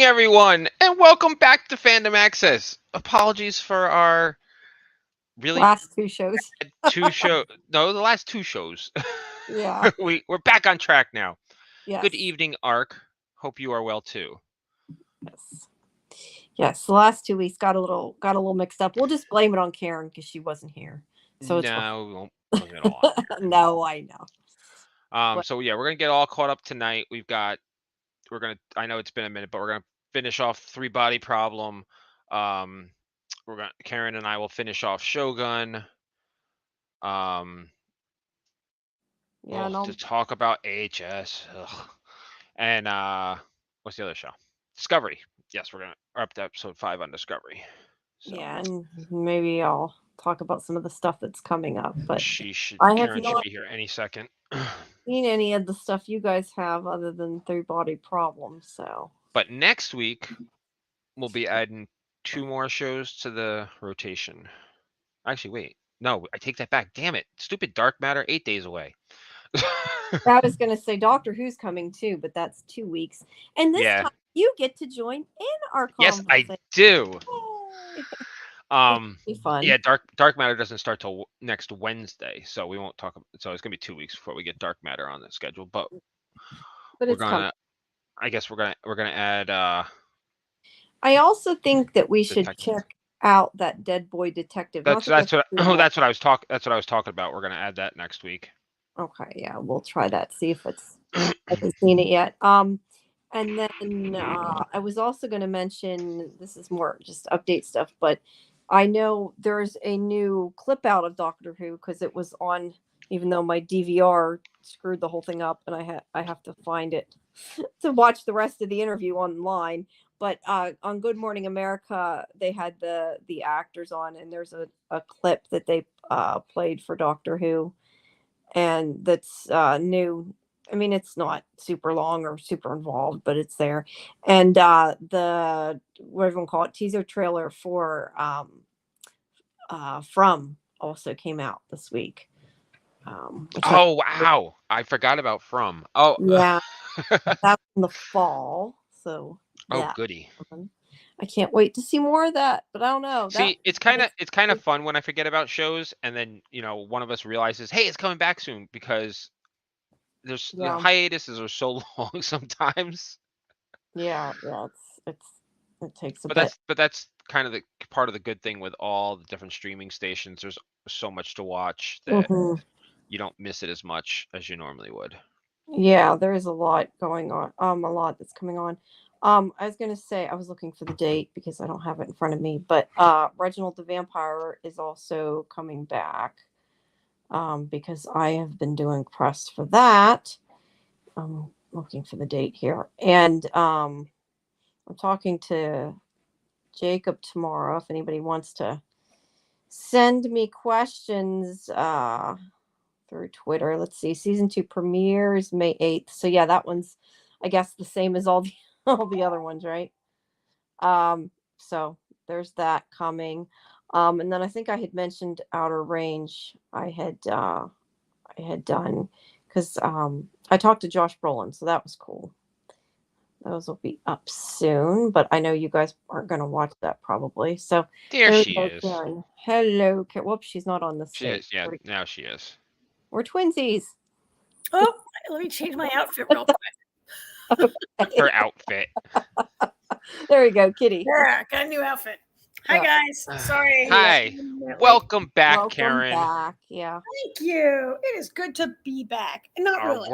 evening, everyone, and welcome back to Fandom Access. Apologies for our last two shows. the last two shows. Yeah. We're back on track now. Yes. Good evening, Ark. Hope you are well too. Yes. Yes. The last 2 weeks got a little mixed up. We'll just blame it on Karen because she wasn't here. So it's no, we won't blame it all on Karen. No, I know. So yeah, we're gonna get all caught up tonight. I know it's been a minute, but we're gonna finish off Three Body Problem. Karen and I will finish off Shogun. To talk about AHS. And what's the other show? Discovery. Yes, we're up to episode 5 on Discovery. So. Yeah, and maybe I'll talk about some of the stuff that's coming up. But Karen should be here any second. Seen any of the stuff you guys have other than Three Body Problem, so. But next week we'll be adding 2 more shows to the rotation. Actually, wait. No, I take that back. Damn it. Stupid Dark Matter, 8 days away. I was going to say Doctor Who's coming too, but that's 2 weeks. And this time you get to join in our conversation. Yes, I do. Be fun. Yeah, Dark Matter doesn't start till next Wednesday, so we won't talk. So it's gonna be 2 weeks before we get Dark Matter on the schedule. But we're gonna. I guess we're gonna add. I also think that we should check out that Dead Boy Detective. That's what I was talking about. We're gonna add that next week. Okay, yeah, we'll try that. See if it's. I haven't seen it yet. And then I was also going to mention, this is more just update stuff, but I know there's a new clip out of Doctor Who because it was on, even though my DVR screwed the whole thing up, and I have to find it to watch the rest of the interview online. But on Good Morning America, they had the actors on, and there's a clip that they played for Doctor Who, and that's new. I mean, it's not super long or super involved, but it's there. And the what everyone call it teaser trailer for From also came out this week. Wow! I forgot about From. Oh yeah, that's in the fall. So goody! I can't wait to see more of that, but I don't know. See, it's kind of fun when I forget about shows, and then one of us realizes, hey, it's coming back soon because. The hiatuses are so long sometimes. Yeah, it takes a bit. But that's kind of the part of the good thing with all the different streaming stations. There's so much to watch that you don't miss it as much as you normally would. Yeah, there is a lot going on. A lot that's coming on. I was gonna say I was looking for the date because I don't have it in front of me, but Reginald the Vampire is also coming back. Because I have been doing press for that. I'm looking for the date here. And I'm talking to Jacob tomorrow if anybody wants to send me questions through Twitter. Let's see. Season 2 premieres May 8th. So yeah, that one's I guess the same as all the other ones, right? So there's that coming. And then I think I had mentioned Outer Range. I had done because I talked to Josh Brolin, so that was cool. Those will be up soon, but I know you guys aren't going to watch that probably. So there she is. Karen. Hello, Karen. Whoops, she's not on the stage. She is, yeah. Now she is. We're twinsies. Oh, let me change my outfit real quick. Her outfit. There we go, Kitty. Yeah, got a new outfit. Hi guys. Sorry. Hi. Welcome back, Karen. Back. Yeah. Thank you. It is good to be back. Not really.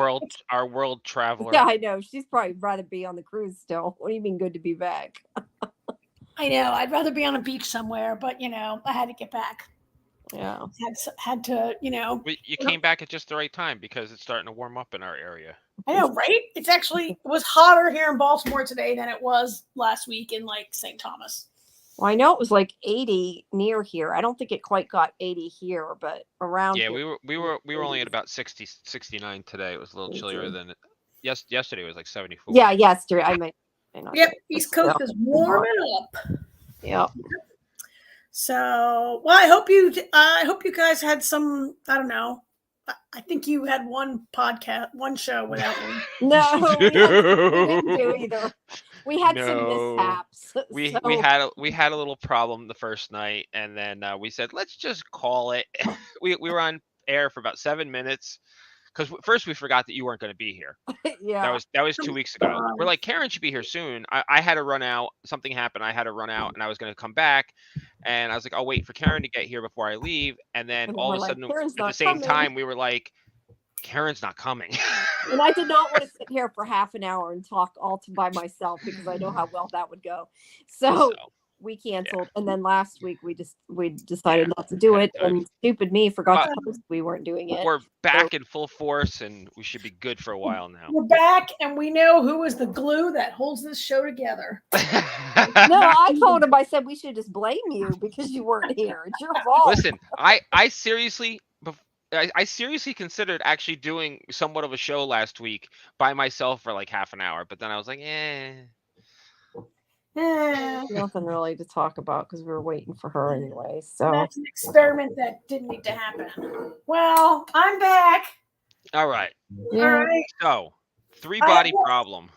Our world traveler. Yeah, I know. She's probably rather be on the cruise still. What do you mean good to be back? I know. I'd rather be on a beach somewhere, but I had to get back. Yeah. Had to, You came back at just the right time because it's starting to warm up in our area. I know, right? It was hotter here in Baltimore today than it was last week in St. Thomas. Well, I know it was like 80 near here. I don't think it quite got 80 here, but around. Yeah, we were only at about 60, 69 today. It was a little chillier than yesterday. It was like 74. Yeah, yesterday I might. Yep, East Coast is warming up. Yeah. So, well, I hope you guys had some. I don't know. I think you had one show without me. No, we didn't do either. We had some mishaps. We so... we had a little problem the first night, and then we said let's just call it. we were on air for about 7 minutes because first we forgot that you weren't going to be here. Yeah, That was 2 weeks ago. We're like, Karen should be here soon. I had to run out. Something happened. I had to run out, and I was going to come back. And I was like, I'll wait for Karen to get here before I leave. And then all of a sudden, at the same time, we were like, Karen's not coming. And I did not want to sit here for half an hour and talk all by myself because I know how well that would go. So we canceled. Yeah. And then last week we decided not to do it. And stupid me forgot to post we weren't doing it. We're back in full force and we should be good for a while now. We're back and we know who is the glue that holds this show together. No, I told him, I said we should just blame you because you weren't here. It's your fault. Listen, I seriously considered actually doing somewhat of a show last week by myself for like half an hour, but then I was like, nothing really to talk about because we were waiting for her anyway. So that's an experiment that didn't need to happen. Well, I'm back. All right. Yeah. All right. So, 3-body problem.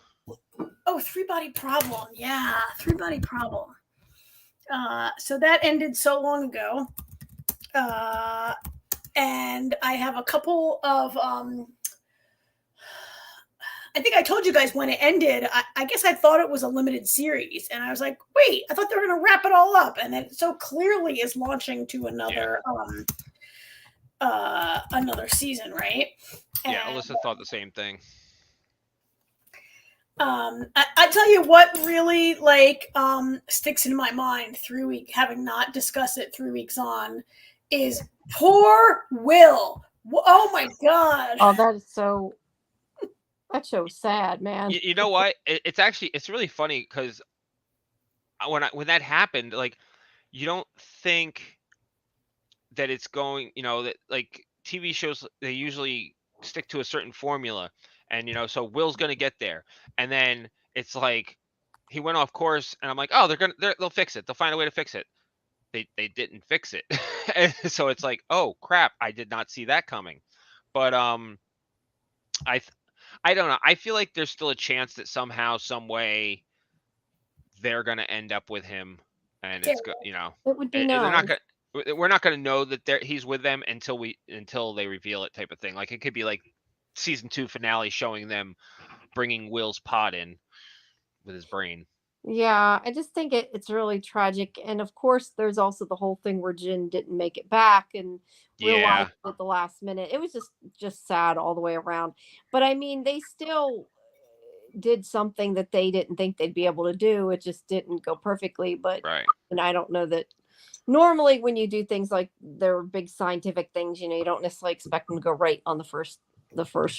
Oh, 3-body problem. Yeah, 3-body problem. So that ended so long ago. And I have a couple of I think I told you guys when it ended. I guess I thought it was a limited series, and I was like, "Wait, I thought they were going to wrap it all up." And it so clearly is launching to another another season, right? And, yeah, Alyssa thought the same thing. I tell you what really sticks in my mind having not discussed it 3 weeks on, is poor Will. Oh my God! Oh, that is so. That show's sad, man. You know what? It's really funny because when that happened, like, you don't think that it's going, that like TV shows, they usually stick to a certain formula, and so Will's gonna get there, and then it's like he went off course, and I'm like, oh, they'll fix it. They'll find a way to fix it. They didn't fix it, so it's like, oh crap, I did not see that coming. But I don't know. I feel like there's still a chance that somehow, some way, they're gonna end up with him, and it's good. It would be nice. We're not gonna know that he's with them until they reveal it, type of thing. Like, it could be like season 2 finale showing them bringing Will's pod in with his brain. Yeah, I just think it's really tragic. And of course, there's also the whole thing where Jin didn't make it back and realized at the last minute. It was just sad all the way around. But I mean, they still did something that they didn't think they'd be able to do. It just didn't go perfectly. But and I don't know that normally when you do things like they're big scientific things, you don't necessarily expect them to go right on the first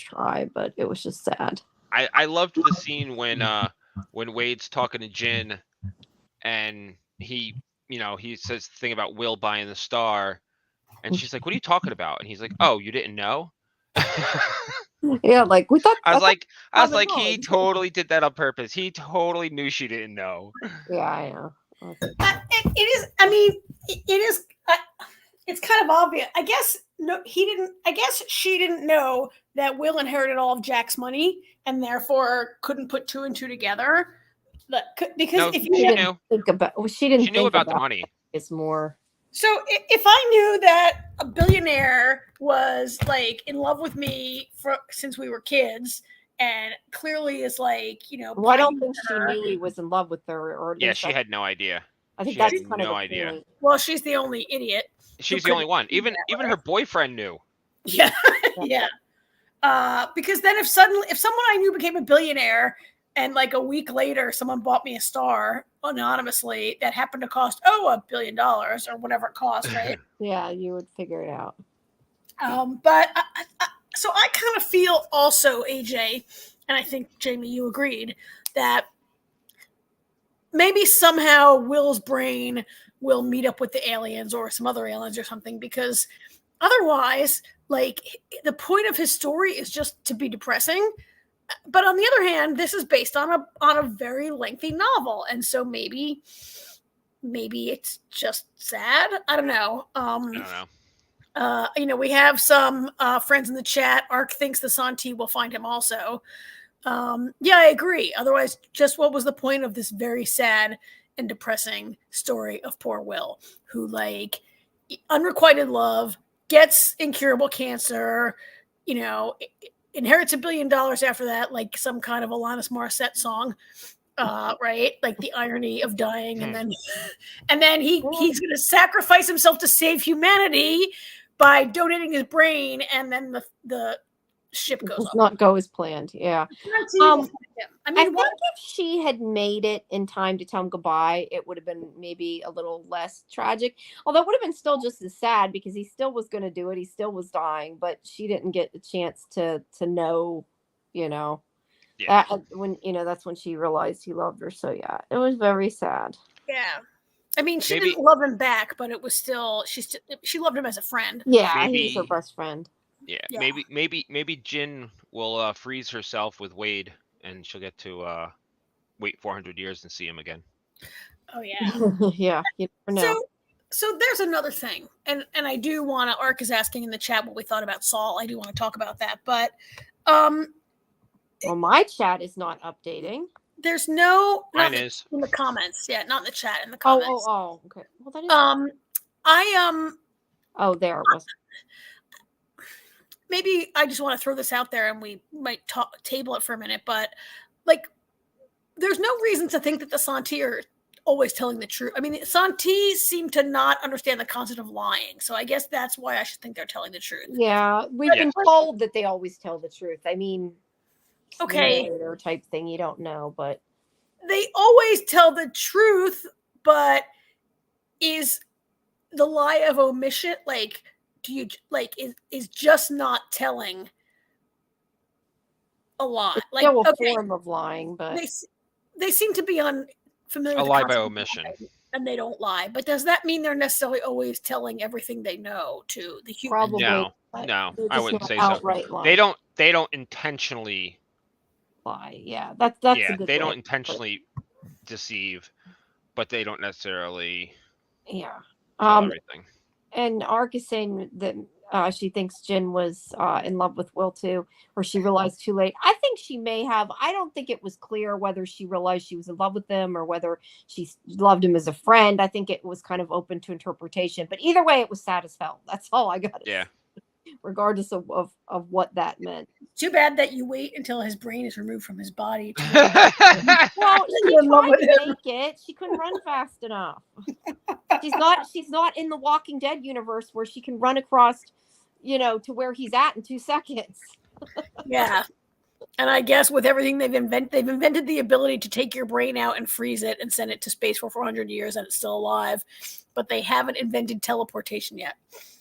try. But it was just sad. I loved the scene when Wade's talking to Jin, and he says the thing about Will buying the star, and she's like, what are you talking about? And he's like, oh, you didn't know? Yeah, like we thought. I was like, he totally did that on purpose. He totally knew she didn't know. Yeah, I know. It is. I mean, it is. It's kind of obvious. I guess he didn't. I guess she didn't know that Will inherited all of Jack's money and therefore couldn't put 2 and 2 together. Because if you knew, she didn't. She knew about the money. It's more. So if I knew that a billionaire was like in love with me since we were kids, and clearly is like, well, I don't think she knew he was in love with her. Or she had no idea. I think that's kind of no idea. Point. Well, she's the only idiot. She's the only one. Even her boyfriend knew. Yeah, yeah. Because then if someone I knew became a billionaire, and like a week later someone bought me a star anonymously that happened to cost $1 billion or whatever it cost, right? Yeah, you would figure it out. But so I kind of feel also, AJ, and I think Jamie, you agreed that maybe somehow Will's brain will meet up with the aliens or some other aliens or something, because otherwise, like, the point of his story is just to be depressing. But on the other hand, this is based on a very lengthy novel, and so maybe it's just sad. I don't know. I don't know. We have some friends in the chat. Ark thinks the Santi will find him also. Yeah, I agree. Otherwise, just what was the point of this very sad and depressing story of poor Will, who like unrequited love, gets incurable cancer, inherits $1 billion after that, like some kind of Alanis Morissette song, right? Like the irony of dying, and then he's going to sacrifice himself to save humanity by donating his brain, and then the ship goes Does off. not go as planned. Yeah. I mean, I think if she had made it in time to tell him goodbye, it would have been maybe a little less tragic. Although it would have been still just as sad because he still was going to do it. He still was dying, but she didn't get the chance to know, Yeah. that when that's when she realized he loved her. So yeah, it was very sad. Yeah. I mean, she Maybe- didn't love him back, but it was still she loved him as a friend. Yeah, he was Maybe- her best friend. Yeah, Yeah. maybe Jin will freeze herself with Wade, and she'll get to wait 400 years and see him again. Oh yeah. Yeah, you never know. So there's another thing, and I do want to. Ark is asking in the chat what we thought about Saul. I do want to talk about that, but Well, my chat is not updating. there's no Mine is. in the comments. Yeah, not in the chat. In the Oh, comments. okay. Well, that is. Oh, there it was. Maybe I just want to throw this out there, and we might table it for a minute. But like, there's no reason to think that the Santi are always telling the truth. I mean, the Santi seem to not understand the concept of lying, so I guess that's why I should think they're telling the truth. Yeah, we've been told that they always tell the truth. I mean, okay, type thing. You don't know, but they always tell the truth. But is the lie of omission like? Do you like is just not telling a lie? it's Like still a form of lying, but they seem to be unfamiliar A with the lie by concept of omission. lying, and they don't lie. But does that mean they're necessarily always telling everything they know to the human? probably No, but no, they're I just wouldn't not say so. outright lying. They don't intentionally lie. Yeah, that's yeah, a good they way don't to put it. intentionally deceive, but they don't necessarily Yeah. tell everything. And Ark is saying that she thinks Jin was in love with Will too, or she realized too late. I think she may have. I don't think it was clear whether she realized she was in love with him or whether she loved him as a friend. I think it was kind of open to interpretation. But either way, it was sad as hell. That's all I got. Yeah. Regardless of what that meant. Too bad that you wait until his brain is removed from his body. Well, she in love tried with to him. make it. She couldn't run fast enough. She's not in the Walking Dead universe where she can run across, to where he's at in 2 seconds. Yeah. And I guess with everything they've invented the ability to take your brain out and freeze it and send it to space for 400 years and it's still alive. But they haven't invented teleportation yet.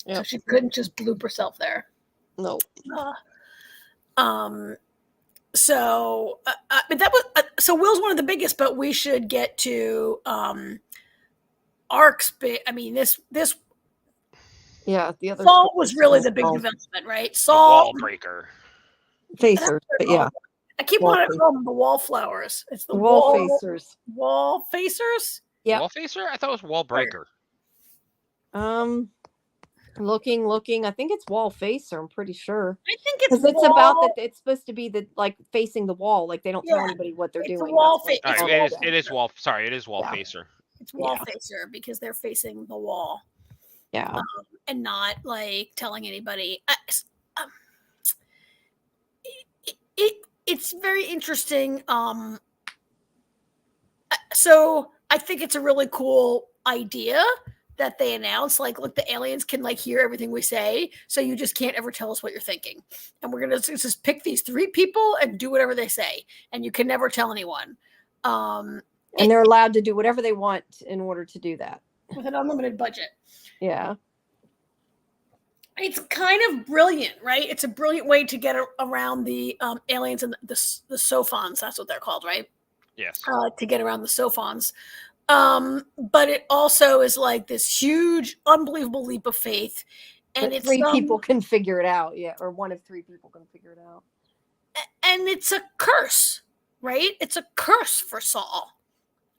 Yep. So she couldn't just bloop herself there. No. So that was so Will's one of the biggest, but we should get to Ark's bit. I mean, this yeah, the other Saul was really the big development, right? Saul Wall breaker. Facers, but yeah. I keep wanting to call them the wallflowers. It's the wall facers. Wall facers? Yeah. Wall facer? I thought it was wall breaker. Looking. I think it's wall facer. I'm pretty sure. I think it's because it's about that. It's supposed to be the like facing the wall. Like they don't tell anybody what they're doing. Wall facer. It is wall. Sorry, it is wall facer. It's wall facer because they're facing the wall. Yeah, and not like telling anybody. It's very interesting. So I think it's a really cool idea that they announce, like, look, the aliens can like hear everything we say, so you just can't ever tell us what you're thinking, and we're gonna just pick these 3 people and do whatever they say, and you can never tell anyone. And they're allowed to do whatever they want in order to do that with an unlimited budget. Yeah. It's kind of brilliant, right? It's a brilliant way to get around the aliens and the Sophons. That's what they're called, right? Yes. To get around the Sophons. But it also is like this huge, unbelievable leap of faith. And it's 3 people can figure it out. Yeah. Or 1 of 3 people can figure it out. And it's a curse, right? It's a curse for Saul.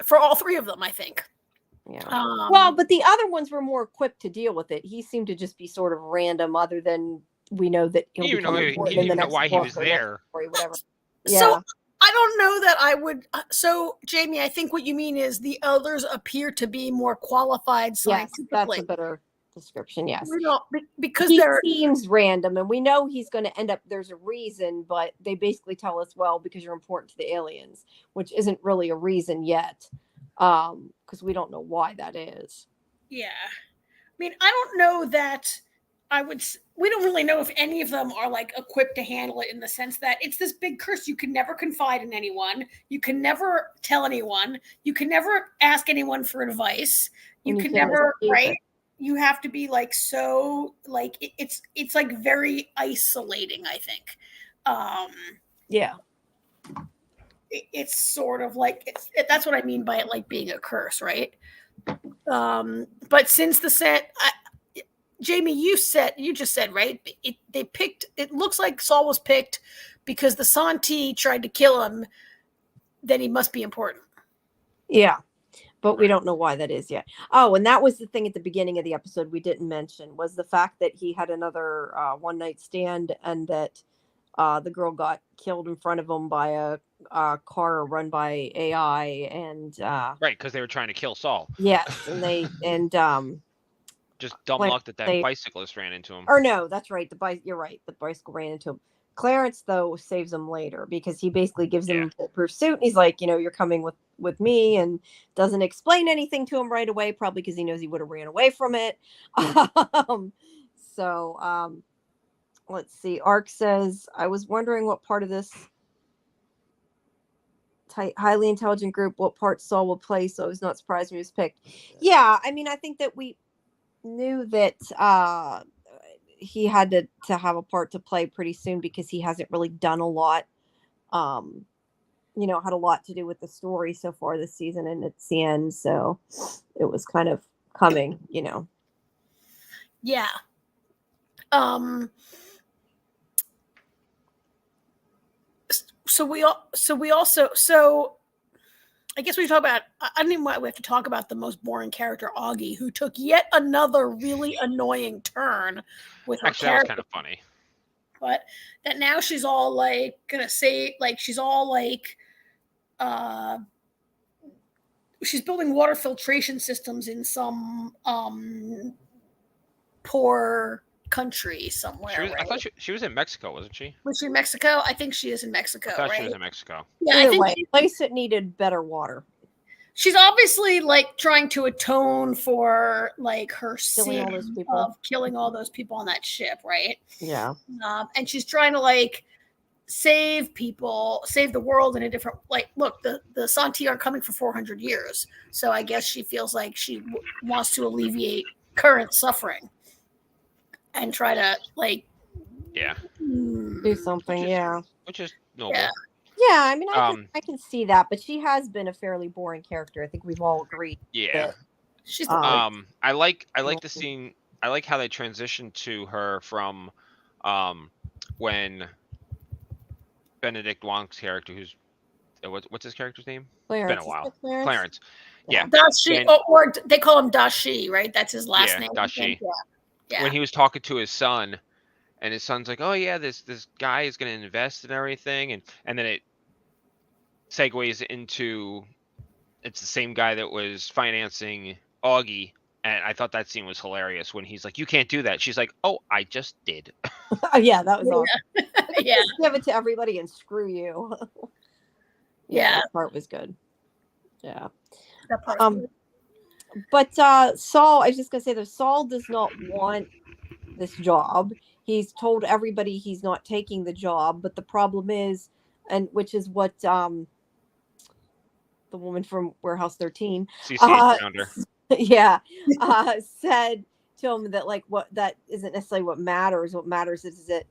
For all 3 of them, I think. Yeah. Well, but the other ones were more equipped to deal with it. He seemed to just be sort of random, other than we know that he didn't know why he was there. Or whatever. So Yeah. I don't know that I would. So Jamie, I think what you mean is the others appear to be more qualified Yes, that's scientifically. a better description. Yes. We don't because He they're seems random, and we know he's going to end up. There's a reason, but they basically tell us, well, because you're important to the aliens, which isn't really a reason yet, because we don't know why that is. yeah. I mean, I don't know that I would. We don't really know if any of them are like equipped to handle it in the sense that it's this big curse. You can never confide in anyone. You can never tell anyone. You can never ask anyone for advice. You And can can't never, escape right? it. You have to be like so like it's like very isolating. I think. Yeah. It's sort of like that's what I mean by it like being a curse, right? But since the set, Jamie, you just said right. They picked. It looks like Saul was picked because the Santi tried to kill him. Then he must be important. Yeah. But we don't know why that is yet. Oh, and that was the thing at the beginning of the episode we didn't mention was the fact that he had another one night stand and that the girl got killed in front of him by a car run by AI and Right, because they were trying to kill Saul. yes, and they and Just dumb luck that bicyclist ran into him. Or no, that's right. You're right. The bicycle ran into him. Clarence though saves him later because he basically gives him a pursuit. And he's like, you're coming with me, and doesn't explain anything to him right away, probably because he knows he would have ran away from it. So let's see. Ark says, I was wondering what part of this highly intelligent group, what part Saul will play. So I was not surprised when he was picked. Yeah, I mean, I think that we knew that he had to have a part to play pretty soon because he hasn't really done a lot. Had a lot to do with the story so far this season, and it's the end, so it was kind of coming. Yeah. So I guess we talk about. I don't even know why we have to talk about the most boring character, Augie, who took yet another really annoying turn with her Actually, character. that was kind of funny. But that now she's all like gonna say like she's all like she's building water filtration systems in some poor country somewhere. I thought she was in Mexico, wasn't she? Was she in Mexico? I think she is in Mexico. I thought right? she was in Mexico. Yeah, Either I think way, place that needed better water. She's obviously like trying to atone for like her sin of killing all those people on that ship, right? Yeah. And she's trying to like save people, save the world in a different look, the Santi are coming for 400 years. So I guess she feels like she wants to alleviate current suffering and try to do something. Which is noble. Yeah, I mean, I can see that, but she has been a fairly boring character. I think we've all agreed. Yeah. She's I like the scene. I like how they transitioned to her from when Benedict Wong's character, who's what's his character's name? Clarence. It's been a while. Clarence. Yeah. Dashi, or they call him Dashi, right? That's his last name. Dashi. Yeah. When he was talking to his son, and his son's like, "Oh yeah, this guy is going to invest in everything," and then it segues into it's the same guy that was financing Augie, and I thought that scene was hilarious when he's like, "You can't do that." She's like, "Oh, I just did." Yeah, that was awesome. Yeah. Give it to everybody and screw you. Yeah. That part was good. Yeah. That part was good. But Saul, I was just gonna say that Saul does not want this job. He's told everybody he's not taking the job, but the problem is, and which is what the woman from Warehouse 13 founder. said to him that that isn't necessarily what matters. What matters is that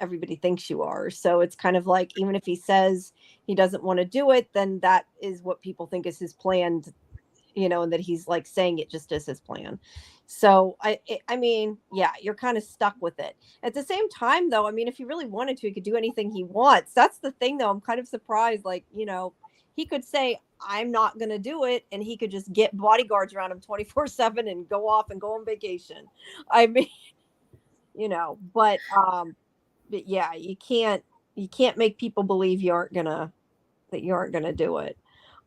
everybody thinks you are. So it's kind of like, even if he says he doesn't want to do it, then that is what people think is his plan, and that he's like saying it just as his plan. So I mean, yeah, you're kind of stuck with it. At the same time, though, I mean, if he really wanted to, he could do anything he wants. That's the thing, though. I'm kind of surprised. He could say, I'm not going to do it. And he could just get bodyguards around him 24/7 and go off and go on vacation. I mean, but yeah, you can't you can't make people believe you aren't gonna do it.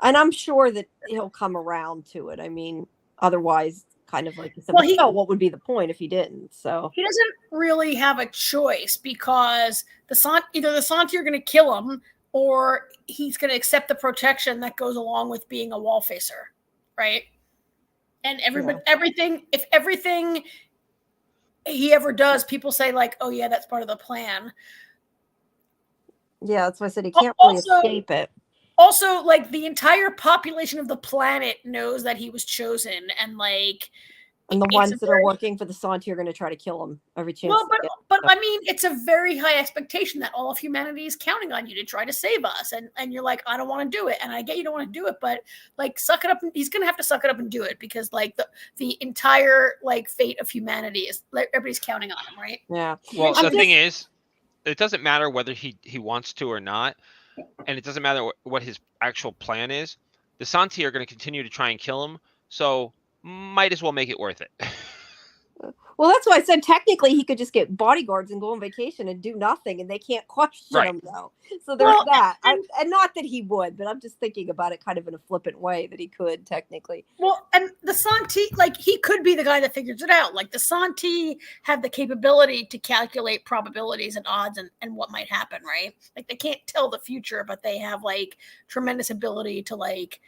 And I'm sure that he'll come around to it. I mean, otherwise, kind of like you said, Well, what would be the point if he didn't? So he doesn't really have a choice because either the Santi are going to kill him or he's going to accept the protection that goes along with being a wall facer, right? And everything he ever does, people say like, "Oh yeah, that's part of the plan." Yeah, that's why I said he can't really escape it. Also, like the entire population of the planet knows that he was chosen, and like, and the ones that are working for the Santi are going to try to kill him every chance. Well, but I mean, it's a very high expectation that all of humanity is counting on you to try to save us, and you're like, I don't want to do it, and I get you don't want to do it, but like, suck it up. He's going to have to suck it up and do it because like the entire like fate of humanity is like everybody's counting on him, right? Yeah. Well, the thing is, it doesn't matter whether he wants to or not, and it doesn't matter what his actual plan is. The Santi are going to continue to try and kill him, so might as well make it worth it. Well, that's why I said technically he could just get bodyguards and go on vacation and do nothing, and they can't question him though. So there's that. And not that he would, but I'm just thinking about it kind of in a flippant way that he could technically. Well, and the Santi, like he could be the guy that figures it out. Like the Santi have the capability to calculate probabilities and odds and what might happen, right? Like they can't tell the future, but they have like tremendous ability to like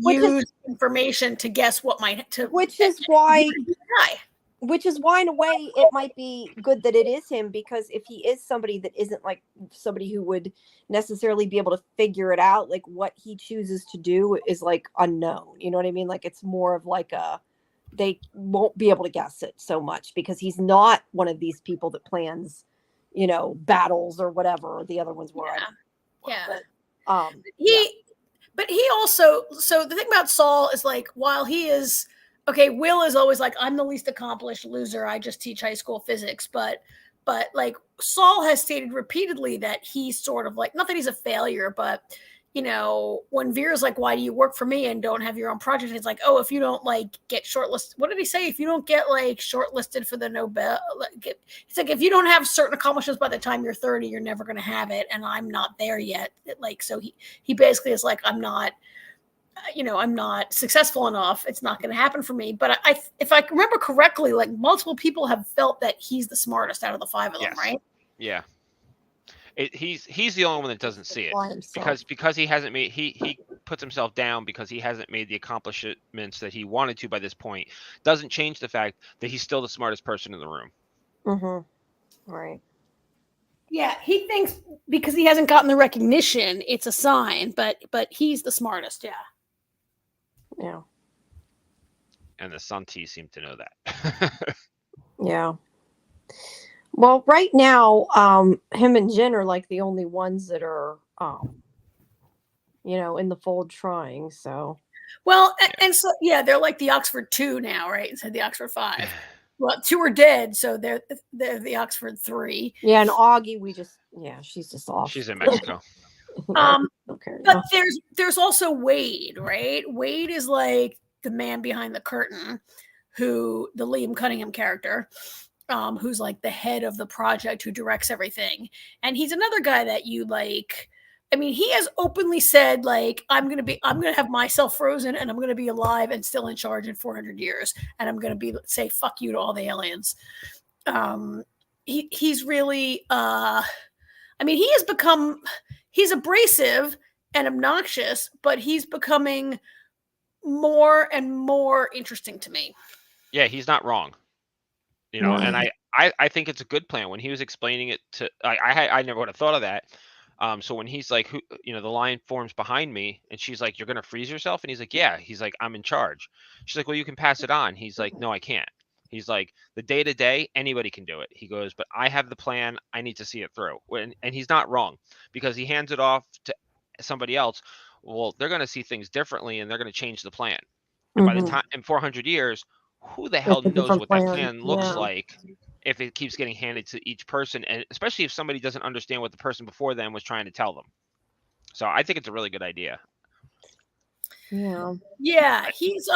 use information to guess what might which is why in a way it might be good that it is him, because if he is somebody that isn't like somebody who would necessarily be able to figure it out, like what he chooses to do is like unknown, you know what I mean? Like it's more of like they won't be able to guess it so much because he's not one of these people that plans, you know, battles or whatever the other ones were. But he also, so the thing about Saul is like, while he is, okay, Will is always like, I'm the least accomplished loser. I just teach high school physics. But like Saul has stated repeatedly that he's sort of like, not that he's a failure, but you know, when Vera's like, why do you work for me and don't have your own project? It's like, oh, if you don't like get shortlisted, what did he say? If you don't get like shortlisted for the Nobel, it's like, if you don't have certain accomplishments by the time you're 30, you're never going to have it. And I'm not there yet. Like, so he basically is like, I'm not successful enough. It's not going to happen for me. But if I remember correctly, like multiple people have felt that he's the smartest out of the five of them, right? Yeah. He's the only one that doesn't see it because he hasn't made he puts himself down because he hasn't made the accomplishments that he wanted to by this point. Doesn't change the fact that he's still the smartest person in the room. Mm-hmm. Right. Yeah, he thinks because he hasn't gotten the recognition, it's a sign. But he's the smartest. Yeah. Yeah. And the Santi seem to know that. Yeah. Well, right now, him and Jin are like the only ones that are, in the fold trying. So, well, and so they're like the Oxford 2 now, right? Instead of the Oxford 5. Well, 2 are dead, so they're the Oxford 3. Yeah, and Augie, she's just off. She's in Mexico. But there's also Wade, right? Wade is like the man behind the curtain, the Liam Cunningham character. Who's like the head of the project, who directs everything. And he's another guy that you like, I mean, he has openly said like, I'm going to have myself frozen and I'm going to be alive and still in charge in 400 years. And I'm going to say, fuck you to all the aliens. He's really, he's abrasive and obnoxious, but he's becoming more and more interesting to me. Yeah. He's not wrong. You know, and I think it's a good plan. When he was explaining it to, I never would have thought of that. So when he's like, the line forms behind me, and she's like, "You're gonna freeze yourself," and he's like, "Yeah." He's like, "I'm in charge." She's like, "Well, you can pass it on." He's like, "No, I can't." He's like, "The day to day, anybody can do it." He goes, "But I have the plan. I need to see it through." And he's not wrong, because he hands it off to somebody else. Well, they're gonna see things differently, and they're gonna change the plan. And by the time in 400 years. Who the hell knows what that plan looks like if it keeps getting handed to each person, and especially if somebody doesn't understand what the person before them was trying to tell them. So I think it's a really good idea. Yeah, he's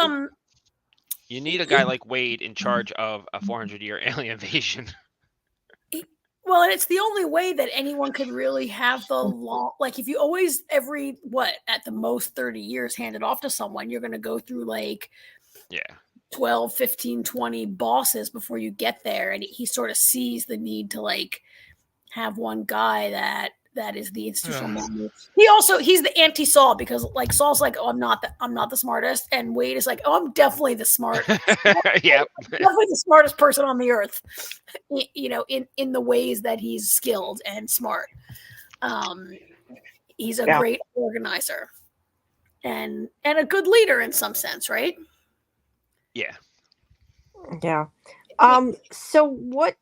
you need a guy like Wade in charge of a 400-year alien invasion. Well, and it's the only way that anyone could really have the law. Like, if you always, at the most 30 years hand it off to someone, you're going to go through like 12, 15, 20 bosses before you get there. And he sort of sees the need to like have one guy that is the institutional member. He's the anti-Saul, because like Saul's like, oh, I'm not the smartest, and Wade is like, oh, I'm definitely the smartest. Yep. Definitely the smartest person on the earth, in the ways that he's skilled and smart. He's a great organizer and a good leader in some sense, right? Yeah. So what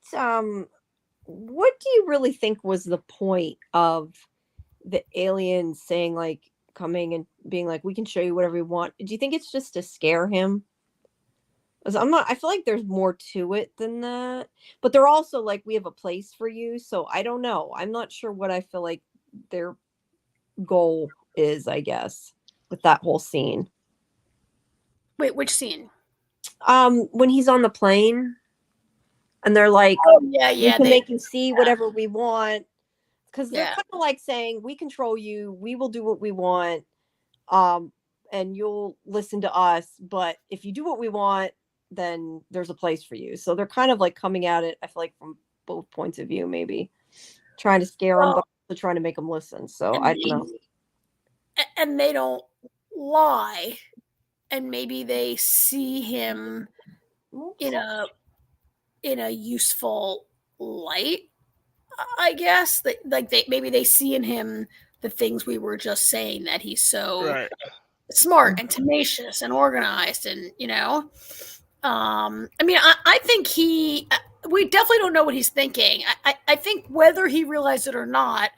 do you really think was the point of the aliens saying, like, coming and being like, we can show you whatever we want? Do you think it's just to scare him? Because I feel like there's more to it than that. But they're also like, we have a place for you. So I don't know. I'm not sure what I feel like their goal is, I guess, with that whole scene. Wait, which scene? When he's on the plane and they're like, they can see whatever we want. Because they're kind of like saying, we control you, we will do what we want, and you'll listen to us. But if you do what we want, then there's a place for you. So they're kind of like coming at it, I feel like, from both points of view, maybe trying to scare them, but also trying to make them listen. So I don't know. And they don't lie, and maybe they see him in a useful light, I guess. Maybe they see in him the things we were just saying, that he's so smart and tenacious and organized, and I think we definitely don't know what he's thinking. I think whether he realized it or not,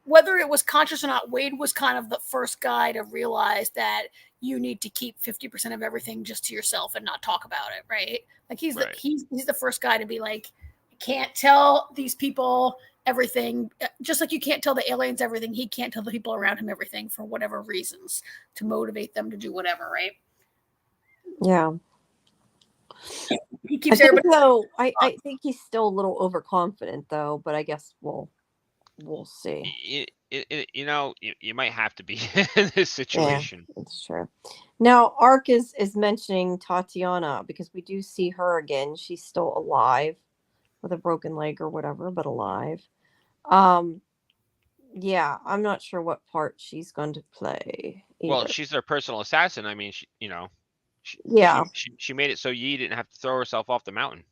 whether it was conscious or not, Wade was kind of the first guy to realize that you need to keep 50% of everything just to yourself and not talk about it, right? Like he's the first guy to be like, can't tell these people everything, just like you can't tell the aliens everything. He can't tell the people around him everything for whatever reasons, to motivate them to do whatever, right? Yeah. He keeps I think he's still a little overconfident, though, but I guess we'll see. You might have to be in this situation. Yeah, it's true. Now, Ark is mentioning Tatiana, because we do see her again. She's still alive, with a broken leg or whatever, but alive. Yeah, I'm not sure what part she's going to play either. Well, she's their personal assassin. I mean, she made it so Yi didn't have to throw herself off the mountain.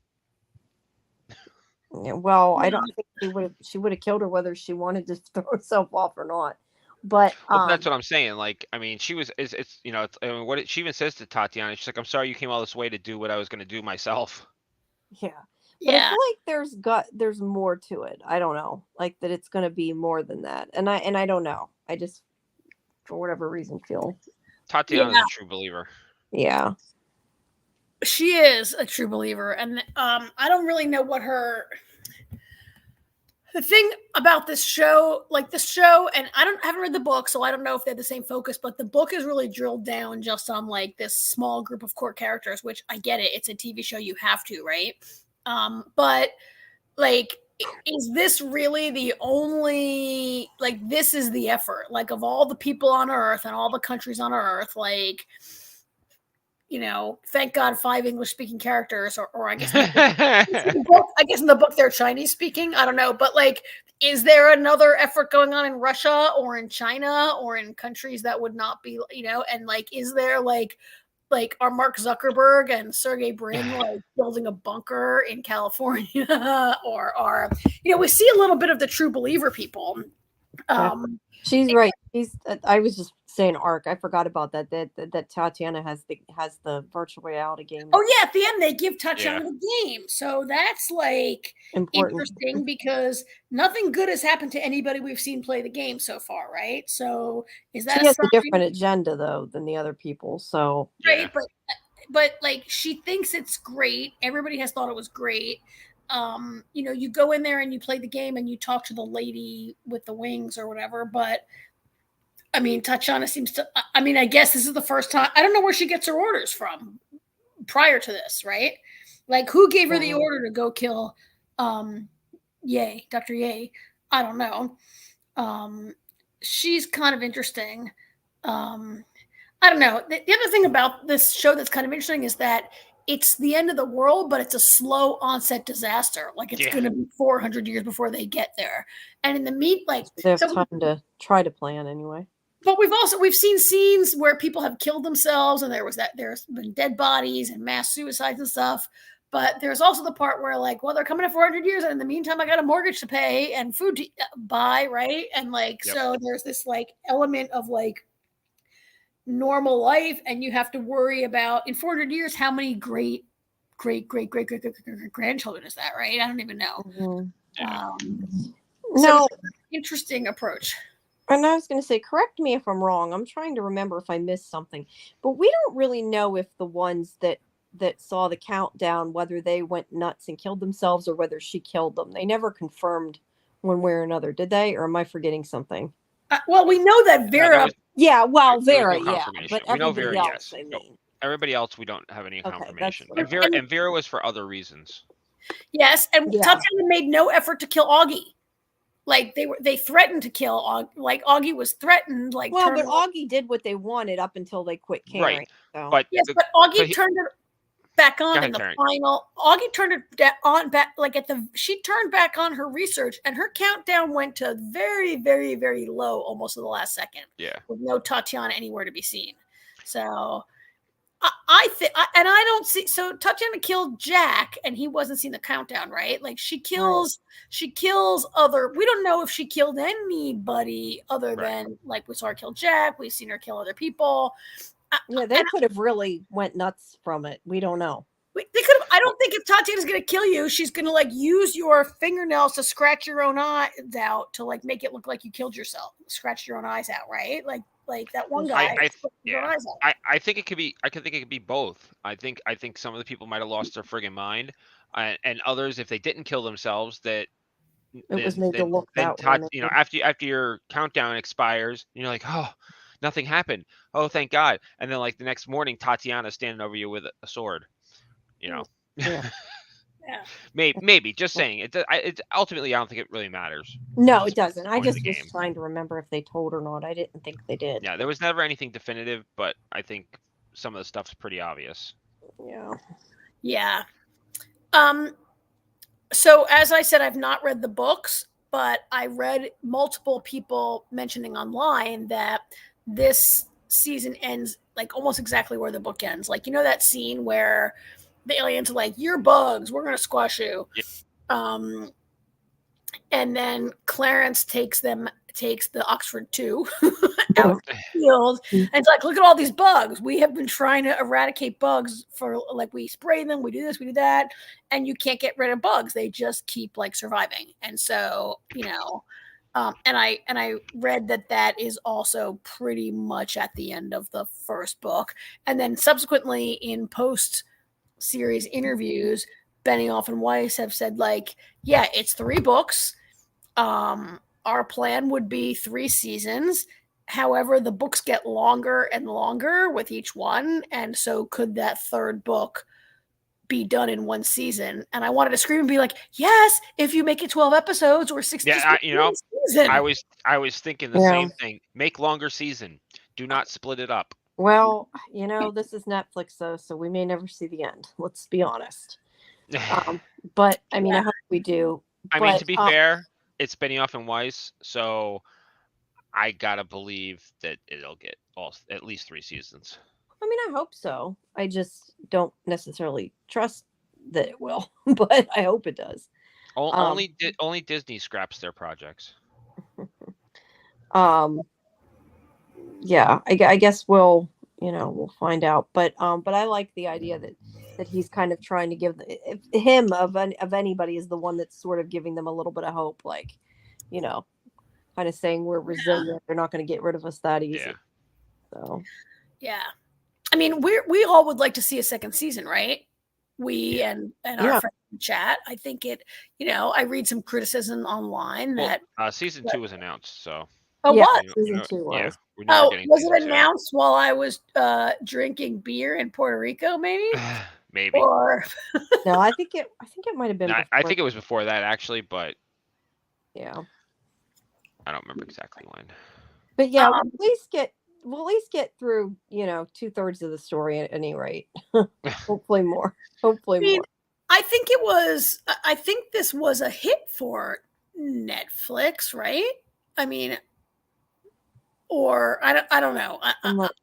Yeah, well, I don't think she would have killed her whether she wanted to throw herself off or not. But that's what I'm saying. Like, I mean, she was she even says to Tatiana, she's like, I'm sorry you came all this way to do what I was going to do myself. Yeah. But I feel like there's more to it. I don't know, like that it's going to be more than that, and I don't know. I just, for whatever reason, feel Tatiana's a true believer. Yeah, she is a true believer, and I don't really know what the thing about this show, and I haven't read the book, so I don't know if they have the same focus, but the book is really drilled down just on like this small group of core characters, which I get it. It's a TV show, you have to, right? But like, is this really the only, like, this is the effort, like, of all the people on Earth and all the countries on Earth, like, thank God 5 English speaking characters, or I guess in the book they're Chinese speaking. I don't know, but like, is there another effort going on in Russia or in China or in countries that would not be, and like, is there like are Mark Zuckerberg and Sergey Brin like building a bunker in California, or are we see a little bit of the true believer people. She's right. I was just saying Ark. I forgot about that Tatiana has the virtual reality game. Oh yeah, at the end they give Tatiana the game. So that's like interesting, because nothing good has happened to anybody we've seen play the game so far, right? So is that she has a different agenda though than the other people? So right, but like, she thinks it's great. Everybody has thought it was great. You go in there and you play the game and you talk to the lady with the wings or whatever, but I mean, Tatiana seems to, I guess this is the first time. I don't know where she gets her orders from prior to this, right? Like, who gave her the order to go kill Ye, Dr. Ye. I don't know. She's kind of interesting. I don't know. The other thing about this show that's kind of interesting is that it's the end of the world, but it's a slow onset disaster. Like it's going to be 400 years before they get there. And in the there's time to try to plan anyway. But we've seen scenes where people have killed themselves, and there's been dead bodies and mass suicides and stuff. But there's also the part where they're coming in 400 years, and in the meantime, I got a mortgage to pay and food to buy, right? And so there's this element of normal life, and you have to worry about in 400 years how many great grandchildren is that, right? I don't even know. No, interesting approach. And I was going to say, correct me if I'm wrong. I'm trying to remember if I missed something, but we don't really know if the ones that saw the countdown, whether they went nuts and killed themselves or whether she killed them. They never confirmed one way or another, did they? Or am I forgetting something? Well, we know that Vera. Vera, but we know Vera, else, yes. Everybody else, we don't have any confirmation. And Vera was for other reasons. Yes, and Tatiana made no effort to kill Augie. They threatened to kill Augie. Augie was threatened. But Augie did what they wanted up until they quit caring. Right. So. But Augie turned it back on in the final. Augie turned it on back she turned back on her research, and her countdown went to very, very, very low, almost to the last second. Yeah. With no Tatiana anywhere to be seen. So I think, and I don't see. So Tatiana killed Jack, and he wasn't seeing the countdown, right? She kills other. We don't know if she killed anybody other than we saw her kill Jack. We've seen her kill other people. They could have really went nuts from it. We don't know. They could have. I don't think if Tatiana's going to kill you, she's going to use your fingernails to scratch your own eyes out to make it look like you killed yourself. Scratch your own eyes out, right? Like that one guy. I think it could be. I think it could be both. I think some of the people might have lost their friggin' mind, and others, if they didn't kill themselves, that it was made to look that way. After your countdown expires, you're like, oh, nothing happened. Oh, thank God. And then the next morning, Tatiana's standing over you with a sword. Yeah. Maybe just saying it. Ultimately, I don't think it really matters. No, it doesn't. I just was trying to remember if they told or not. I didn't think they did. Yeah, there was never anything definitive, but I think some of the stuff's pretty obvious. Yeah. So as I said, I've not read the books, but I read multiple people mentioning online that this season ends almost exactly where the book ends. That scene where the aliens are you're bugs, we're going to squash you. Yeah. And then Clarence takes the Oxford 2 out of the field. And it's look at all these bugs. We have been trying to eradicate bugs for we spray them, we do this, we do that. And you can't get rid of bugs. They just keep surviving. And so, and I read that is also pretty much at the end of the first book. And then subsequently in post-series interviews, Benioff and Weiss have said it's 3 books. Our plan would be 3 seasons. However, the books get longer and longer with each one. And so could that 3rd book be done in 1 season? And I wanted to scream and be yes, if you make it 12 episodes or 16 season. I was thinking the same thing. Make longer season. Do not split it up. Well, this is Netflix though, so we may never see the end. Let's be honest. But I mean, I hope we do. To be fair, it's Benioff and Weiss, so I gotta believe that it'll get at least 3 seasons. I mean, I hope so. I just don't necessarily trust that it will, but I hope it does. Only Disney scraps their projects. Yeah, I guess we'll find out. But I like the idea that he's kind of trying to give him of anybody is the one that's sort of giving them a little bit of hope, kind of saying we're resilient. They're not going to get rid of us that easy. Yeah. So. Yeah. I mean, we all would like to see a 2nd season, right? We and our friends in chat. I think I read some criticism online that season 2 was announced. So. Oh, what? Season 2 was. Yeah, was it announced while I was drinking beer in Puerto Rico? Maybe. Maybe. Or no, I think it might have been. I think it was before that actually, but Yeah. I don't remember exactly when. But yeah, Um, we'll at least get through, 2/3 of the story at any rate. Hopefully more. Hopefully I mean, more. I think it was. I think this was a hit for Netflix, right? I mean, or I don't know. I'm not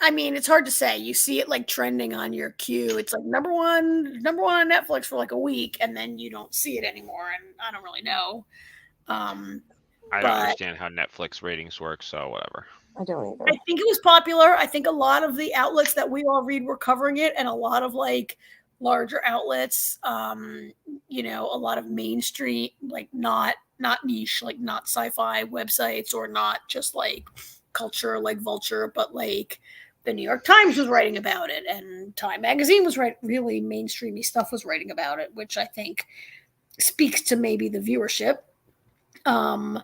I mean, it's hard to say. You see it like trending on your queue. It's like number one on Netflix for like a week, and then you don't see it anymore. And I don't really know. Um, I don't but understand how Netflix ratings work, so whatever. I don't I either. think it was popular. I think a lot of the outlets that we all read were covering it, and a lot of like larger outlets, a lot of mainstream, like not niche, like not sci-fi websites, or not just like culture like Vulture, but like the New York Times was writing about it, and Time Magazine was really mainstreamy stuff was writing about it, which I think speaks to maybe the viewership. Um,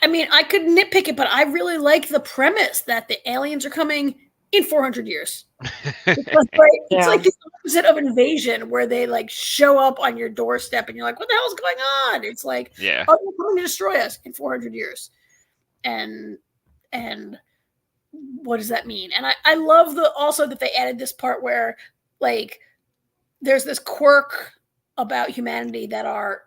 I mean, I could nitpick it, but I really like the premise that the aliens are coming in 400 years. Because, right, it's Yeah. like the opposite of invasion, where they like show up on your doorstep and you're like, what the hell is going on? It's like, Yeah. oh, they're coming to destroy us in 400 years. And what does that mean? And I love also that they added this part where like there's this quirk about humanity that are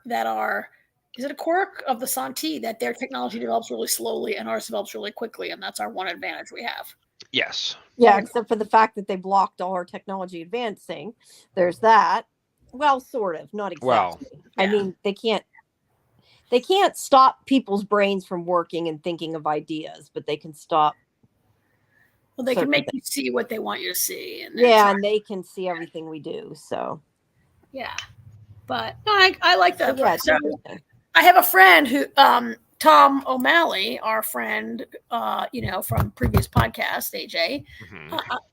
is it a quirk of the Santi that their technology develops really slowly and ours develops really quickly, and that's our one advantage we have. Yes. Yeah, except for the fact that they blocked all our technology advancing. There's that. Well, sort of, not exactly. Well, I mean, they can't stop people's brains from working and thinking of ideas, but they can stop. Well, they can make you see what they want you to see. And and they can see everything we do. So yeah, but no, I like that. Yeah, so I have a friend who Tom O'Malley, our friend, from previous podcast, AJ,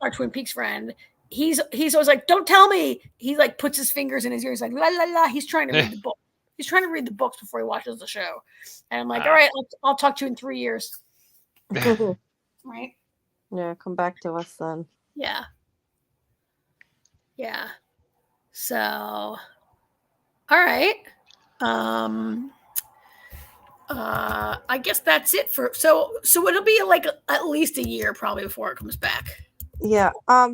our Twin Peaks friend. He's always like, "Don't tell me." He like puts his fingers in his ears, like la la la. He's trying to read the book. He's trying to read the books before he watches the show. And I'm like, all right, I'll talk to you in 3 years. Right? Yeah, come back to us then. Yeah. Yeah. So, all right. I guess that's it for so it'll be like at least a year probably before it comes back. Yeah.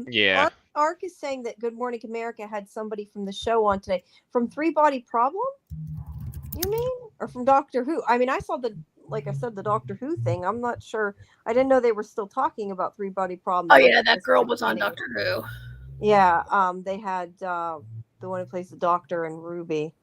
Yeah. Ark is saying that Good Morning America had somebody from the show on today. From Three Body Problem? You mean? Or from Doctor Who? I mean, I saw the Doctor Who thing. I'm not sure. I didn't know they were still talking about Three Body Problem. Oh yeah, that girl was on Doctor Who. Yeah. They had the one who plays the Doctor and Ruby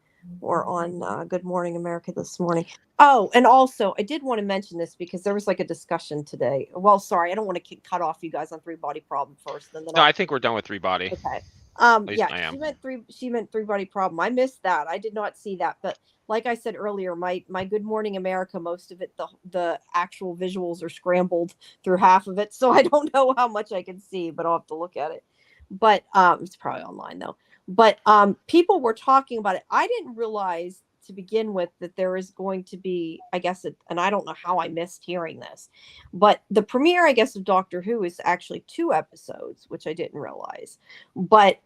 were on Good Morning America this morning. Oh, and also I did want to mention this because there was like a discussion today. Well, sorry, I don't want to cut off you guys on Three Body Problem first. And then I think we're done with Three Body. Okay. I She meant Three Body Problem. I missed that. I did not see that, but like I said earlier, my Good Morning America, most of it, the actual visuals are scrambled through half of it, so I don't know how much I can see, but I'll have to look at it. But it's probably online though. But people were talking about it. I didn't realize to begin with that there is going to be, I guess, and I don't know how I missed hearing this, but the premiere, I guess, of Doctor Who is actually 2 episodes, which I didn't realize. But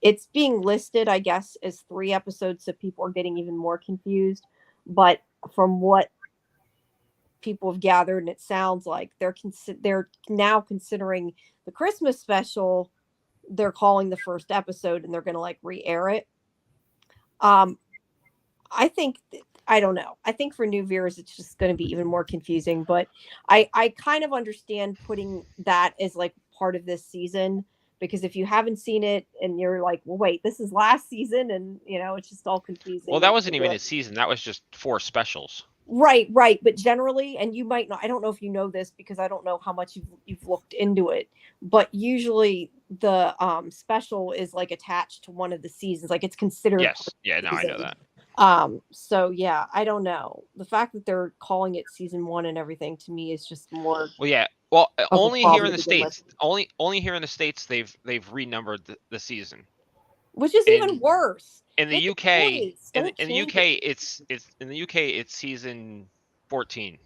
it's being listed, I guess, as 3 episodes, so people are getting even more confused. But from what people have gathered, and it sounds like they're now considering the Christmas special, they're calling the first episode, and they're going to like re-air it. I think, I don't know. I think for new viewers, it's just going to be even more confusing, but I kind of understand putting that as like part of this season, because if you haven't seen it and you're like, well, wait, this is last season, and it's just all confusing. Well, that wasn't even a season. That was just 4 specials. Right. But generally, and you might not, I don't know if you know this because I don't know how much you've looked into it, but usually the special is like attached to one of the seasons. Like it's considered. Yes. Yeah, no, I know that. So yeah, I don't know. The fact that they're calling it season 1 and everything to me is just more. Well, yeah. Well, only here in the States, only here in the States, they've renumbered the season, which is even worse. In the UK, in the UK, it's season 14.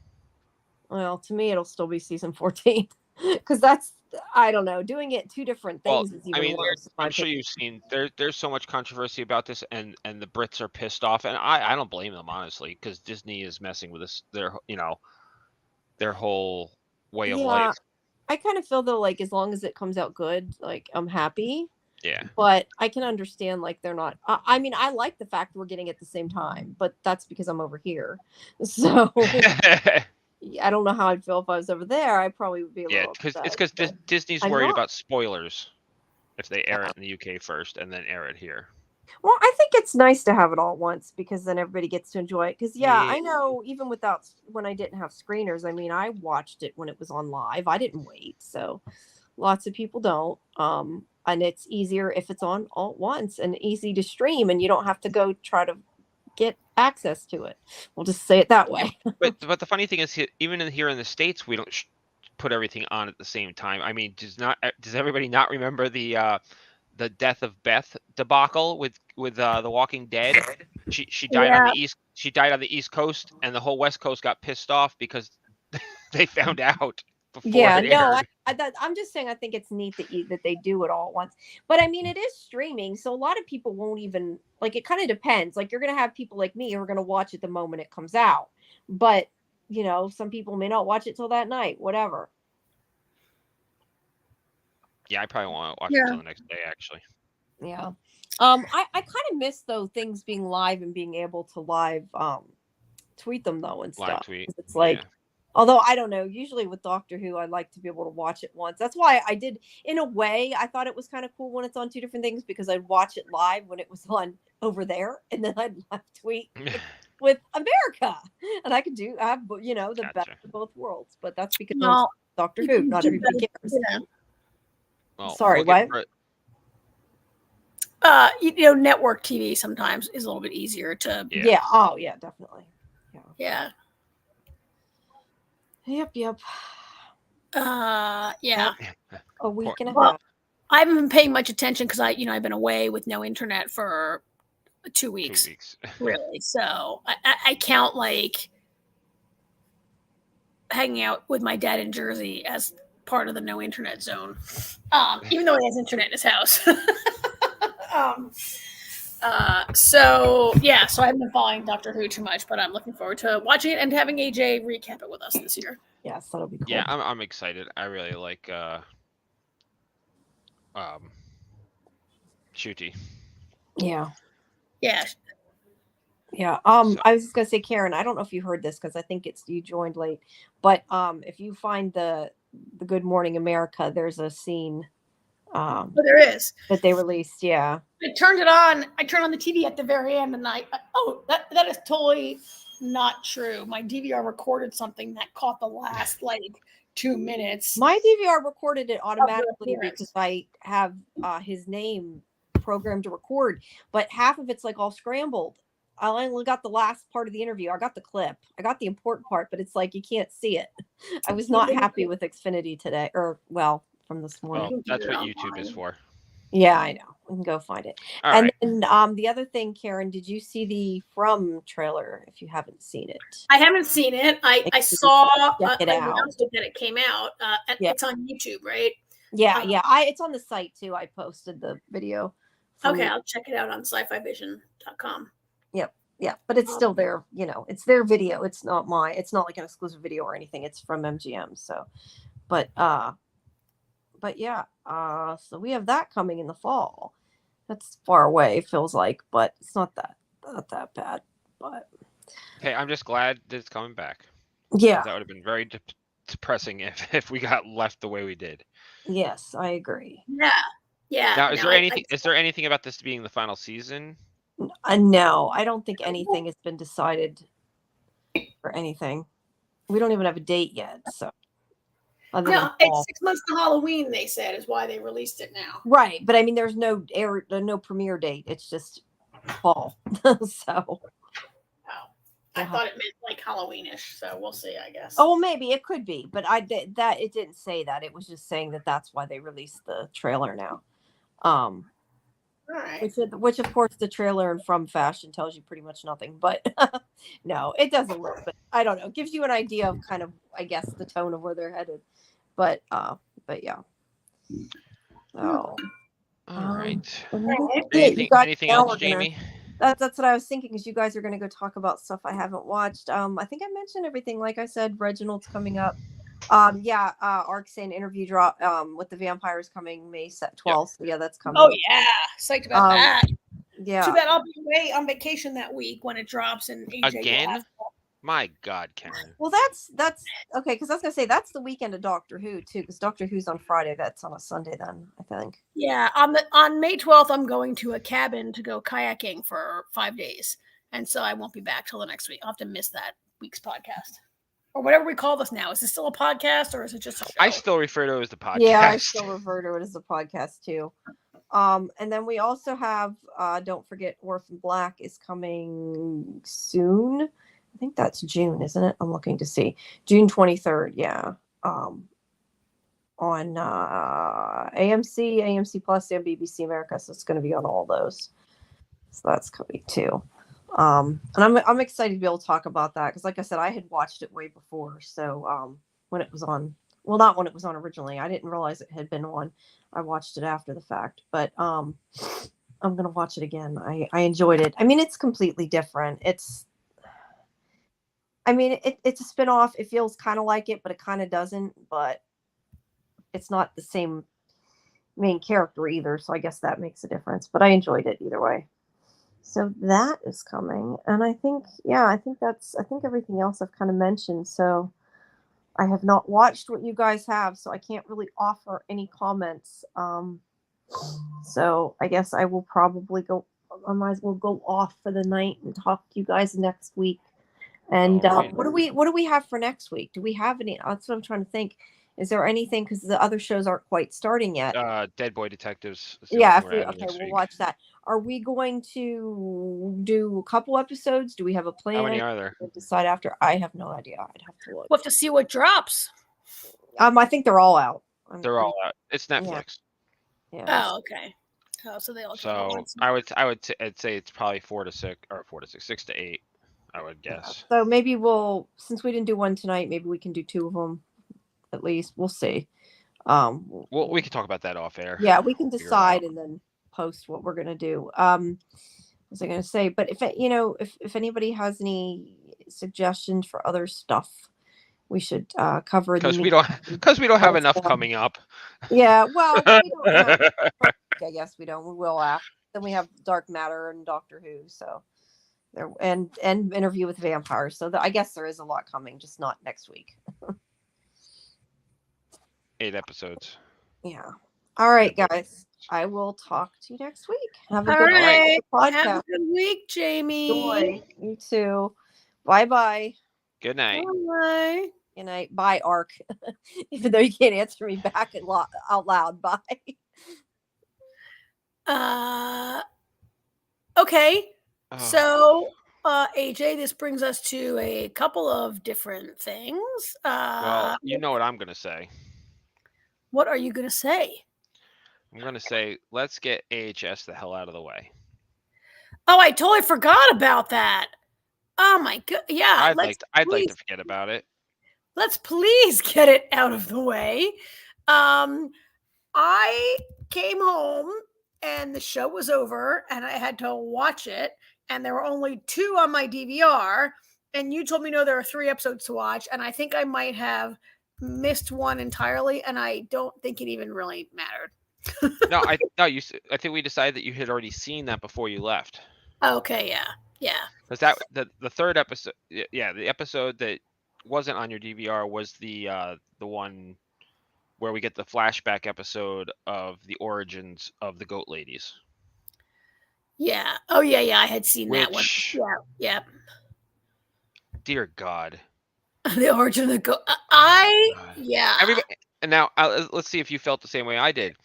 Well, to me, it'll still be season 14 because that's I don't know. Doing it two different Well, things is I even mean, worse. in my I'm sure opinion. you've seen there's so much controversy about this, and the Brits are pissed off, and I don't blame them honestly, because Disney is messing with this their whole way of Yeah, life. I kind of feel though, like as long as it comes out good, like I'm happy. Yeah. But I can understand like they're not. I mean, I like the fact we're getting it at the same time, but that's because I'm over here. So yeah, I don't know how I'd feel if I was over there. I probably would be a Yeah, little because it's upset. because But Disney's I'm worried not. about spoilers if they air Yeah. it in the UK first and then air it here. Well, I think it's nice to have it all at once because then everybody gets to enjoy it. Because yeah, Yeah. I know even without when I didn't have screeners, I mean, I watched it when it was on live. I didn't wait, so lots of people don't. And it's easier if it's on all at once and easy to stream, and you don't have to go try to get access to it. We'll just say it that Yeah, way. but the funny thing is, even here in the States, we don't put everything on at the same time. I mean, does everybody not remember the death of Beth debacle with The Walking Dead? She died on Yeah. the East Coast, and the whole West Coast got pissed off because they found out before Yeah, it no, aired. I'm just saying I think it's neat that they do it all at once. But I mean, it is streaming, so a lot of people won't even like. It kind of depends. Like you're gonna have people like me who are gonna watch it the moment it comes out, but some people may not watch it till that night. Whatever. Yeah, I probably won't watch it Yeah. till the next day, actually. Yeah. I kind of miss though things being live and being able to live tweet them though and Live stuff. tweet. 'Cause it's like, Yeah. although I don't know, usually with Doctor Who, I like to be able to watch it once. That's why I did, in a way, I thought it was kind of cool when it's on two different things because I'd watch it live when it was on over there, and then I'd live tweet with America, and I could I have the best Gotcha. of both worlds. But that's because I'm Well, Doctor you Who. can Not do everybody better, cares. you know. Well, Sorry, we'll give what? Network TV sometimes is a little bit easier to. Yeah. Yeah. Oh, yeah, definitely. Yeah. Yeah. Yep. Yeah. A week and a Well, half. I haven't been paying much attention because I've been away with no internet for 2 weeks. 2 weeks. Really. So I count like hanging out with my dad in Jersey as part of the no internet zone, even though he has internet in his house. So I haven't been following Doctor Who too much, but I'm looking forward to watching it and having AJ recap it with us this year. Yes, that'll be cool. Yeah, I'm excited. I really like Shooty. Yeah. Yeah. Yeah. So, I was just gonna say, Karen, I don't know if you heard this because I think you joined late, but if you find the Good Morning America, there's a scene But there is. that they released. Yeah. I turned it on. I turned on the TV at the very end, and that is totally not true. My DVR recorded something that caught the last 2 minutes. My DVR recorded it automatically appearance. because I have his name programmed to record, but half of it's like all scrambled. I only got the last part of the interview. I got the clip. I got the important part, but it's like you can't see it. I was not happy with Xfinity today, from this morning. well, that's what YouTube is for. Yeah, I know. We can go find it. All and right. then the other thing, Karen, did you see the From trailer? If you haven't seen it, I haven't seen it. I saw check it an out. announcement that it came out. Yeah. It's on YouTube, right? Yeah. It's on the site too. I posted the video. Okay, I'll check it out on scifivision.com. Yeah, but it's still there. It's their video. It's not mine. It's not like an exclusive video or anything. It's from MGM. So, but yeah. So we have that coming in the fall. That's far away, feels like, but it's not that bad. But Hey, I'm just glad that it's coming back. yeah, That would have been very depressing if we got left the way we did. yes, I agree. Yeah. Now, is there anything about this being the final season? No, I don't think anything has been decided for anything. We don't even have a date yet. So, No, it's 6 months to Halloween. They said is why they released it now. Right, but I mean, there's no premiere date. It's just fall. So. I thought it meant like Halloweenish, so we'll see, I guess. Oh, well, maybe it could be, but it didn't say that. It was just saying that that's why they released the trailer now. All right. Which of course the trailer and From Fashion tells you pretty much nothing, but no, it doesn't look. But I don't know. It gives you an idea of kind of, I guess, the tone of where they're headed. But yeah. So, All right. Anything now else, we're gonna. Jamie? That's what I was thinking, because you guys are gonna go talk about stuff I haven't watched. I think I mentioned everything. Like I said, Reginald's coming up. Yeah, Arcsane interview drop with the vampires coming May 12th. So yeah, that's coming. Oh yeah, psyched about that. Yeah. Too bad I'll be away on vacation that week when it drops, and AJ Again? will have. My God, Karen. Well, that's okay, because I was gonna say that's the weekend of Doctor Who too, because Doctor Who's on Friday. That's on a Sunday then, I think. Yeah, on May 12th, I'm going to a cabin to go kayaking for 5 days, and so I won't be back till the next week. I'll have to miss that week's podcast, or whatever we call this now. Is this still a podcast, or is it just a show? I still refer to it as the podcast. Yeah, I still refer to it as a podcast too. And then we also have don't forget Orphan Black is coming soon. I think that's June, isn't it? I'm looking to see. June 23rd, yeah. On AMC Plus, and BBC America, so it's going to be on all those. So that's coming too. And I'm excited to be able to talk about that, because, like I said, I had watched it way before. So when it was on, well, not when it was on originally. I didn't realize it had been on. I watched it after the fact, but I'm gonna watch it again. I enjoyed it. I mean, it's completely different. It's a spin-off. It feels kind of like it, but it kind of doesn't. But it's not the same main character either, so I guess that makes a difference. But I enjoyed it either way. So that is coming, and I think everything else I've kind of mentioned. So I have not watched what you guys have, so I can't really offer any comments. So I guess I will probably go. I might as well go off for the night and talk to you guys next week. And what do we have for next week? Do we have any? That's what I'm trying to think. Is there anything? Because the other shows aren't quite starting yet. Dead Boy Detectives. Yeah. We'll watch that. Are we going to do a couple episodes? Do we have a plan? How many are there? We'll decide after. I have no idea. I'd have to look. We'll have to see what drops. I think they're all out. They're all out. It's Netflix. Yeah. Oh, okay. Oh, so they all. So I'd say it's probably 4 to 6, or 4 to 6, 6 to 8. I would guess. So maybe since we didn't do one tonight, maybe we can do 2 of them at least. We'll see. We can talk about that off air. Yeah, we can decide and then post what we're gonna do. What was I gonna say? But if anybody has any suggestions for other stuff, we should cover because we don't have enough coming up. Yeah, well, we don't have, I guess we don't. We will after. Then we have Dark Matter and Doctor Who. So. There and interview with vampires, so I guess there is a lot coming, just not next week. 8 episodes. Yeah. All right, guys. I will talk to you next week. Have a good podcast. Have a good week, Jamie. Joy. You too. Bye. Good night. Bye. Good night. Bye, Ark. Even though you can't answer me back out loud. Bye. Okay. So, AJ, this brings us to a couple of different things. Well, you know what I'm going to say. What are you going to say? I'm going to say, let's get AHS the hell out of the way. Oh, I totally forgot about that. Oh, my God. Yeah. I'd like to forget about it. Let's please get it out of the way. I came home and the show was over and I had to watch it. And there were only 2 on my DVR, and you told me, no, there are 3 episodes to watch, and I think I might have missed one entirely, and I don't think it even really mattered. I think we decided that you had already seen that before you left. Okay, yeah. Because the 3rd episode, the episode that wasn't on your DVR was the one where we get the flashback episode of the origins of the Goat Ladies. Yeah. Oh, yeah. I had seen that one. Yeah. Dear God. The origin of the goat. Yeah. Everybody, and now let's see if you felt the same way I did.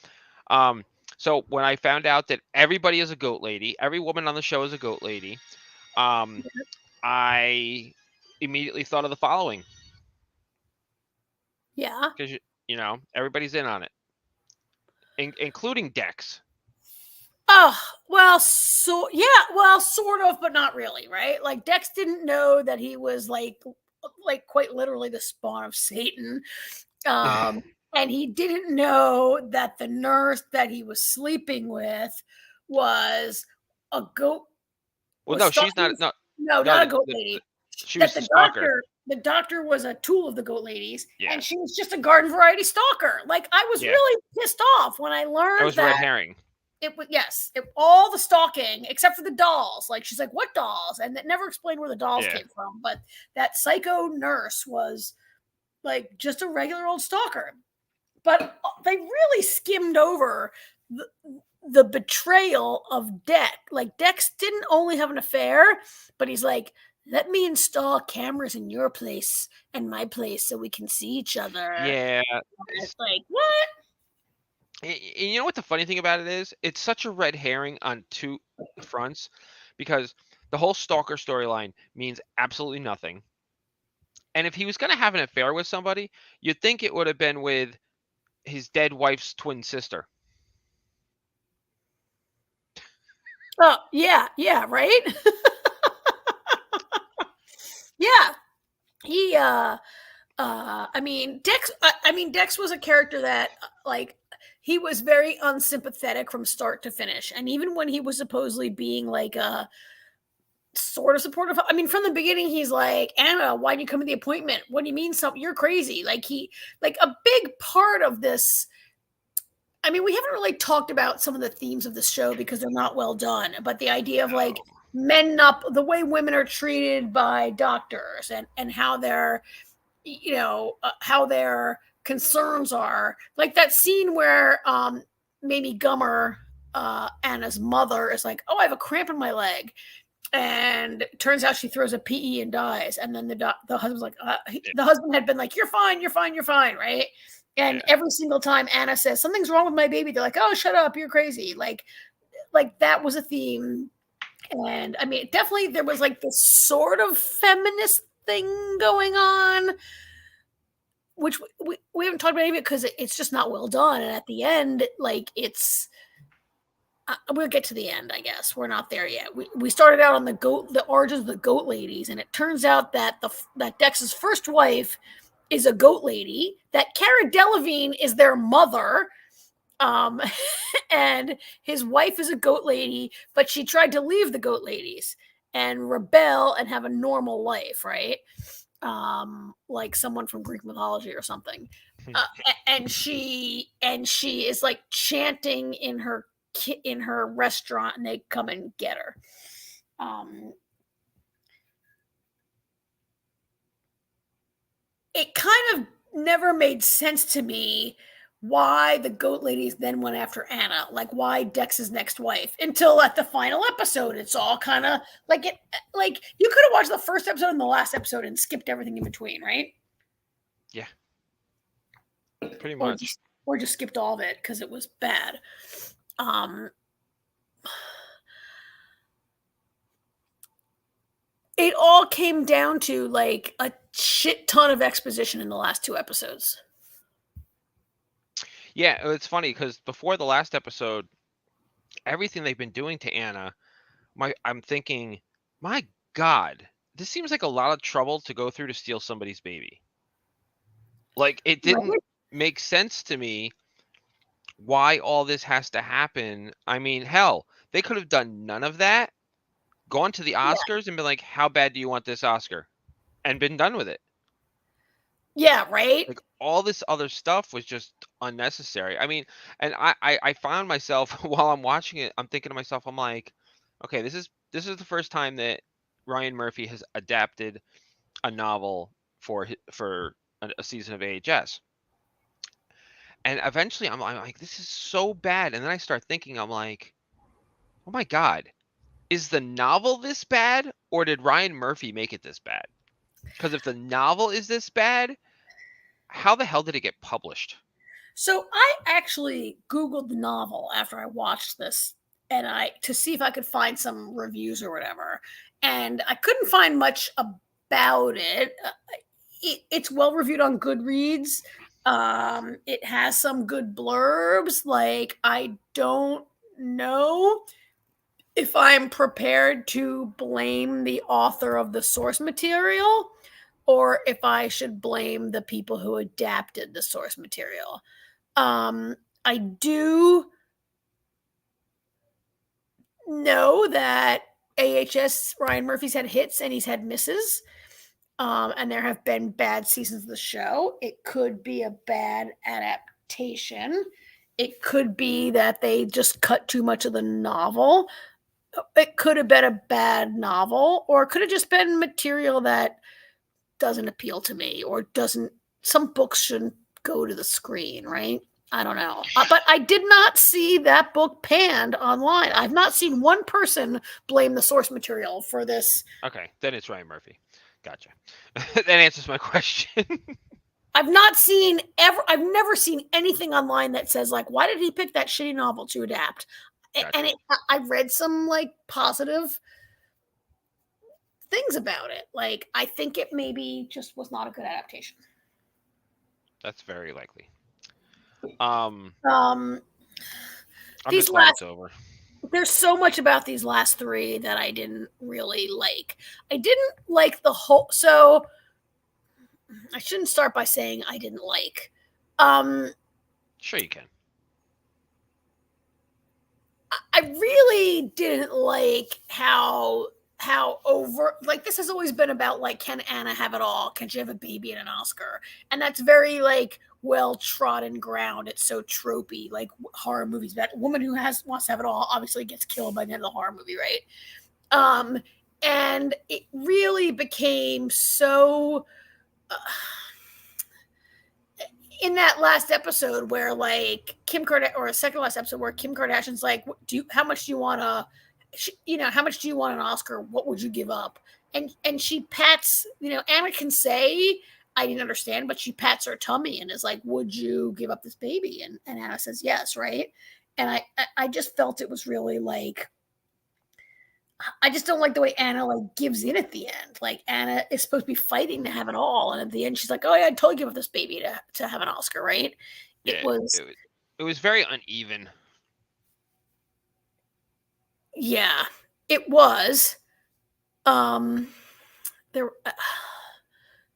So when I found out that everybody is a goat lady, every woman on the show is a goat lady, I immediately thought of the following. Yeah. Because everybody's in on it, including Dex. Oh, well, sort of, but not really, right? Like Dex didn't know that he was like quite literally the spawn of Satan. And he didn't know that the nurse that he was sleeping with was a goat. Well, Was no, she's not. stalking. No, No, no, not a goat lady. she That was the stalker. the doctor was a tool of the goat ladies, Yeah, and she was just a garden variety stalker. Like, I was yeah, really pissed off when I that learned was a red that herring. it was, yes, all the stalking except for the dolls. Like, she's like, what dolls? And that never explained where the dolls Yeah, came from. But that psycho nurse was like just a regular old stalker. But they really skimmed over the betrayal of Dex. Like, Dex didn't only have an affair, but he's like, let me install cameras in your place and my place so we can see each other. yeah. And it's like, what? And you know what the funny thing about it is? It's such a red herring on two fronts, because the whole stalker storyline means absolutely nothing. And if he was going to have an affair with somebody, you'd think it would have been with his dead wife's twin sister. Oh, yeah, right? Yeah. He I mean, Dex was a character that, like, he was very unsympathetic from start to finish. And even when he was supposedly being like a sort of supportive, I mean, from the beginning, he's like, Anna, why did you come to the appointment? What do you mean something? You're crazy. Like a big part of this. I mean, we haven't really talked about some of the themes of the show because they're not well done, but the idea of like men up, the way women are treated by doctors, and how they're, how their concerns are. Like that scene where Mamie Gummer, Anna's mother, is like, oh, I have a cramp in my leg. And it turns out she throws a PE and dies. And then the husband's like, the husband had been like, you're fine, right? And every single time Anna says, something's wrong with my baby, they're like, oh, shut up, you're crazy. Like that was a theme. And I mean, definitely there was like this sort of feminist thing going on, which we haven't talked about any of it because it's just not well done. And at the end, like, it's we'll get to the end, I guess. We're not there yet. We started out on the origins of the goat ladies, and it turns out that that Dex's first wife is a goat lady, that Cara Delevingne is their mother, and his wife is a goat lady, but she tried to leave the goat ladies and rebel and have a normal life, right? Like someone from Greek mythology or something. And she is like chanting in her restaurant, and they come and get her. It kind of never made sense to me why the goat ladies then went after Anna, like why Dex's next wife, until at the final episode. It's all kind of like it, like you could have watched the first episode and the last episode and skipped everything in between, right? Yeah, pretty much. Or just skipped all of it because it was bad. It all came down to like a shit ton of exposition in the last two episodes. Yeah, it's funny because before the last episode, everything they've been doing to Anna, I'm thinking, my God, this seems like a lot of trouble to go through to steal somebody's baby. Like, it didn't make sense to me why all this has to happen. I mean, hell, they could have done none of that, gone to the Oscars and been like, how bad do you want this Oscar? And been done with it. Yeah, right? Like, all this other stuff was just unnecessary. I mean, and I found myself while I'm watching it, I'm thinking to myself, I'm like, okay, this is the first time that Ryan Murphy has adapted a novel for a season of AHS. And eventually I'm like, this is so bad. And then I start thinking, I'm like, oh my God, is the novel this bad, or did Ryan Murphy make it this bad? Because if the novel is this bad, how the hell did it get published? So I actually Googled the novel after I watched this, and to see if I could find some reviews or whatever. And I couldn't find much about it. It's well reviewed on Goodreads. It has some good blurbs. Like, I don't know if I'm prepared to blame the author of the source material, or if I should blame the people who adapted the source material. I do know that AHS Ryan Murphy's had hits and he's had misses. And there have been bad seasons of the show. It could be a bad adaptation. It could be that they just cut too much of the novel. It could have been a bad novel, or it could have just been material that doesn't appeal to me, or doesn't. Some books shouldn't go to the screen, right? I don't know. But I did not see that book panned online. I've not seen one person blame the source material for this. Okay, then it's Ryan Murphy. Gotcha. That answers my question. I've never seen anything online that says like, why did he pick that shitty novel to adapt? Gotcha. And I've read some like positive things about it. Like, I think it maybe just was not a good adaptation. That's very likely. These last, over. There's so much about these last three that I didn't really like. I didn't like the whole. So I shouldn't start by saying I didn't like. Sure you can. I really didn't like how over, like, this has always been about like, can Anna have it all? Can she have a baby and an Oscar? And that's very like well trodden ground. It's so tropey, like horror movies. That woman who wants to have it all obviously gets killed by the end of the horror movie, right? And it really became so in that last episode where like Kim Kardashian, or a second last episode where Kim Kardashian's like, how much do you want to, how much do you want an Oscar? What would you give up? And she pats, Anna can say, I didn't understand, but she pats her tummy and is like, would you give up this baby? And Anna says yes, right? And I just felt it was really like, I just don't like the way Anna like gives in at the end. Like, Anna is supposed to be fighting to have it all, and at the end she's like, oh yeah, I'd totally give up this baby to have an Oscar, right? Yeah, it was very uneven. Yeah, it was. There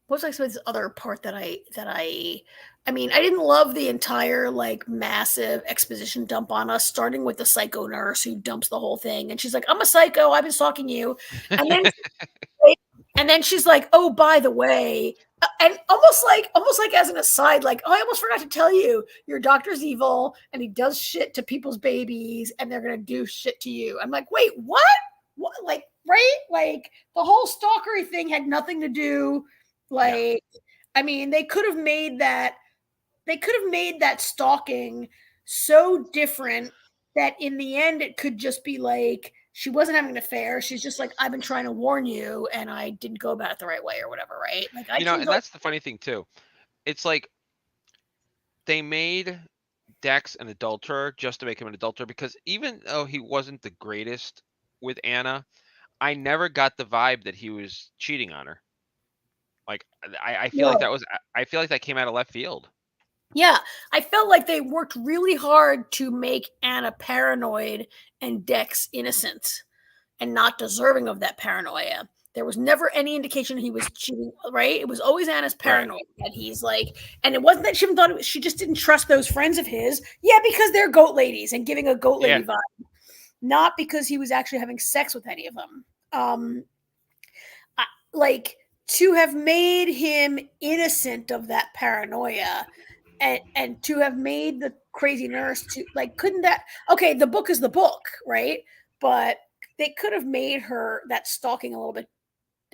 what was like this other part that I mean, I didn't love the entire like massive exposition dump on us, starting with the psycho nurse who dumps the whole thing, and she's like, I'm a psycho, I've been stalking you. And then she's like, oh, by the way, and almost like as an aside, like, oh, I almost forgot to tell you, your doctor's evil and he does shit to people's babies and they're gonna do shit to you. I'm like, wait, what? Like, right? Like, the whole stalkery thing had nothing to do. Like, yeah. I mean, they could have made that stalking so different that in the end it could just be like, she wasn't having an affair. She's just like, I've been trying to warn you and I didn't go about it the right way or whatever, right? Like, and that's the funny thing too. It's like they made Dex an adulterer just to make him an adulterer, because even though he wasn't the greatest with Anna, I never got the vibe that he was cheating on her. Like, I feel like that came out of left field. Yeah, I felt like they worked really hard to make Anna paranoid and Dex innocent and not deserving of that paranoia. There was never any indication he was cheating, right? It was always Anna's paranoia that he's like, and it wasn't that she even thought it was, she just didn't trust those friends of his. Yeah, because they're goat ladies and giving a goat lady vibe, not because he was actually having sex with any of them. Like, to have made him innocent of that paranoia. And to have made the crazy nurse to like, couldn't that, okay, the book is the book, right? But they could have made her that stalking a little bit,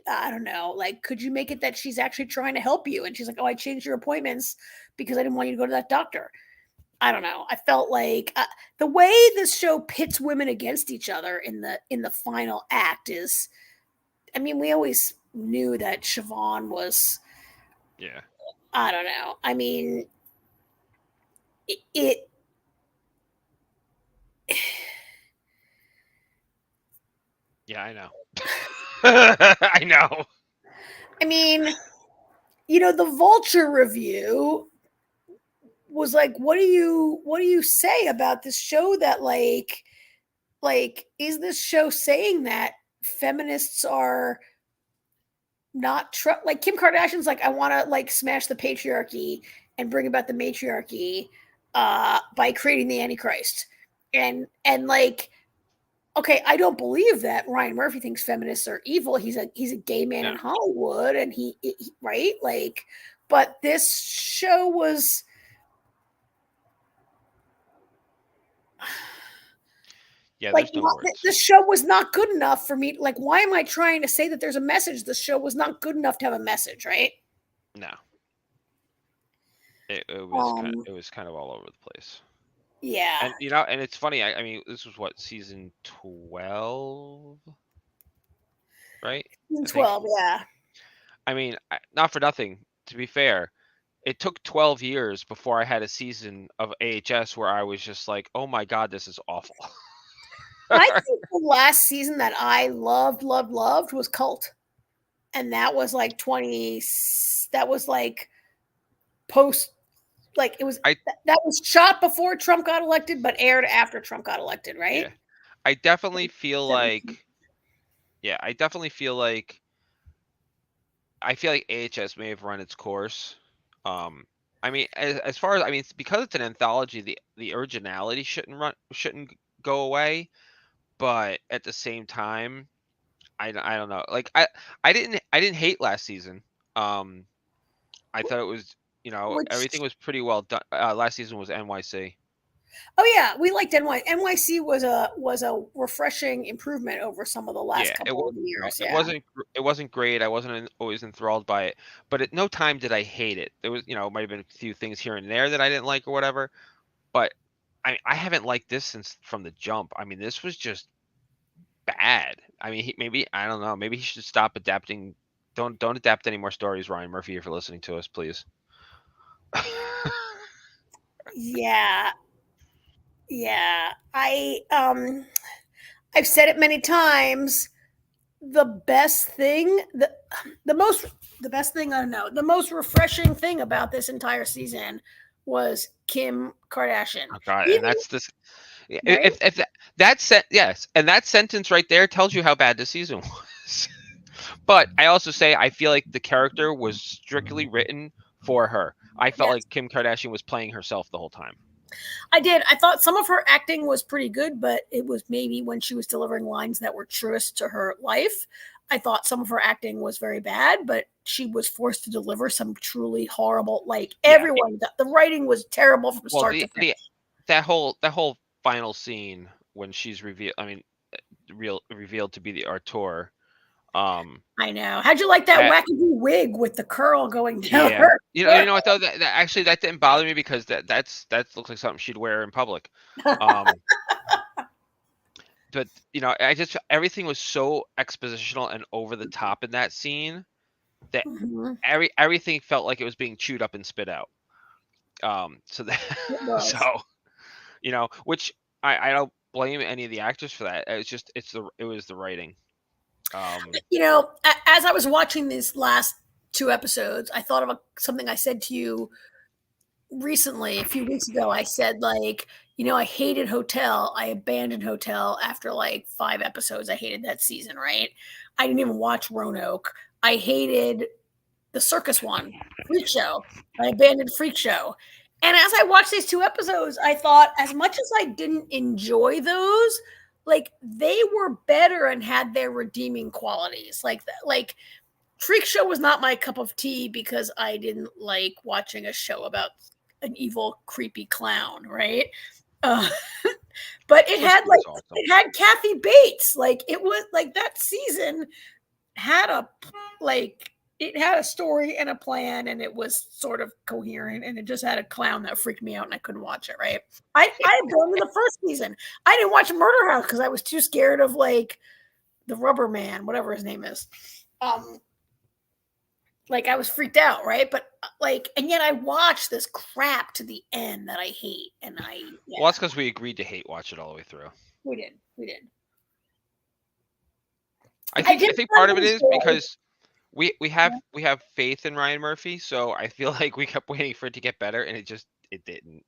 I don't know, like, could you make it that she's actually trying to help you? And she's like, oh, I changed your appointments because I didn't want you to go to that doctor. I don't know. I felt like the way this show pits women against each other in the final act is, I mean, we always knew that Siobhan was, I don't know. I mean, it yeah, I know. I know. I mean, the Vulture review was like, what do you say about this show that like is this show saying that feminists are not like Kim Kardashian's like, I want to like smash the patriarchy and bring about the matriarchy by creating the Antichrist. And like, okay, I don't believe that Ryan Murphy thinks feminists are evil. He's a gay man in Hollywood, and he right, like, but this show was like, there's no words. this show was not good enough for me. Like, why am I trying to say that there's a message? The show was not good enough to have a message, right? No. It was kind of all over the place. Yeah. And and it's funny. I mean, this was what, season 12, right? Season 12, yeah. I mean, not for nothing. To be fair, it took 12 years before I had a season of AHS where I was just like, "Oh my god, this is awful." I think the last season that I loved was Cult, and that was like 20. That was like post. Like, it was that was shot before Trump got elected, but aired after Trump got elected, right? Yeah. I definitely feel like AHS may have run its course. I mean, as far as because it's an anthology, the originality shouldn't go away, but at the same time, I don't know. Like, I didn't hate last season. I thought it was, everything was pretty well done. Last season was NYC. Oh yeah, we liked NYC was a refreshing improvement over some of the last couple of years. It wasn't great. I wasn't always enthralled by it, but at no time did I hate it. There was, might have been a few things here and there that I didn't like or whatever, but I haven't liked this since from the jump. I mean, this was just bad. I mean, maybe, I don't know. Maybe he should stop adapting. Don't adapt any more stories, Ryan Murphy, if you're listening to us, please. Yeah. I've said it many times. The best thing, the most refreshing thing about this entire season was Kim Kardashian. Oh God, and that's this. Right? If yes, and that sentence right there tells you how bad the season was. But I also say I feel like the character was strictly written for her. I felt like Kim Kardashian was playing herself the whole time. I did. I thought some of her acting was pretty good, but it was maybe when she was delivering lines that were truest to her life. I thought some of her acting was very bad, but she was forced to deliver some truly horrible, like everyone, the writing was terrible from start to finish. That whole final scene when she's revealed to be the Artur. I know. How'd you like that wackadoo wig with the curl going down her? You know what though? That actually that didn't bother me because that looks like something she'd wear in public. But everything was so expositional and over the top in that scene that everything felt like it was being chewed up and spit out. Which I don't blame any of the actors for that. It was the writing. As I was watching these last 2 episodes, I thought of something I said to you recently, a few weeks ago. I said, like, I hated Hotel. I abandoned Hotel after like 5 episodes. I hated that season, right? I didn't even watch Roanoke. I hated the circus one, Freak Show. I abandoned Freak Show. And as I watched these 2 episodes, I thought, as much as I didn't enjoy those, like, they were better and had their redeeming qualities. Like Freak Show was not my cup of tea because I didn't like watching a show about an evil, creepy clown, right? But it had Kathy Bates. Like, it was like that season had it had a story and a plan, and it was sort of coherent, and it just had a clown that freaked me out, and I couldn't watch it, right? I abandoned the first season. I didn't watch Murder House because I was too scared of, like, the Rubber Man, whatever his name is. Like, I was freaked out, right? But, like, and yet I watched this crap to the end that I hate, and Well, that's because we agreed to hate watch it all the way through. We did. I think part of it is because we have faith in Ryan Murphy, so I feel like we kept waiting for it to get better, and it didn't.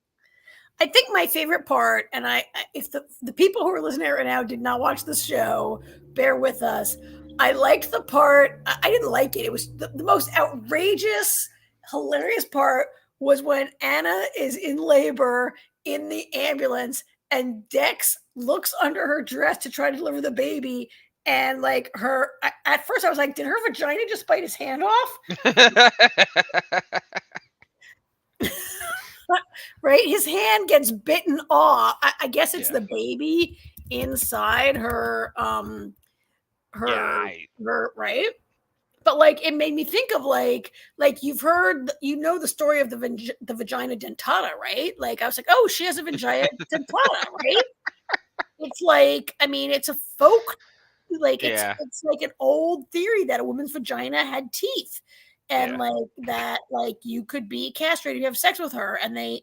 I think my favorite part, and if the people who are listening right now did not watch the show, bear with us. I liked the part. I didn't like it. It was the most outrageous, hilarious part was when Anna is in labor in the ambulance and Dex looks under her dress to try to deliver the baby. And like at first I was like, did her vagina just bite his hand off? Right? His hand gets bitten off. I guess it's the baby inside her her right, but like it made me think of like you've heard, the story of the vagina dentata, right? Like I was like, oh, she has a vagina dentata, right? It's like, I mean, it's a folk, like it's like an old theory that a woman's vagina had teeth, and like that, like you could be castrated, you have sex with her, and they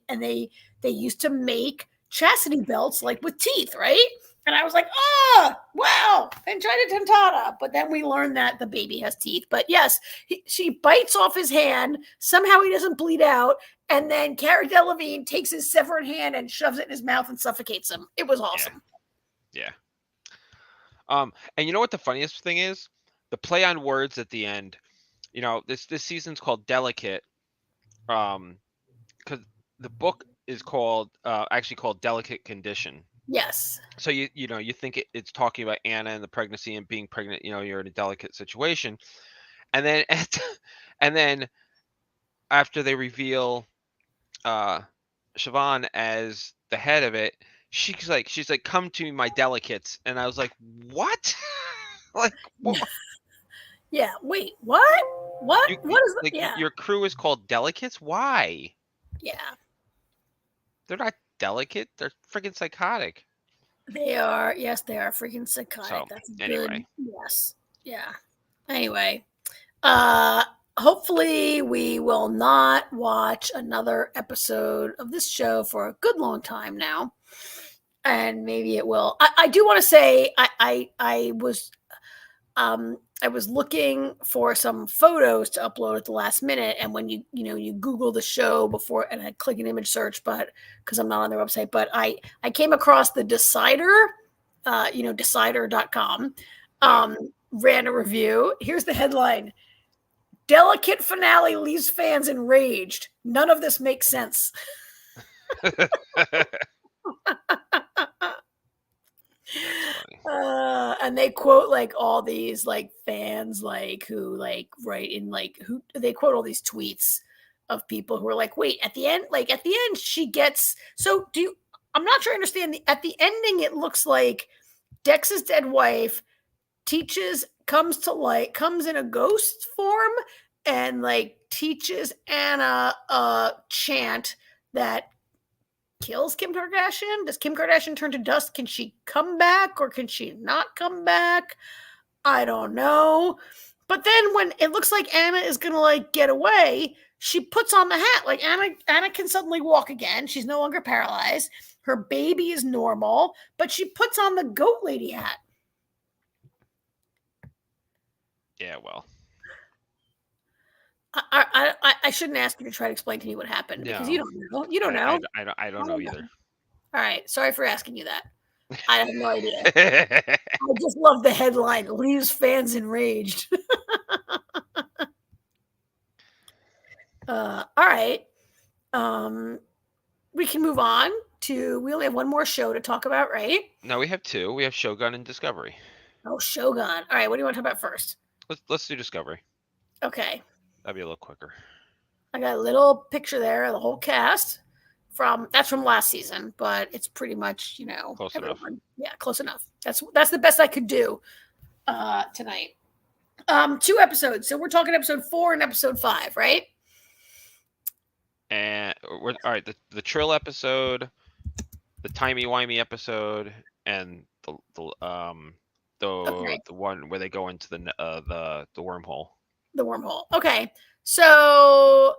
used to make chastity belts like with teeth, right? And I was like, oh, wow, vagina dentata. But then we learned that the baby has teeth. But yes, she bites off his hand. Somehow he doesn't bleed out. And then Cara Delevingne takes his severed hand and shoves it in his mouth and suffocates him. It was awesome. Yeah. And you know what the funniest thing is? The play on words at the end. You know, this season's called Delicate. Because the book is actually called Delicate Condition. Yes. So you think it's talking about Anna and the pregnancy and being pregnant. You know, you're in a delicate situation, and then after they reveal Siobhan as the head of it, she's like, come to me, my delicates, and I was like, what? Like, what? Yeah. Wait. What? What? What is that? Like, your crew is called delicates? Why? Yeah. They're not delicate. They're freaking psychotic. They are. Yes, they are freaking psychotic. So, that's anyway. Good. Yes. Yeah. Anyway. Hopefully we will not watch another episode of this show for a good long time now. And maybe it will. I do want to say I was looking for some photos to upload at the last minute, and when you Google the show before, and I click an image search, but because I'm not on their website, but I came across the Decider, Decider.com, ran a review. Here's the headline: Delicate finale leaves fans enraged. None of this makes sense. And they quote like all these like fans like who like write in like who they quote all these tweets of people who are like, wait, at the end she gets, so do you, I'm not sure I understand at the ending it looks like Dex's dead wife comes in a ghost form and like teaches Anna a chant that kills Kim Kardashian. Does Kim Kardashian turn to dust? Can she come back or can she not come back? I don't know. But then when it looks like Anna is gonna like get away, she puts on the hat. Like Anna can suddenly walk again. She's no longer paralyzed. Her baby is normal, but she puts on the goat lady hat. Yeah, well. I shouldn't ask you to try to explain to me what happened because you don't know. You don't know. I don't know either. All right. Sorry for asking you that. I have no idea. I just love the headline. Leaves fans enraged. All right. We can move on to, we only have one more show to talk about, right? No, we have two. We have Shogun and Discovery. Oh, Shogun. All right. What do you want to talk about first? Let's do Discovery. Okay. That'd be a little quicker. I got a little picture there of the whole cast. That's from last season, but it's pretty much, close enough. Yeah, close enough. That's the best I could do tonight. 2 episodes. So we're talking episode 4 and episode 5, right? And all right, the Trill episode, the timey-wimey episode, and the one where they go into the wormhole. The wormhole. Okay. So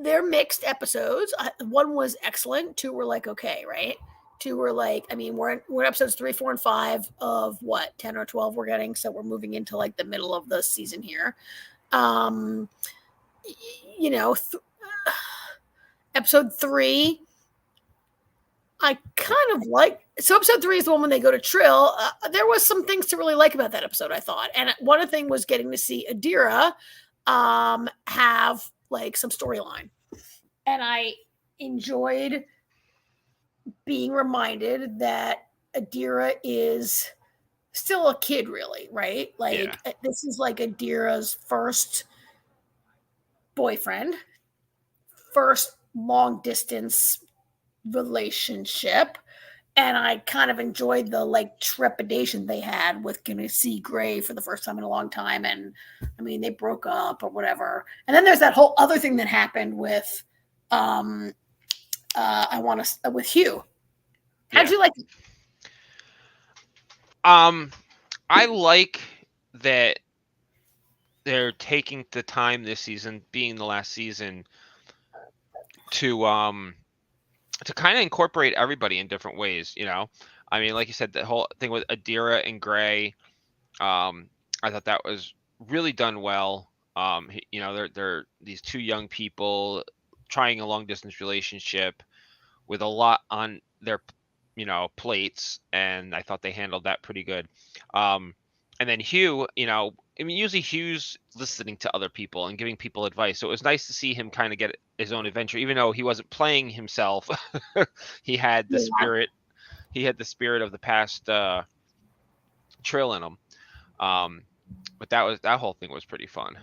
they're mixed episodes. One was excellent. 2 were like okay, right? 2 were like, I mean, we're episodes 3, 4, and 5 of what 10 or 12 we're getting. So we're moving into like the middle of the season here. Episode 3. I kind of like. So episode 3 is the one when they go to Trill. There was some things to really like about that episode, I thought, and one of the things was getting to see Adira have like some storyline, and I enjoyed being reminded that Adira is still a kid, really, right? Like this is like Adira's first boyfriend, first long distance relationship, and I kind of enjoyed the like trepidation they had with going to see Gray for the first time in a long time. And I mean, they broke up or whatever. And then there's that whole other thing that happened with with Hugh. How'd you like it? I like that they're taking the time this season, being the last season, to kind of incorporate everybody in different ways. I mean, like you said, the whole thing with Adira and Gray, I thought that was really done well. They're these two young people trying a long distance relationship with a lot on their plates, and I thought they handled that pretty good. And then Hugh, I mean, usually Hugh's listening to other people and giving people advice, so it was nice to see him kind of get his own adventure, even though he wasn't playing himself. He had the spirit. He had the spirit of the past Trill in him. But that whole thing was pretty fun.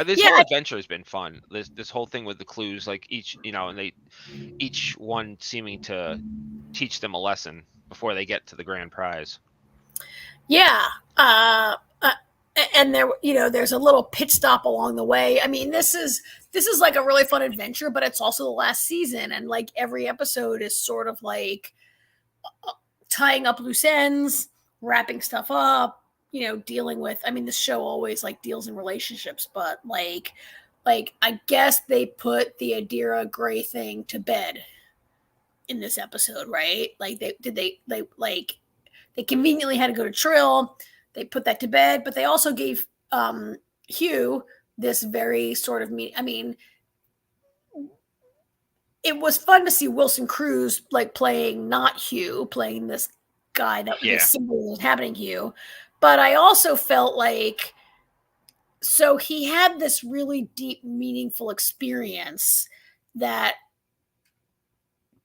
This whole adventure has been fun. This whole thing with the clues, like each one seeming to teach them a lesson before they get to the grand prize. Yeah. And there's a little pit stop along the way. I mean, this is like a really fun adventure, but it's also the last season, and like every episode is sort of like tying up loose ends, wrapping stuff up, dealing with. I mean, the show always like deals in relationships, but like I guess they put the Adira Gray thing to bed in this episode, right? Like they conveniently had to go to Trill. They put that to bed, but they also gave Hugh this very sort of I mean, it was fun to see Wilson Cruz like playing not Hugh, playing this guy that was simply inhabiting Hugh. But I also felt like, so he had this really deep, meaningful experience that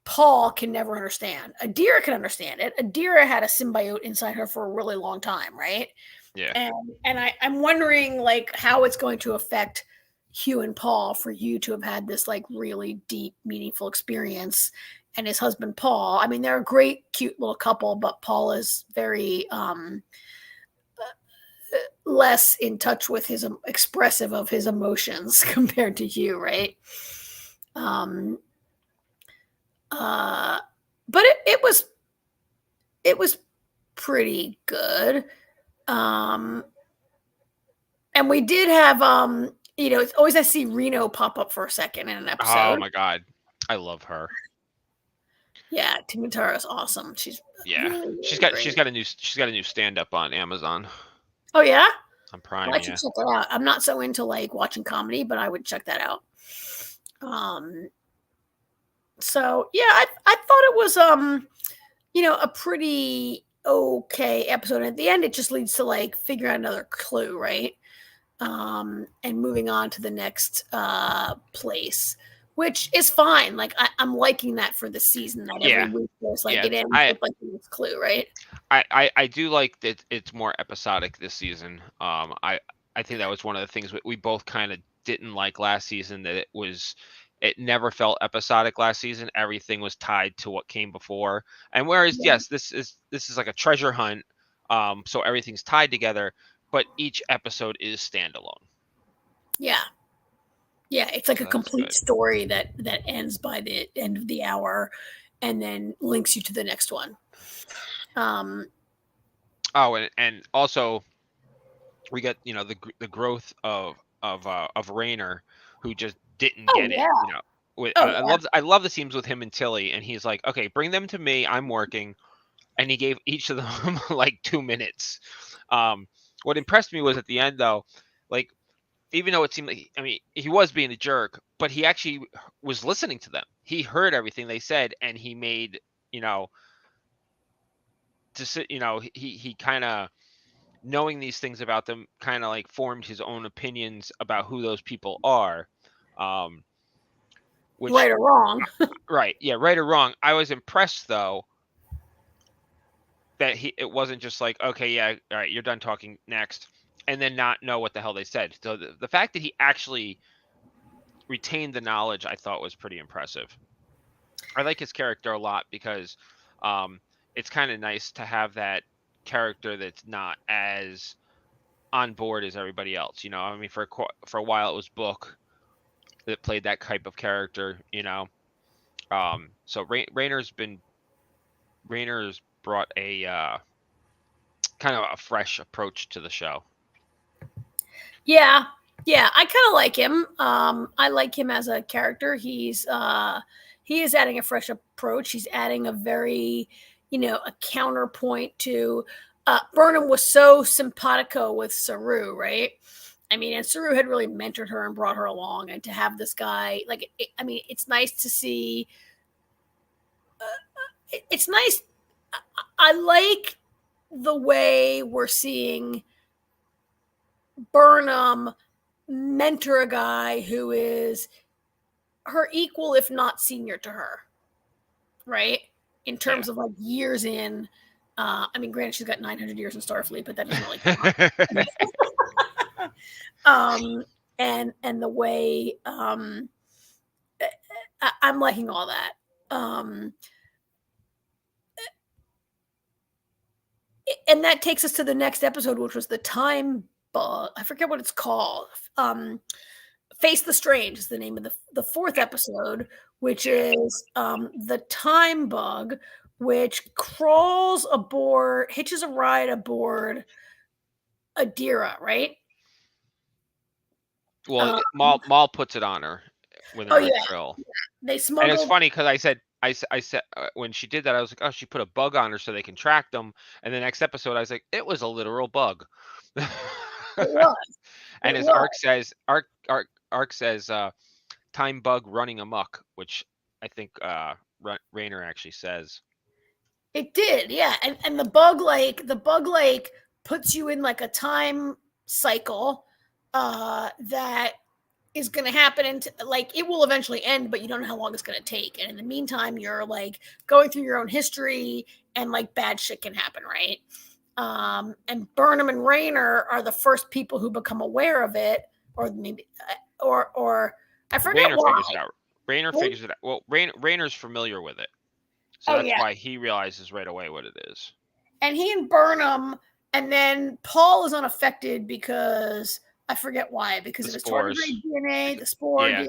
Paul can never understand. Adira can understand it. Adira had a symbiote inside her for a really long time, right? Yeah. And I'm wondering like how it's going to affect Hugh and Paul for you to have had this like really deep, meaningful experience. And his husband Paul, I mean, they're a great, cute little couple, but Paul is very less in touch with his expressive of his emotions compared to Hugh, right? But it was pretty good. And we did have it's always I see Reno pop up for a second in an episode. Oh my god, I love her. Yeah, Timitara is awesome. She's really, she's got a new stand up on Amazon. Oh yeah, on Prime. Well, I should check that out. I'm not so into like watching comedy, but I would check that out. So yeah, I thought it was a pretty okay episode. And at the end, it just leads to like figure out another clue, right? And moving on to the next place, which is fine. Like I'm liking that for the season. That every week there's like it ends with like the next clue, right? I do like that it's more episodic this season. I think that was one of the things we both kind of didn't like last season, that it never felt episodic last season. Everything was tied to what came before. And whereas, yes, this is like a treasure hunt. So everything's tied together, but each episode is standalone. Yeah. Yeah. It's like a complete story that ends by the end of the hour and then links you to the next one. And also we get, the growth of Rainer, who just didn't get it. I love the scenes with him and Tilly, and he's like, okay, bring them to me, I'm working. And he gave each of them like 2 minutes. What impressed me was at the end, though, like, even though it seemed like, he was being a jerk, but he actually was listening to them. He heard everything they said, and he made he kind of, knowing these things about them, kind of like formed his own opinions about who those people are. Which, right or wrong. Right. Yeah. Right or wrong. I was impressed though that it wasn't just like, okay, yeah, all right, you're done talking, next, and then not know what the hell they said. So the fact that he actually retained the knowledge, I thought was pretty impressive. I like his character a lot because it's kind of nice to have that character that's not as on board as everybody else. I mean, for a while it was Book that played that type of character. So Rayner's brought a kind of a fresh approach to the show. Yeah, I kind of like him. I like him as a character. He is adding a fresh approach. He's adding a very, a counterpoint to Burnham was so simpatico with Saru, right? I mean, and Saru had really mentored her and brought her along, and to have this guy, it's nice to see. It's nice. I like the way we're seeing Burnham mentor a guy who is her equal, if not senior to her, right? In terms of like years in. I mean, granted, she's got 900 years in Starfleet, but that doesn't really count. And the way I'm liking all that. And that takes us to the next episode, which was the time bug. I forget what it's called. Face the Strange is the name of the fourth episode, which is the time bug, which crawls aboard, hitches a ride aboard Adira, right? Well, Maul puts it on her with a drill. They smuggled. And it's funny because I said when she did that, I was like, oh, she put a bug on her so they can track them. And the next episode, I was like, it was a literal bug. It was. And as Ark says, time bug running amok, which I think Rayner actually says. It did, yeah. And the bug puts you in like a time cycle that is going to happen, and like it will eventually end, but you don't know how long it's going to take. And in the meantime, you're like going through your own history, and like bad shit can happen, right? And Burnham and Rayner are the first people who become aware of it, or maybe, or I forget Rayner why. figures it out. Rayner figures it out. Well, Rayner's familiar with it, so that's why he realizes right away what it is. And he and Burnham, and then Paul is unaffected because I forget why. Because of his tardigrade DNA, the spore. Yeah, DNA,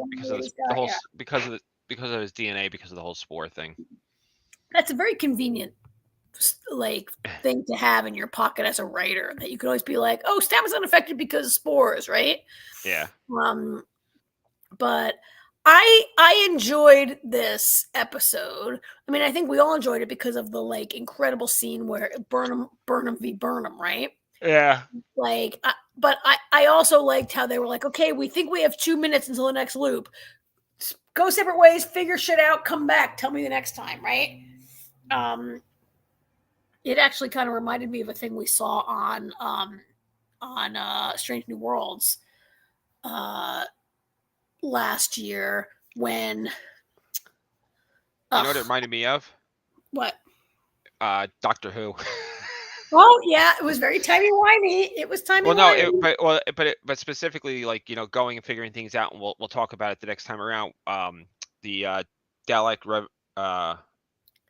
because of his DNA, because of the whole spore thing. That's a very convenient thing to have in your pocket as a writer, that you could always be like, oh, Stamp is unaffected because of spores, right? Yeah. But I enjoyed this episode. I mean, I think we all enjoyed it because of the like incredible scene where Burnham v. Burnham, right? Yeah. But I also liked how they were like, okay, we think we have 2 minutes until the next loop. Go separate ways, figure shit out, come back, tell me the next time, right? It actually kind of reminded me of a thing we saw on Strange New Worlds last year when. You know what it reminded me of? What? Doctor Who. Oh yeah, it was very timey-wimey. It was timey-wimey. But specifically, like, going and figuring things out, and we'll talk about it the next time around. The Dalek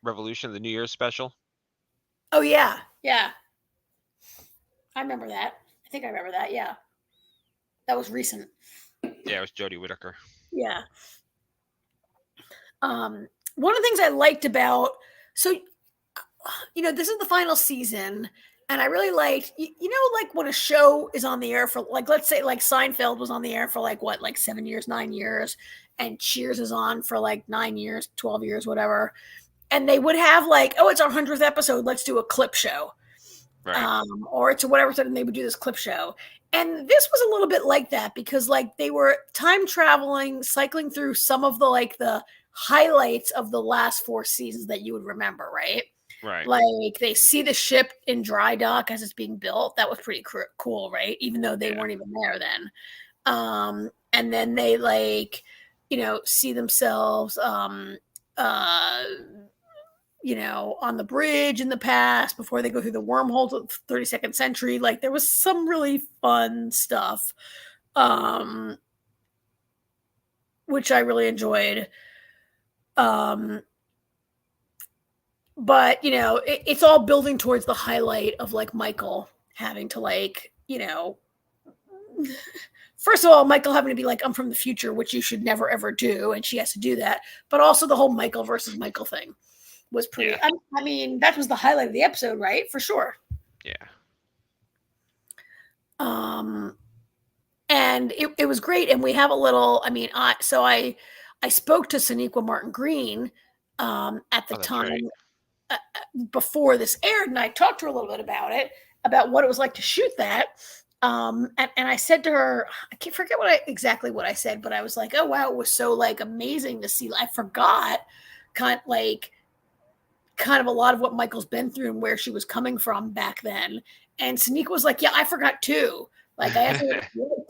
Revolution, the New Year's special. Oh yeah. I remember that. I think I remember that. Yeah, that was recent. Yeah, it was Jodie Whittaker. Yeah. One of the things I liked about this is the final season, and I really liked, like when a show is on the air for, like, let's say like Seinfeld was on the air for like 7 years, 9 years, and Cheers is on for like 9 years, 12 years, whatever. And they would have like, oh, it's our 100th episode, let's do a clip show. Right. Or it's a whatever, and they would do this clip show. And this was a little bit like that, because like they were time traveling, cycling through some of the like the highlights of the last 4 seasons that you would remember, right? Right. Like they see the ship in dry dock as it's being built. That was pretty cool, right? Even though they weren't even there then. And then they like, see themselves, on the bridge in the past before they go through the wormholes of the 32nd century. Like there was some really fun stuff, which I really enjoyed. But it's all building towards the highlight of like Michael having to like, first of all, Michael having to be like, I'm from the future, which you should never ever do, and she has to do that. But also the whole Michael versus Michael thing was pretty. Yeah. I mean, that was the highlight of the episode, right? For sure. Yeah. And it was great, and we have a little. I mean, I spoke to Sonequa Martin Green at the time. Right. Before this aired, and I talked to her a little bit about what it was like to shoot that. And I said to her, I can't forget exactly what I said, but I was like, oh wow, it was so like amazing to see. I forgot kind of a lot of what Michael's been through and where she was coming from back then. And Sonequa was like, yeah, I forgot too. Like I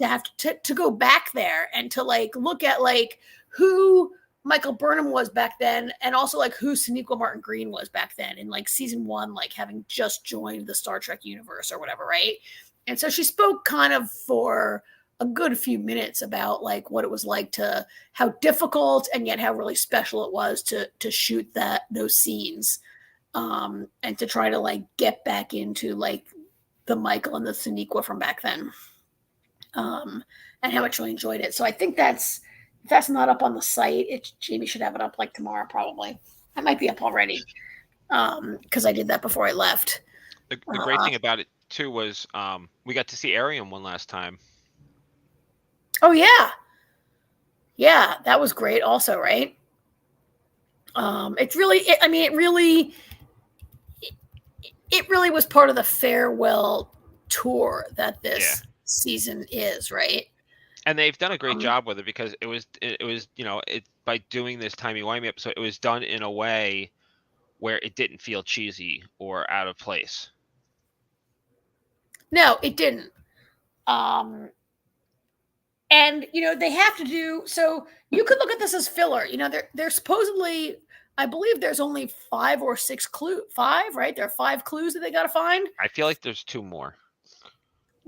have to go back there and to like look at like who Michael Burnham was back then, and also like who Sonequa Martin Green was back then in like season 1, like having just joined the Star Trek universe or whatever, right? And so she spoke kind of for a good few minutes about like what it was like to how difficult and yet how really special it was to shoot those scenes, and to try to like get back into like the Michael and the Sonequa from back then, and how much I enjoyed it. So I think if that's not up on the site, Jamie should have it up like tomorrow probably. It might be up already, because I did that before I left. The great thing about it too was we got to see Arium one last time. Oh yeah, that was great also, right? It really was part of the farewell tour that this season is, right? And they've done a great job with it, because it was by doing this timey-wimey episode, it was done in a way where it didn't feel cheesy or out of place. No, it didn't. And they have to do so. You could look at this as filler. They're supposedly, I believe there's only 5 or 6 clues. 5, right? There are 5 clues that they got to find. I feel like there's 2 more.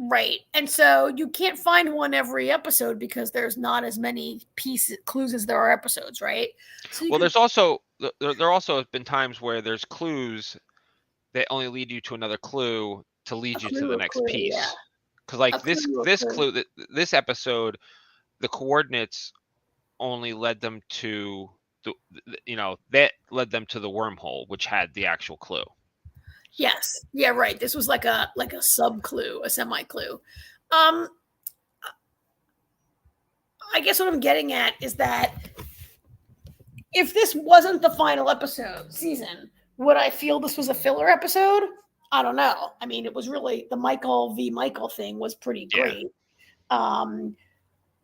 Right. And so you can't find one every episode because there's not as many clues as there are episodes, right? So there's also there also have been times where there's clues that only lead you to another clue to lead you to the next piece. Because like this episode, the coordinates only led them to that led them to the wormhole, which had the actual clue. Yes. Yeah, right. This was like a sub clue, a semi clue. I guess what I'm getting at is that if this wasn't the final season, would I feel this was a filler episode? I don't know. I mean, it was really the Michael v. Michael thing was pretty great.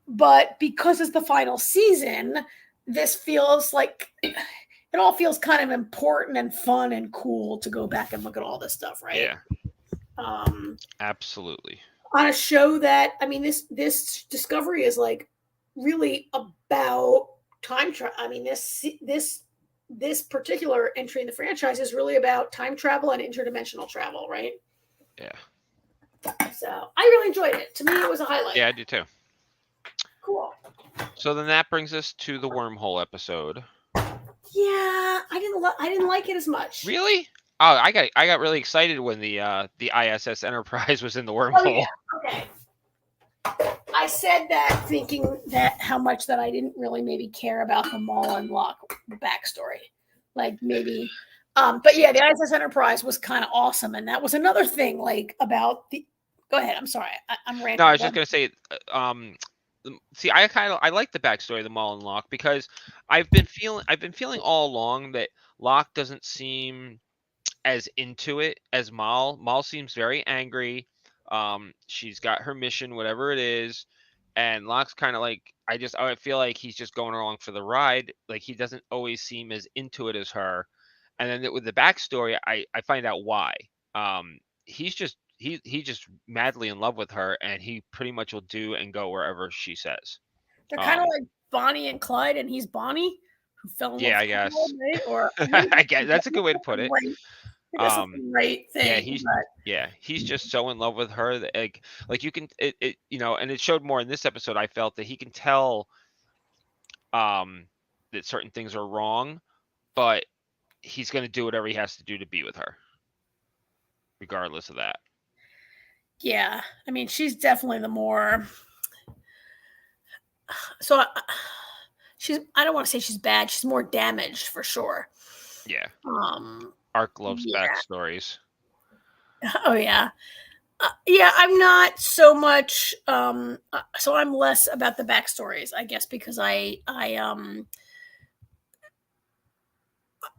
But because it's the final season, this feels like it all feels kind of important and fun and cool to go back and look at all this stuff, right? Yeah. Absolutely. On a show that, I mean, this Discovery is like really about time travel. I mean, this particular entry in the franchise is really about time travel and interdimensional travel, right? Yeah. So I really enjoyed it. To me, it was a highlight. Yeah, I do too. Cool. So then that brings us to the wormhole episode. Yeah, I didn't like it as much. Really? Oh, I got really excited when the ISS Enterprise was in the wormhole. Oh, yeah. Okay. I said that thinking that how much that I didn't really maybe care about the Maul and Locke backstory. Like maybe but yeah, the ISS Enterprise was kind of awesome, and that was another thing like about the go ahead, I'm sorry. I'm ranting. No, I was just gonna say see, I like the backstory of the Maul and Locke, because I've been feeling all along that Locke doesn't seem as into it as Maul. Maul seems very angry. She's got her mission, whatever it is, and Locke's kind of like I feel like he's just going along for the ride. Like he doesn't always seem as into it as her. And then with the backstory, I find out why. He's just he just madly in love with her, and he pretty much will do and go wherever she says. They're kind of like Bonnie and Clyde, and he's Bonnie who fell in love Yeah, I with guess. Clyde, right? Or I guess that's a good way to put it. I guess it's the right thing. He's just so in love with her that like you can it and it showed more in this episode. I felt that he can tell that certain things are wrong, but he's going to do whatever he has to do to be with her, regardless of that. Yeah, I mean, she's definitely the more. So I don't want to say she's bad. She's more damaged for sure. Yeah. Arc loves backstories. Oh yeah. Yeah, I'm not so much. So I'm less about the backstories, I guess, because I don't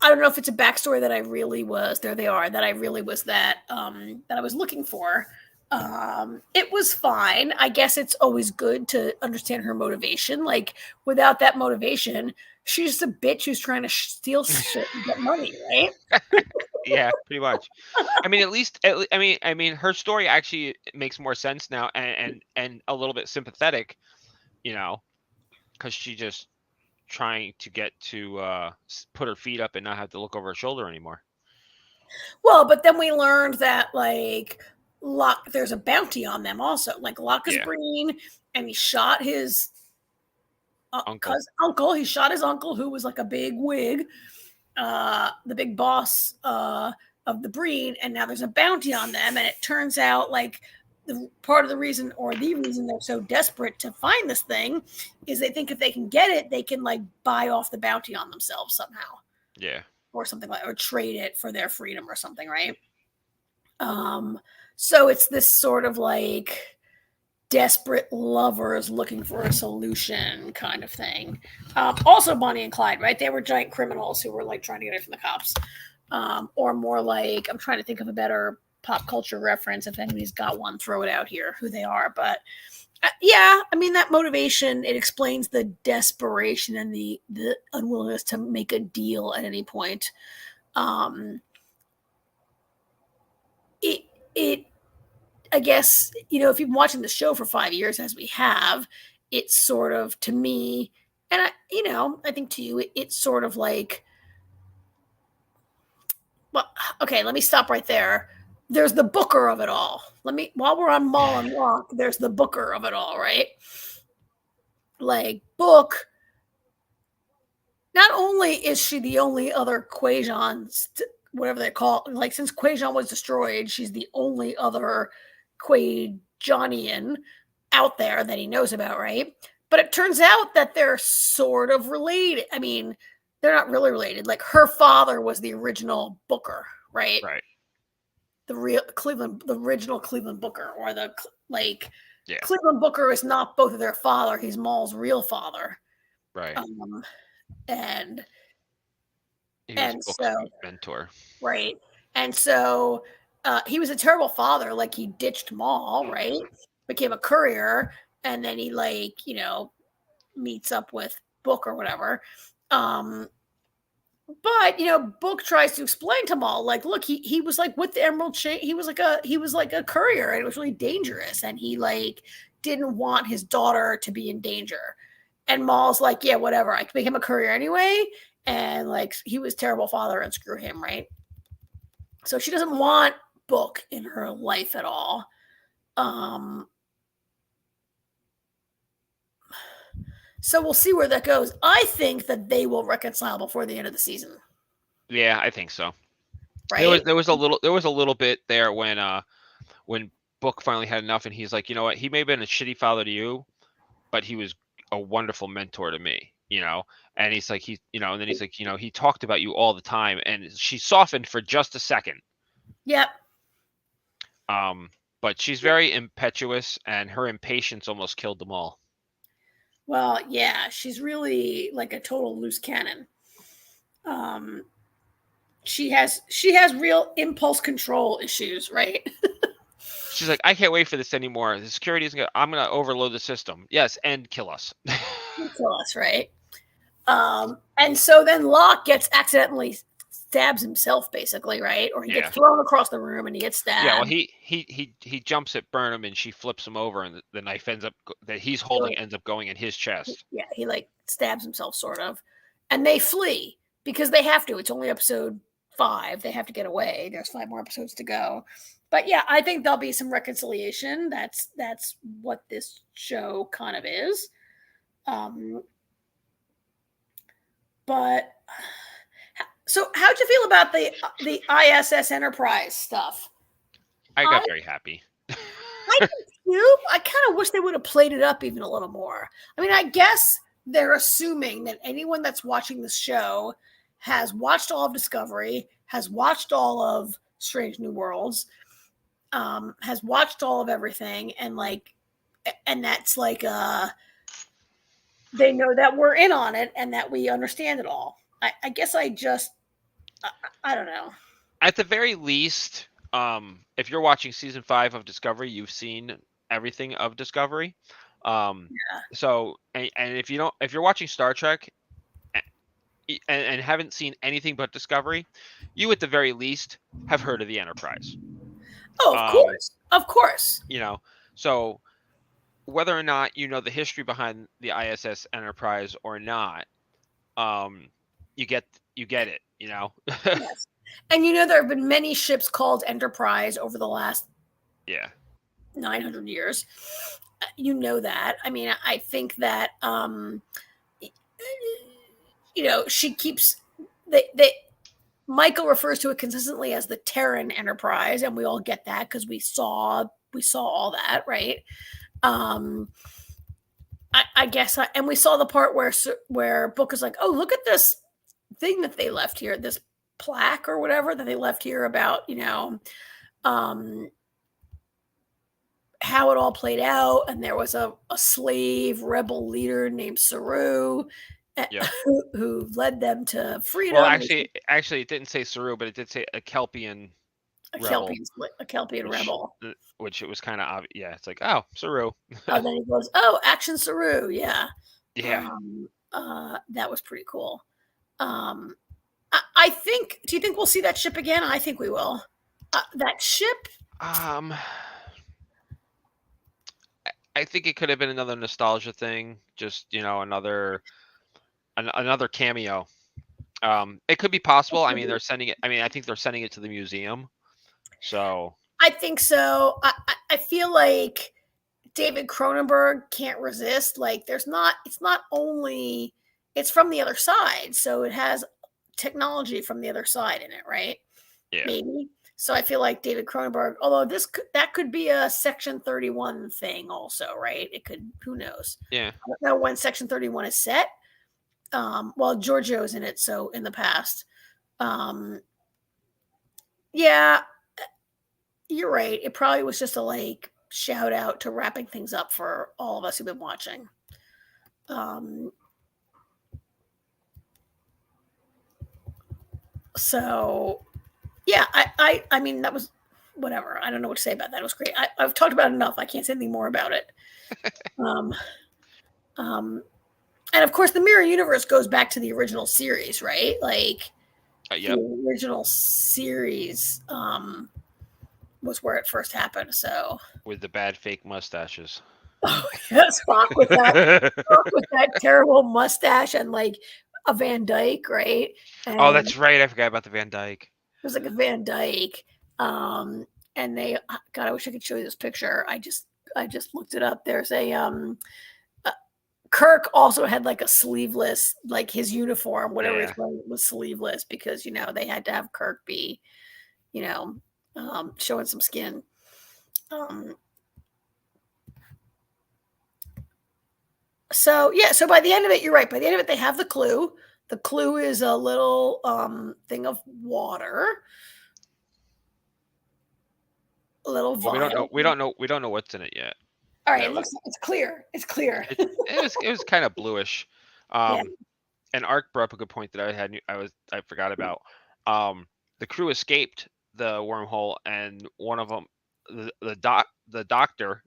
know if it's a backstory that I really was. There they are. That I really was that I was looking for. It was fine. I guess it's always good to understand her motivation. Like without that motivation, she's just a bitch who's trying to steal shit and get money, right? Yeah, pretty much. I mean, I mean, her story actually makes more sense now, and a little bit sympathetic, because she just trying to get to put her feet up and not have to look over her shoulder anymore. Well, but then we learned that like Locke, there's a bounty on them also. Like Locke is green, and he shot his uncle. He shot his uncle, who was like a big wig, the big boss of the breed, and now there's a bounty on them. And it turns out like the reason they're so desperate to find this thing is they think if they can get it, they can like buy off the bounty on themselves somehow. Yeah. Or something or trade it for their freedom or something, right? So it's this sort of like desperate lovers looking for a solution kind of thing. Also Bonnie and Clyde, right? They were giant criminals who were like trying to get it from the cops. Or more like, I'm trying to think of a better pop culture reference. If anybody's got one, throw it out here, who they are. But yeah, I mean, that motivation, it explains the desperation and the unwillingness to make a deal at any point. I guess, if you've been watching the show for 5 years, as we have, it's sort of, to me, and I think to you, it's sort of like, well, okay, let me stop right there. There's the booker of it all. While we're on Maul and Locke, there's the booker of it all, right? Like, Book, not only is she the only other Quajon, whatever they call it, like, since Quajon was destroyed, she's the only other Quajonian out there that he knows about, right? But it turns out that they're sort of related. I mean, they're not really related. Like, her father was the original Booker, right? Right. The original Cleveland Booker, or Cleveland Booker is not both of their father. He's Maul's real father. Right. And Book's mentor. Right. And so he was a terrible father. Like, he ditched Maul, right? Became a courier, and then he meets up with Book or whatever. But Book tries to explain to Maul, like, look, he was like with the Emerald Chain. He was like a courier, and it was really dangerous, and he like didn't want his daughter to be in danger. And Maul's like, yeah, whatever. I can make him a courier anyway, and like he was a terrible father, and screw him, right? So she doesn't want Book in her life at all. So we'll see where that goes. I think that they will reconcile before the end of the season. Yeah, I think so. Right. There was a little bit there when Book finally had enough, and he's like, you know what? He may have been a shitty father to you, but he was a wonderful mentor to me. And he's like, and then he's like, he talked about you all the time, and she softened for just a second. Yep. But she's very impetuous, and her impatience almost killed them all. Well, yeah, she's really like a total loose cannon. She has real impulse control issues, right? She's like, I can't wait for this anymore. The security isn't I'm going to overload the system. Yes, and kill us. kill us, right? And so then Locke accidentally stabs himself, basically, right? Or he Yeah. gets thrown across the room and he gets stabbed. Yeah, well, he jumps at Burnham and she flips him over, and the knife that he's holding ends up going in his chest. Yeah, he like stabs himself, sort of, and they flee because they have to. It's only episode 5; they have to get away. There's 5 more episodes to go, but yeah, I think there'll be some reconciliation. That's what this show kind of is. But so, how'd you feel about the ISS Enterprise stuff? I got very happy. I do too. I kind of wish they would have played it up even a little more. I mean, I guess they're assuming that anyone that's watching this show has watched all of Discovery, has watched all of Strange New Worlds, has watched all of everything, and that's like they know that we're in on it and that we understand it all. I guess I don't know. At the very least, if you're watching season 5 of Discovery, you've seen everything of Discovery. So, and if you're watching Star Trek and haven't seen anything but Discovery, you at the very least have heard of the Enterprise. Oh, of course. So whether or not you know the history behind the ISS Enterprise or not, you get it. Yes. And there have been many ships called Enterprise over the last 900 years. You know that. I mean, I think that she keeps Michael refers to it consistently as the Terran Enterprise, and we all get that because we saw all that, right? I guess, and we saw the part where Book is like, oh, look at this thing that they left here, this plaque or whatever that they left here about how it all played out, and there was a slave rebel leader named Saru who led them to freedom. Well, actually, it didn't say Saru, but it did say a Kelpian rebel. A Kelpian rebel. Which it was kind of obvious. Yeah, it's like, oh, Saru. Oh, then he goes, oh, Action Saru. Yeah. Yeah. That was pretty cool. I think. Do you think we'll see that ship again? I think we will. That ship. I think it could have been another nostalgia thing. Just another cameo. It could be possible. I mean, they're sending it. I mean, I think they're sending it to the museum. So. I think so. I feel like David Cronenberg can't resist. Like, it's not only. It's from the other side, so it has technology from the other side in it, right? Yeah. Maybe. So I feel like David Cronenberg, although that could be a Section 31 thing also, right? It could, who knows? Yeah. I don't know when Section 31 is set. Well, Giorgio's in it, so in the past. Yeah, you're right. It probably was just a shout out to wrapping things up for all of us who've been watching. So, yeah, I mean, that was whatever. I don't know what to say about that. It was great. I've talked about it enough. I can't say anything more about it. And of course, the Mirror Universe goes back to the original series, right? The original series was where it first happened. So with the bad fake mustaches. Oh yes, Spock with that terrible mustache and a Van Dyke, right? And that's right. I forgot about the Van Dyke. It was like a Van Dyke. And they, God, I wish I could show you this picture. I just looked it up. There's Kirk also had a sleeveless, his uniform, whatever he's wearing was sleeveless because, they had to have Kirk be, showing some skin. So by the end of it, you're right. By the end of it, they have the clue. The clue is a little thing of water. A little vial. We don't know what's in it yet. All right, it's clear. It's clear. It was kind of bluish. And Ark brought up a good point that I forgot about. The crew escaped the wormhole, and one of them, the doctor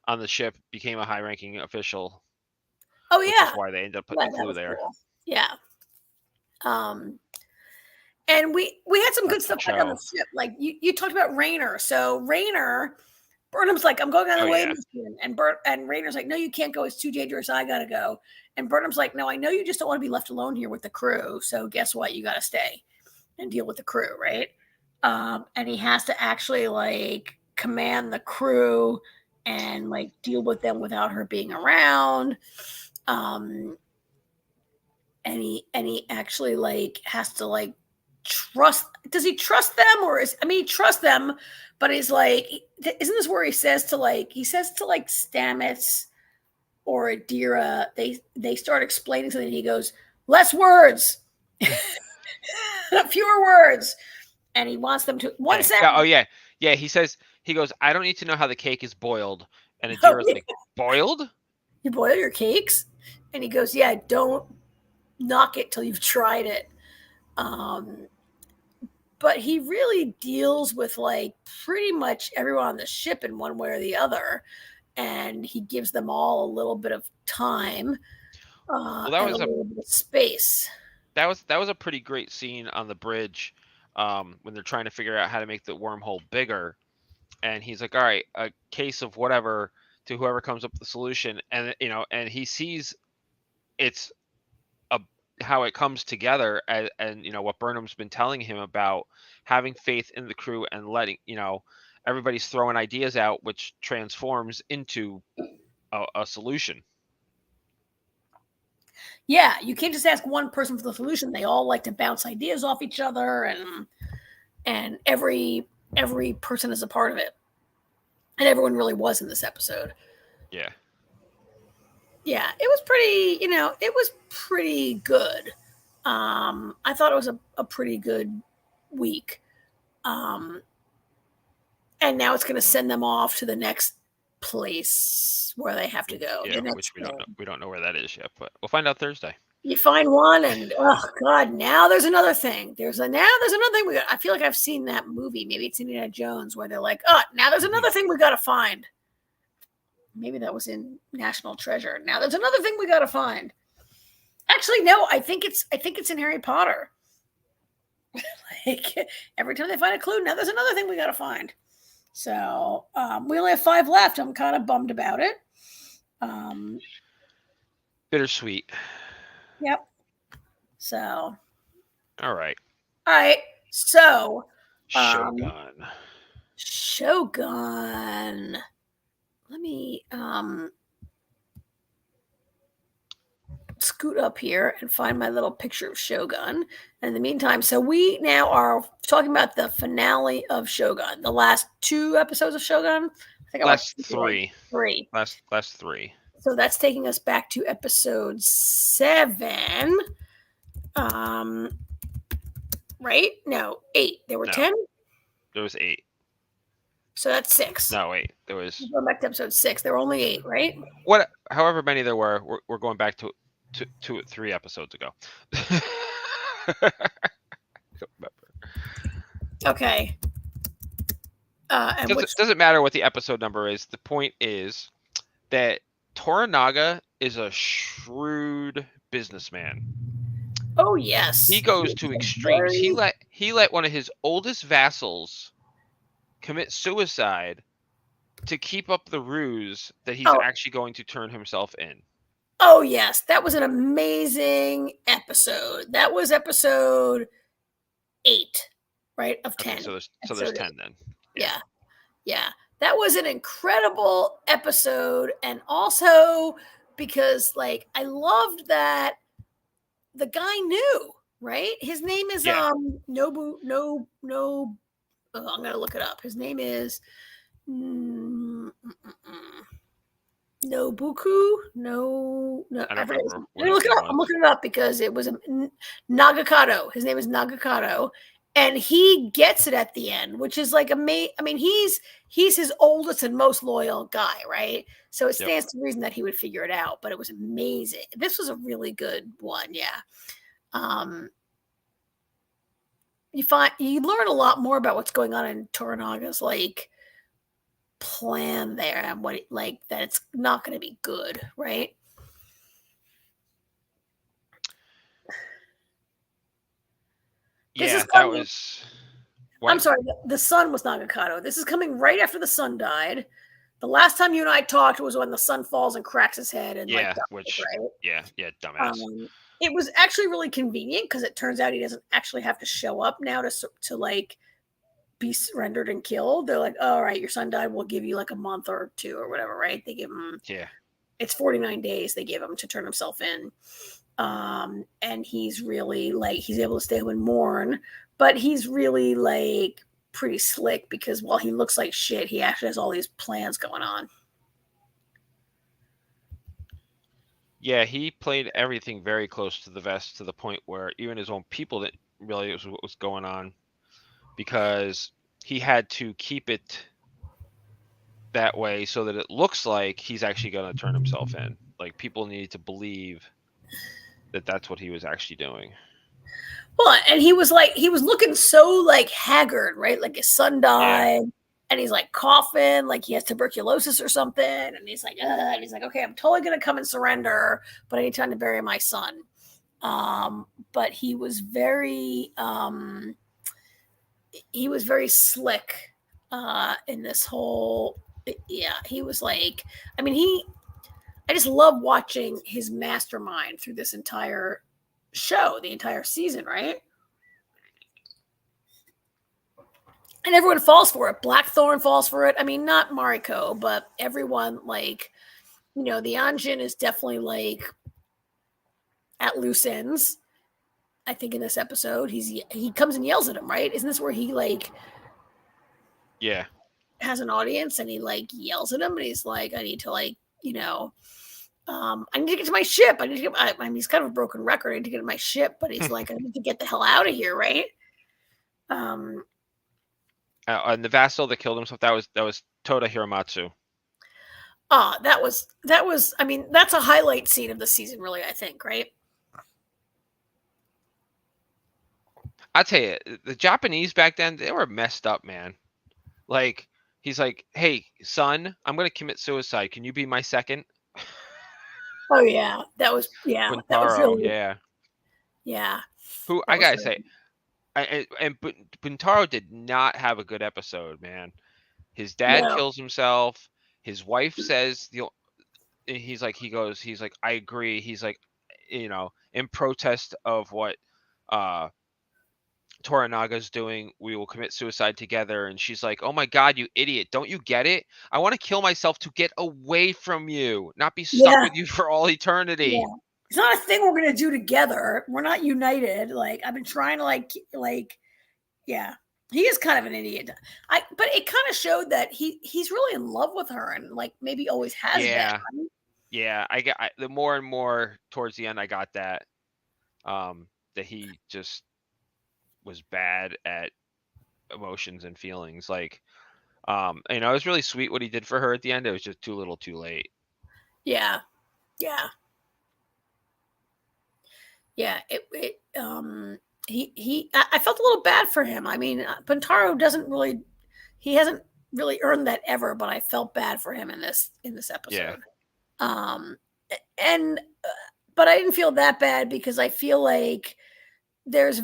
on the ship, became a high-ranking official. Oh which yeah, is why they ended up yeah, putting the that clue was there. cool. Yeah. And we had some good That's the stuff back on the show. ship. Like you talked about Rayner. So Rayner, Burnham's like, I'm going on the Oh way yeah. machine. And Rayner's like, no, you can't go. It's too dangerous. I gotta go. And Burnham's like, no, I know you just don't want to be left alone here with the crew. So guess what? You gotta stay and deal with the crew, right? And he has to actually like command the crew and like deal with them without her being around. And he actually like has to like trust. Does he trust them, or he trusts them, but he's like, isn't this where he says to like Stamets or Adira, they start explaining something and he goes, less words, fewer words, and he wants them to one Yeah. sentence. Oh yeah. Yeah. He goes, I don't need to know how the cake is boiled. And Oh, Adira's yeah. like, boiled? You boil your cakes? And he goes, yeah, don't knock it till you've tried it. But he really deals with like pretty much everyone on the ship in one way or the other, and he gives them all a little bit of time Well, and a little bit of space. that was a pretty great scene on the bridge, when they're trying to figure out how to make the wormhole bigger. And he's like, all right, a case of whatever to whoever comes up with the solution. And and he sees it's how it comes together, and what Burnham's been telling him about having faith in the crew and letting everybody's throwing ideas out, which transforms into a solution. Yeah, you can't just ask one person for the solution. They all like to bounce ideas off each other, and every person is a part of it. And everyone really was in this episode. Yeah. Yeah, it was pretty good. I thought it was a pretty good week. And now it's going to send them off to the next place where they have to go. Yeah, which we don't know where that is yet, but we'll find out Thursday. You find one, and oh god, now there's another thing. There's another thing. I feel like I've seen that movie. Maybe it's Indiana Jones, where they're like, oh, now there's another thing we got to find. Maybe that was in National Treasure. Now there's another thing we got to find. Actually, no, I think it's in Harry Potter. Like every time they find a clue, now there's another thing we got to find. So we only have 5 left. I'm kind of bummed about it. Bittersweet. Yep. So. All right. So. Shogun. Let me scoot up here and find my little picture of Shogun. And in the meantime, so we now are talking about the finale of Shogun, the last 2 episodes of Shogun. I think last 3. Last 3. So that's taking us back to episode 7. Right? No, 8. There were 10? There was 8. So that's 6. No, wait. There was. We're going back to episode 6. There were only 8, right? However many there were, we're going back to 3 episodes ago. I don't remember. Okay. Doesn't matter what the episode number is. The point is that Toranaga is a shrewd businessman. Oh yes. He goes to extremes. He let one of his oldest vassals commit suicide to keep up the ruse that he's actually going to turn himself in. Oh yes, that was an amazing episode. That was episode 8, right? Of 10. Okay, so there's 10 then. Yeah. That was an incredible episode, and also because like I loved that the guy knew, right? His name is Nobu. I'm gonna look it up. His name is Nobuku. No. I forget. Look it up. I'm looking it up because it was Nagakato. His name is Nagakato, and he gets it at the end, which is like amazing. I mean, he's his oldest and most loyal guy, right? So it stands to reason that he would figure it out. But it was amazing. This was a really good one, yeah. You learn a lot more about what's going on in Toranaga's like plan there, and what that it's not going to be good, right? This is Yeah, that coming. was. I'm What? sorry, the son was Nagakado. This is coming right after the son died. The last time you and I talked was when the son falls and cracks his head and like Yeah, dies, which. right? Yeah, dumbass. It was actually really convenient because it turns out he doesn't actually have to show up now to like be surrendered and killed. They're like, oh, all right, your son died. We'll give you like a month or two or whatever, right? They give him, Yeah. it's 49 days they give him to turn himself in. And he's really like, he's able to stay home and mourn, but he's really like pretty slick because while he looks like shit, he actually has all these plans going on. Yeah, he played everything very close to the vest to the point where even his own people didn't realize what was going on because he had to keep it that way so that it looks like he's actually going to turn himself in. Like people need to believe that that's what he was actually doing. Well, and he was looking so like haggard, right? Like his son died, and he's like coughing, like he has tuberculosis or something. And he's like, okay, I'm totally gonna come and surrender, but I need time to bury my son. But he was very slick in this whole. Yeah, he was like, I mean, I just love watching his mastermind through this entire show, the entire season, right? And everyone falls for it. Blackthorn falls for it. I mean, not Mariko, but everyone, like, the Anjin is definitely like at loose ends. I think in this episode, he comes and yells at him, right? Isn't this where he like has an audience and he like yells at him and he's like, I need to like, I need to get to my ship. I mean, he's kind of a broken record. I need to get to my ship, but he's like, I need to get the hell out of here, right? And the vassal that killed himself, that was Toda Hiramatsu. That was. I mean, that's a highlight scene of the season, really. I think, right? I tell you, the Japanese back then, they were messed up, man. Like he's like, hey, son, I'm gonna commit suicide. Can you be my second? Oh yeah, that was Buntaro, that was really yeah. Who I gotta say, and Buntaro did not have a good episode, man. His dad kills himself. His wife says he's like, I agree. He's like, in protest of what Toranaga's doing, we will commit suicide together. And she's like, oh my God, you idiot. Don't you get it? I want to kill myself to get away from you, not be stuck with you for all eternity. Yeah. It's not a thing we're going to do together. We're not united. Like, I've been trying to yeah, he is kind of an idiot. But it kind of showed that he's really in love with her and like maybe always has been. Right? Yeah. The more and more towards the end, I got that, that he just was bad at emotions and feelings. Like, it was really sweet what he did for her at the end. It was just too little, too late. Yeah. I felt a little bad for him. I mean, Buntaro he hasn't really earned that ever, but I felt bad for him in this episode. Yeah. But I didn't feel that bad because I feel like there's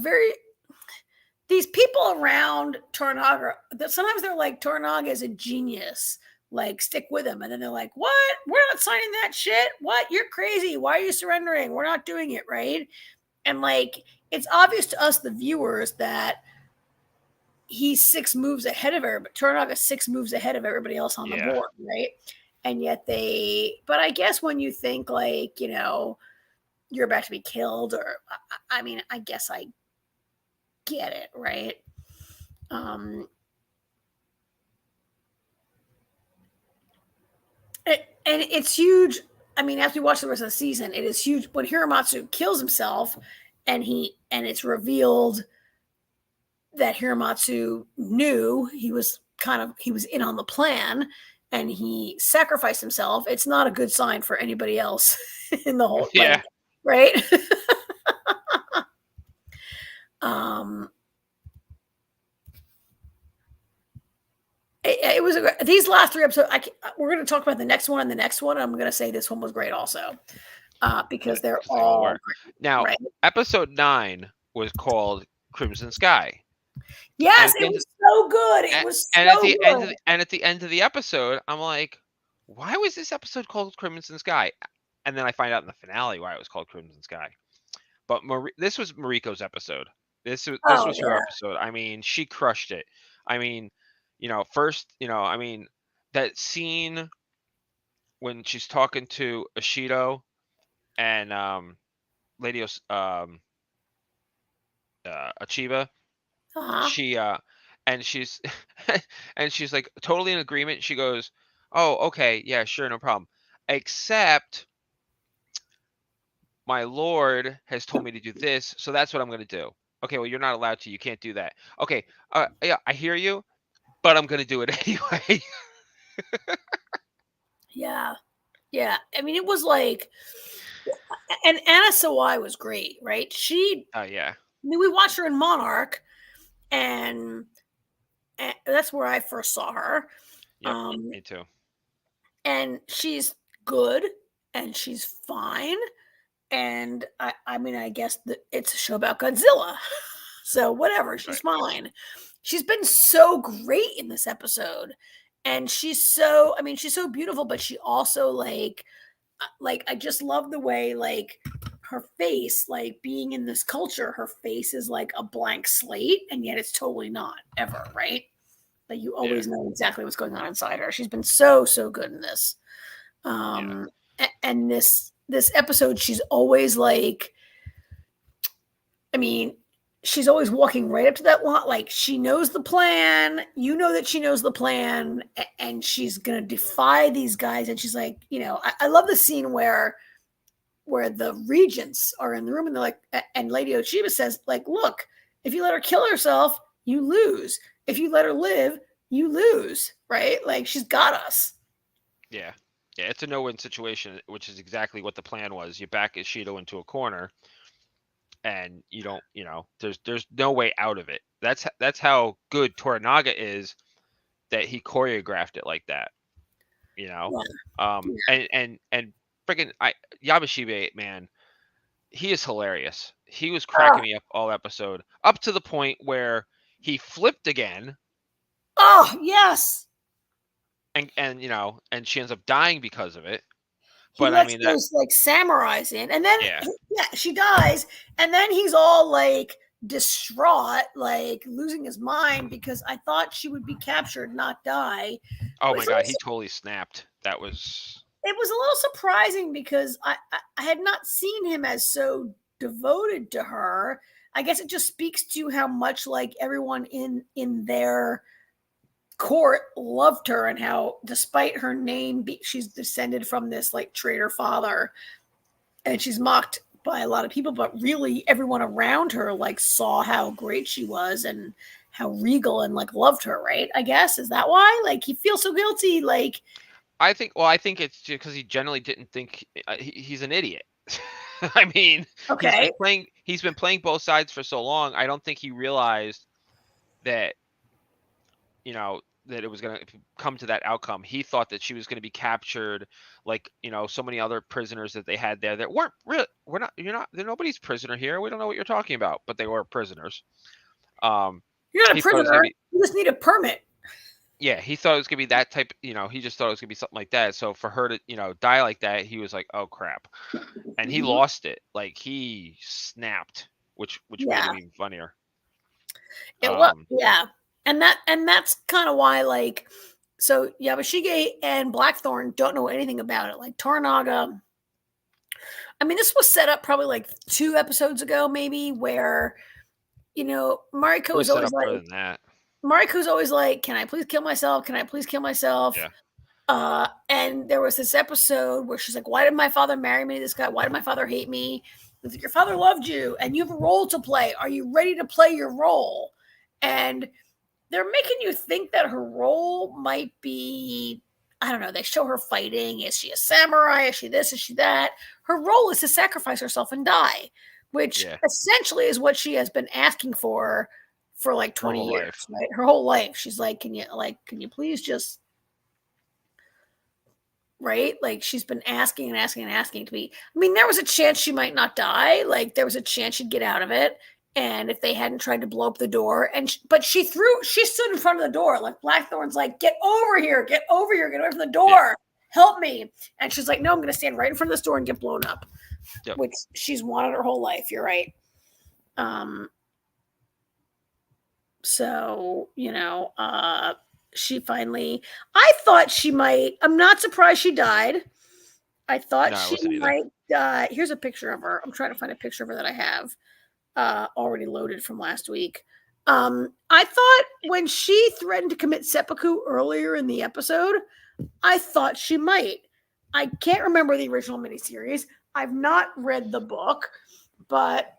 these people around Toranaga that sometimes they're like, Toranaga is a genius. Like, stick with him. And then they're like, what? We're not signing that shit. What? You're crazy. Why are you surrendering? We're not doing it, right? And like, it's obvious to us, the viewers, that he's 6 moves ahead of her, but Toranaga's 6 moves ahead of everybody else on the board, right? And yet but I guess when you think like, you're about to be killed, or I mean, I guess I get it, right? And it's huge. I mean, after you watch the rest of the season, it is huge when Hiramatsu kills himself, and it's revealed that Hiramatsu knew he was in on the plan, and he sacrificed himself. It's not a good sign for anybody else in the whole, right? It was these last 3 episodes. We're going to talk about the next one and the next one. I'm going to say this one was great also, because they're all great. Now, episode 9 was called Crimson Sky. Yes, it was so good. It was and at so the end good. at the end of the episode, I'm like, why was this episode called Crimson Sky? And then I find out in the finale why it was called Crimson Sky. But this was Mariko's episode. This was her episode. I mean, she crushed it. I mean, first, I mean, that scene when she's talking to Ashido and Lady Achiba, she and she's and she's like totally in agreement. She goes, "Oh, okay, yeah, sure, no problem. Except my lord has told me to do this, so that's what I'm going to do." Okay, well, you're not allowed to. You can't do that. Okay, yeah, I hear you, but I'm going to do it anyway. Yeah. I mean, it was like, and Anna Sawai was great, right? Oh yeah. I mean, we watched her in Monarch, and that's where I first saw her. Yep, me too. And she's good, and she's fine. And I mean, I guess it's a show about Godzilla. So whatever, she's fine. She's been so great in this episode. And she's so beautiful, but she also like I just love the way like her face, like being in this culture, her face is like a blank slate, and yet it's totally not ever, right? Like you always know exactly what's going on inside her. She's been so good in this. And this episode, she's always like, I mean, she's always walking right up to that line. Like she knows the plan. You know that she knows the plan, and she's gonna defy these guys. And she's like, I love the scene where the regents are in the room, and they're like, and Lady Ochiba says, like, look, if you let her kill herself, you lose. If you let her live, you lose, right? Like she's got us. Yeah, it's a no-win situation, which is exactly what the plan was. You back Ishido into a corner, and you don't, there's no way out of it. That's how good Toranaga is, that he choreographed it like that. And freaking Yabashibe, man, he is hilarious. He was cracking me up all episode, up to the point where he flipped again. Oh yes. And she ends up dying because of it. But I mean, those like samurais in, and then she dies, and then he's all like distraught, like losing his mind because I thought she would be captured, not die. Oh my god, he totally snapped. It was a little surprising because I had not seen him as so devoted to her. I guess it just speaks to how much like everyone in their court loved her, and how despite her name she's descended from this like traitor father, and she's mocked by a lot of people, but really everyone around her like saw how great she was and how regal, and like loved her, right? I guess, is that why like he feels so guilty? Like I think it's because he generally didn't think he's an idiot. I mean, he's been playing both sides for so long. I don't think he realized that that it was going to come to that outcome. He thought that she was going to be captured, like so many other prisoners that they had there that weren't real. They're nobody's prisoner here. We don't know what you're talking about, but they were prisoners. You're not a prisoner. You just need a permit. Yeah, he thought it was gonna be that type. He just thought it was gonna be something like that. So for her to die like that, he was like, oh crap, and he lost it. Like he snapped, which made him even funnier. And that's kind of why, like, so Yabashige and Blackthorn don't know anything about it. Like Toranaga, I mean, this was set up probably like 2 episodes ago, maybe, where Mariko was always like, than that. Mariko's always like, can I please kill myself? Can I please kill myself? Yeah. And there was this episode where she's like, why did my father marry me to this guy? Why did my father hate me? Like, your father loved you, and you have a role to play. Are you ready to play your role? And they're making you think that her role might be, I don't know, they show her fighting. Is she a samurai? Is she this? Is she that? Her role is to sacrifice herself and die, which essentially is what she has been asking for like 20 years, right? Her whole life. She's like, can you please just, right? Like she's been asking and asking and asking to be, I mean, there was a chance she might not die. Like there was a chance she'd get out of it. And if they hadn't tried to blow up the door, but she stood in front of the door. Like Blackthorn's like, get over here, get away from the door, help me. And she's like, no, I'm going to stand right in front of this door and get blown up, which she's wanted her whole life. You're right. So, she finally, I thought she might, I'm not surprised she died. I thought she might die. Here's a picture of her. I'm trying to find a picture of her that I have already loaded from last week. I thought when she threatened to commit seppuku earlier in the episode, I thought she might. I can't remember the original miniseries. I've not read the book, but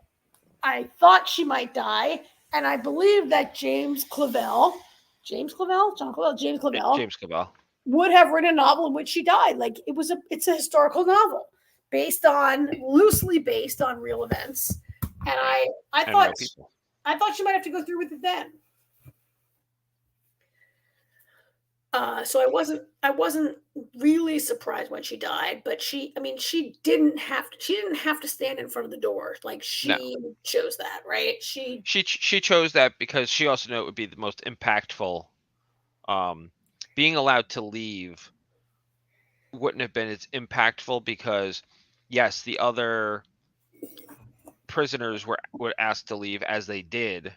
I thought she might die. And I believe that James Clavell would have written a novel in which she died. Like it's a historical novel loosely based on real events. And I thought she might have to go through with it then. So I wasn't really surprised when she died, but she didn't have to stand in front of the door. Like she chose that, right? She chose that because she also knew it would be the most impactful. Being allowed to leave wouldn't have been as impactful because yes, the other prisoners were asked to leave as they did,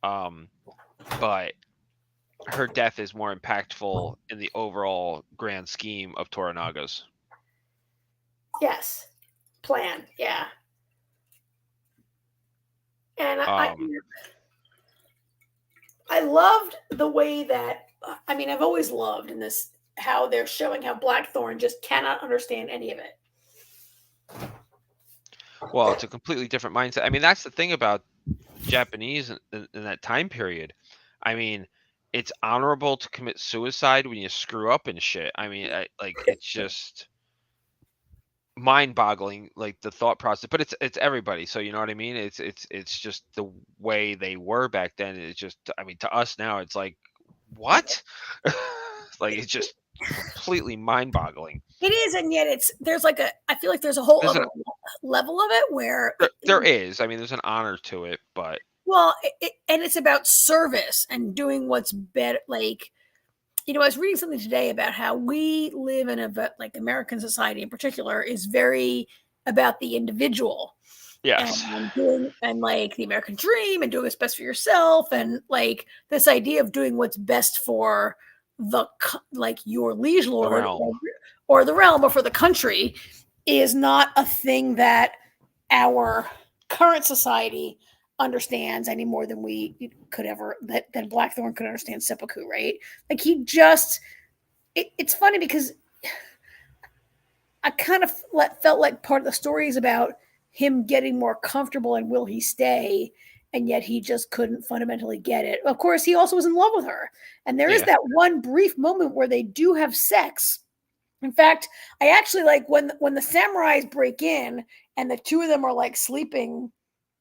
but her death is more impactful in the overall grand scheme of Toranaga's. Yes. Plan. Yeah. And I loved the way that, I've always loved in this, how they're showing how Blackthorn just cannot understand any of it. Well, it's a completely different mindset. That's the thing about Japanese in that time period. It's honorable to commit suicide when you screw up and shit. It's just mind-boggling, like the thought process. But it's everybody, so you know what I mean. It's just the way they were back then. It's just, to us now, it's like, what? Like it's just completely mind-boggling. It is, and yet I feel like there's a whole other level of it where there is. There's an honor to it, but. Well, and it's about service and doing what's better. Like, I was reading something today about how we live in American society in particular is very about the individual. Yes. And like the American dream and doing what's best for yourself. And like this idea of doing what's best for your liege lord or the realm or for the country is not a thing that our current society understands any more than we could ever, than Blackthorn could understand seppuku, right? Like he just, it's funny because I kind of felt like part of the story is about him getting more comfortable and will he stay, and yet he just couldn't fundamentally get it. Of course, he also was in love with her, and there is that one brief moment where they do have sex. In fact, I actually like when the samurais break in and the two of them are like sleeping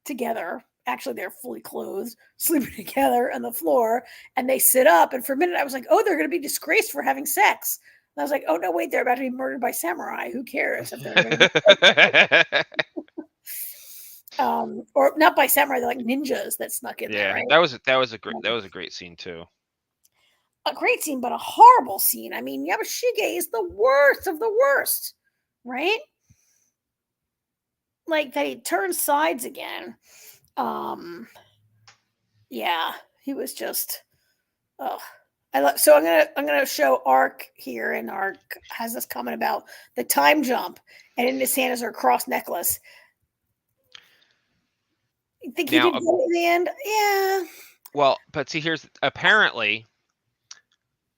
together. Actually, they're fully clothed, sleeping together on the floor, and they sit up. And for a minute, I was like, "Oh, they're going to be disgraced for having sex." And I was like, "Oh no, wait, they're about to be murdered by samurai. Who cares?" Or not by samurai, they're like ninjas that snuck in there. Right? that was a great scene too. A great scene, but a horrible scene. Yamashige is the worst of the worst, right? Like that he turns sides again. He was just so I'm gonna show Ark here, and Ark has this comment about the time jump, and in his hand is her cross necklace. You think he did good in the end? Yeah. Well, but see, here's apparently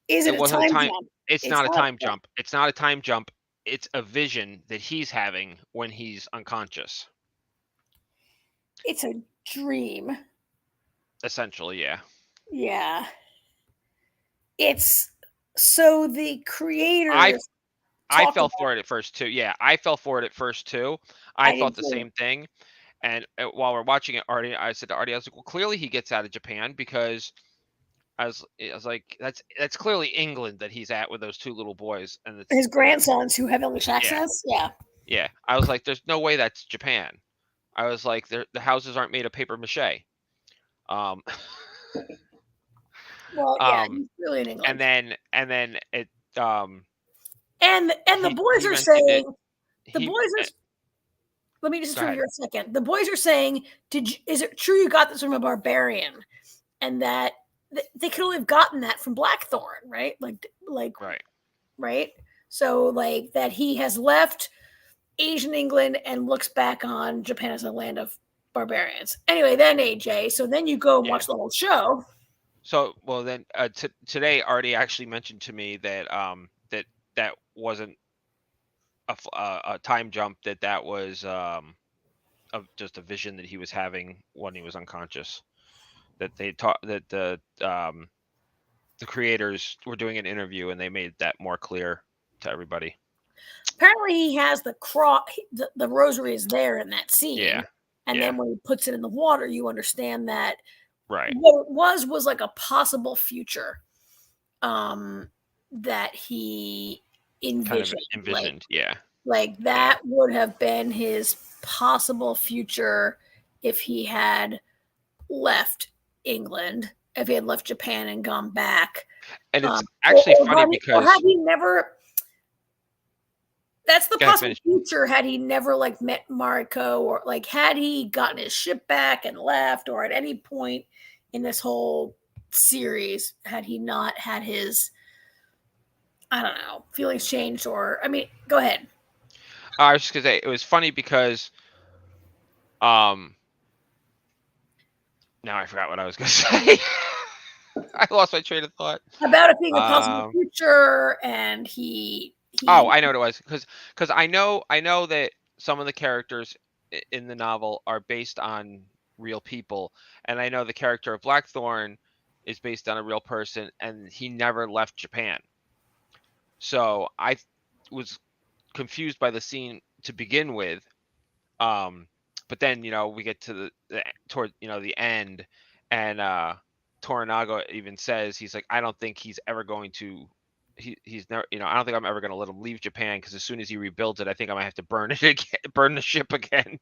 it wasn't a time jump? It's not a time jump. It's not a time jump. It's a vision that he's having when he's unconscious. It's a dream. Essentially, yeah. Yeah. It's so the creator. I fell for it at first too. Yeah, I fell for it at first too. I thought the same thing. And while we're watching it, Artie, I said to Artie, I was like, well, clearly he gets out of Japan because I was like, that's clearly England that he's at with those two little boys and his grandsons who have English accents. Yeah. Yeah. I was like, there's no way that's Japan. I was like, the houses aren't made of paper mache. Um, Well, yeah, um, he's really in and England. then it And the boys he are mentioned it. saying the He boys are. Let me just Go interrupt ahead. you a second. The boys are saying, is it true you got this from a barbarian, and that they could only have gotten that from Blackthorn, right? Like Right. right. So like that he has left Asian England and looks back on Japan as a land of barbarians. Anyway, then AJ, so then you go and Yeah. watch the whole show. So well then today Artie actually mentioned to me that that wasn't a time jump, that was of just a vision that he was having when he was unconscious. That they taught that the creators were doing an interview and they made that more clear to everybody. Apparently, he has the cross. The rosary is there in that scene, Yeah. and Yeah. then when he puts it in the water, you understand that Right. what it was like a possible future that he Kind of envisioned. envisioned. Yeah. Like Yeah. that would have been his possible future if he had left England, if he had left Japan and gone back. And it's actually funny Or had because he never. That's the go ahead, possible finish. future had he never like met Mariko, or like had he gotten his ship back and left, or at any point in this whole series had he not had his, I don't know, feelings changed. Or I mean, go ahead. I was just gonna say it was funny because um now I forgot what I was gonna say. I lost my train of thought. About it being a possible Um future, and he oh, I know what it was because I know that some of the characters in the novel are based on real people, and I know the character of Blackthorn is based on a real person, and he never left Japan. So I was confused by the scene to begin with. But then we get to toward the end, and Toranaga even says he's like, I don't think he's ever going to. He's never, I don't think I'm ever going to let him leave Japan because as soon as he rebuilds it, I think I might have to burn it again, burn the ship again.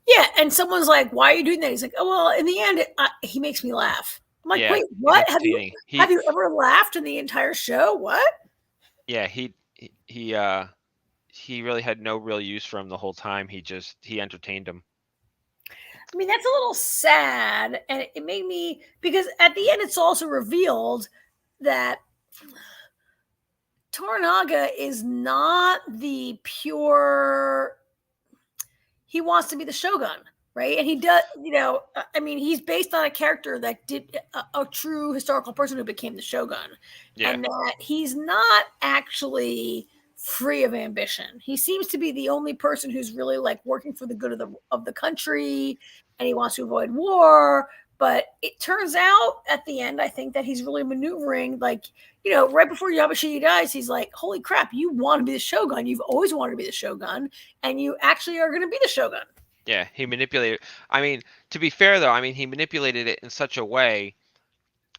Yeah, and someone's like, "Why are you doing that?" He's like, "Oh well, in the end, he makes me laugh." I'm like, Yeah, "Wait, he's what? entertaining. Have you ever laughed in the entire show? What?" Yeah, he really had no real use for him the whole time. He entertained him. I mean, that's a little sad, and it made me, because at the end, it's also revealed that Toranaga is not the pure. He wants to be the Shogun, right? And he does, I mean, he's based on a character that did a true historical person who became the Shogun, Yeah, and that he's not actually free of ambition. He seems to be the only person who's really like working for the good of the country, and he wants to avoid war. But it turns out at the end, I think that he's really maneuvering, like, right before Yabashiri dies, he's like, holy crap, you want to be the Shogun. You've always wanted to be the Shogun, and you actually are going to be the Shogun. yeah, he manipulated. I mean, to be fair though, I mean he manipulated it in such a way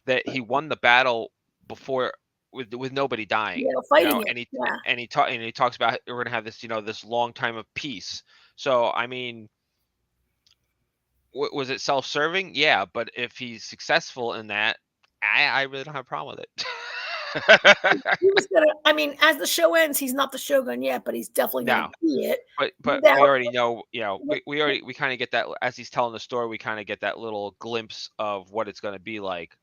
that he won the battle before with nobody dying. Fighting it. And he Yeah. and he talks about we're gonna have this this long time of peace. So I mean, was it self-serving? Yeah, but if he's successful in that, I really don't have a problem with it. He was gonna. I mean, as the show ends, he's not the Shogun yet, but he's definitely gonna No, be it. but Now, we already know. We kind of get that as he's telling the story. We kind of get that little glimpse of what it's gonna be like.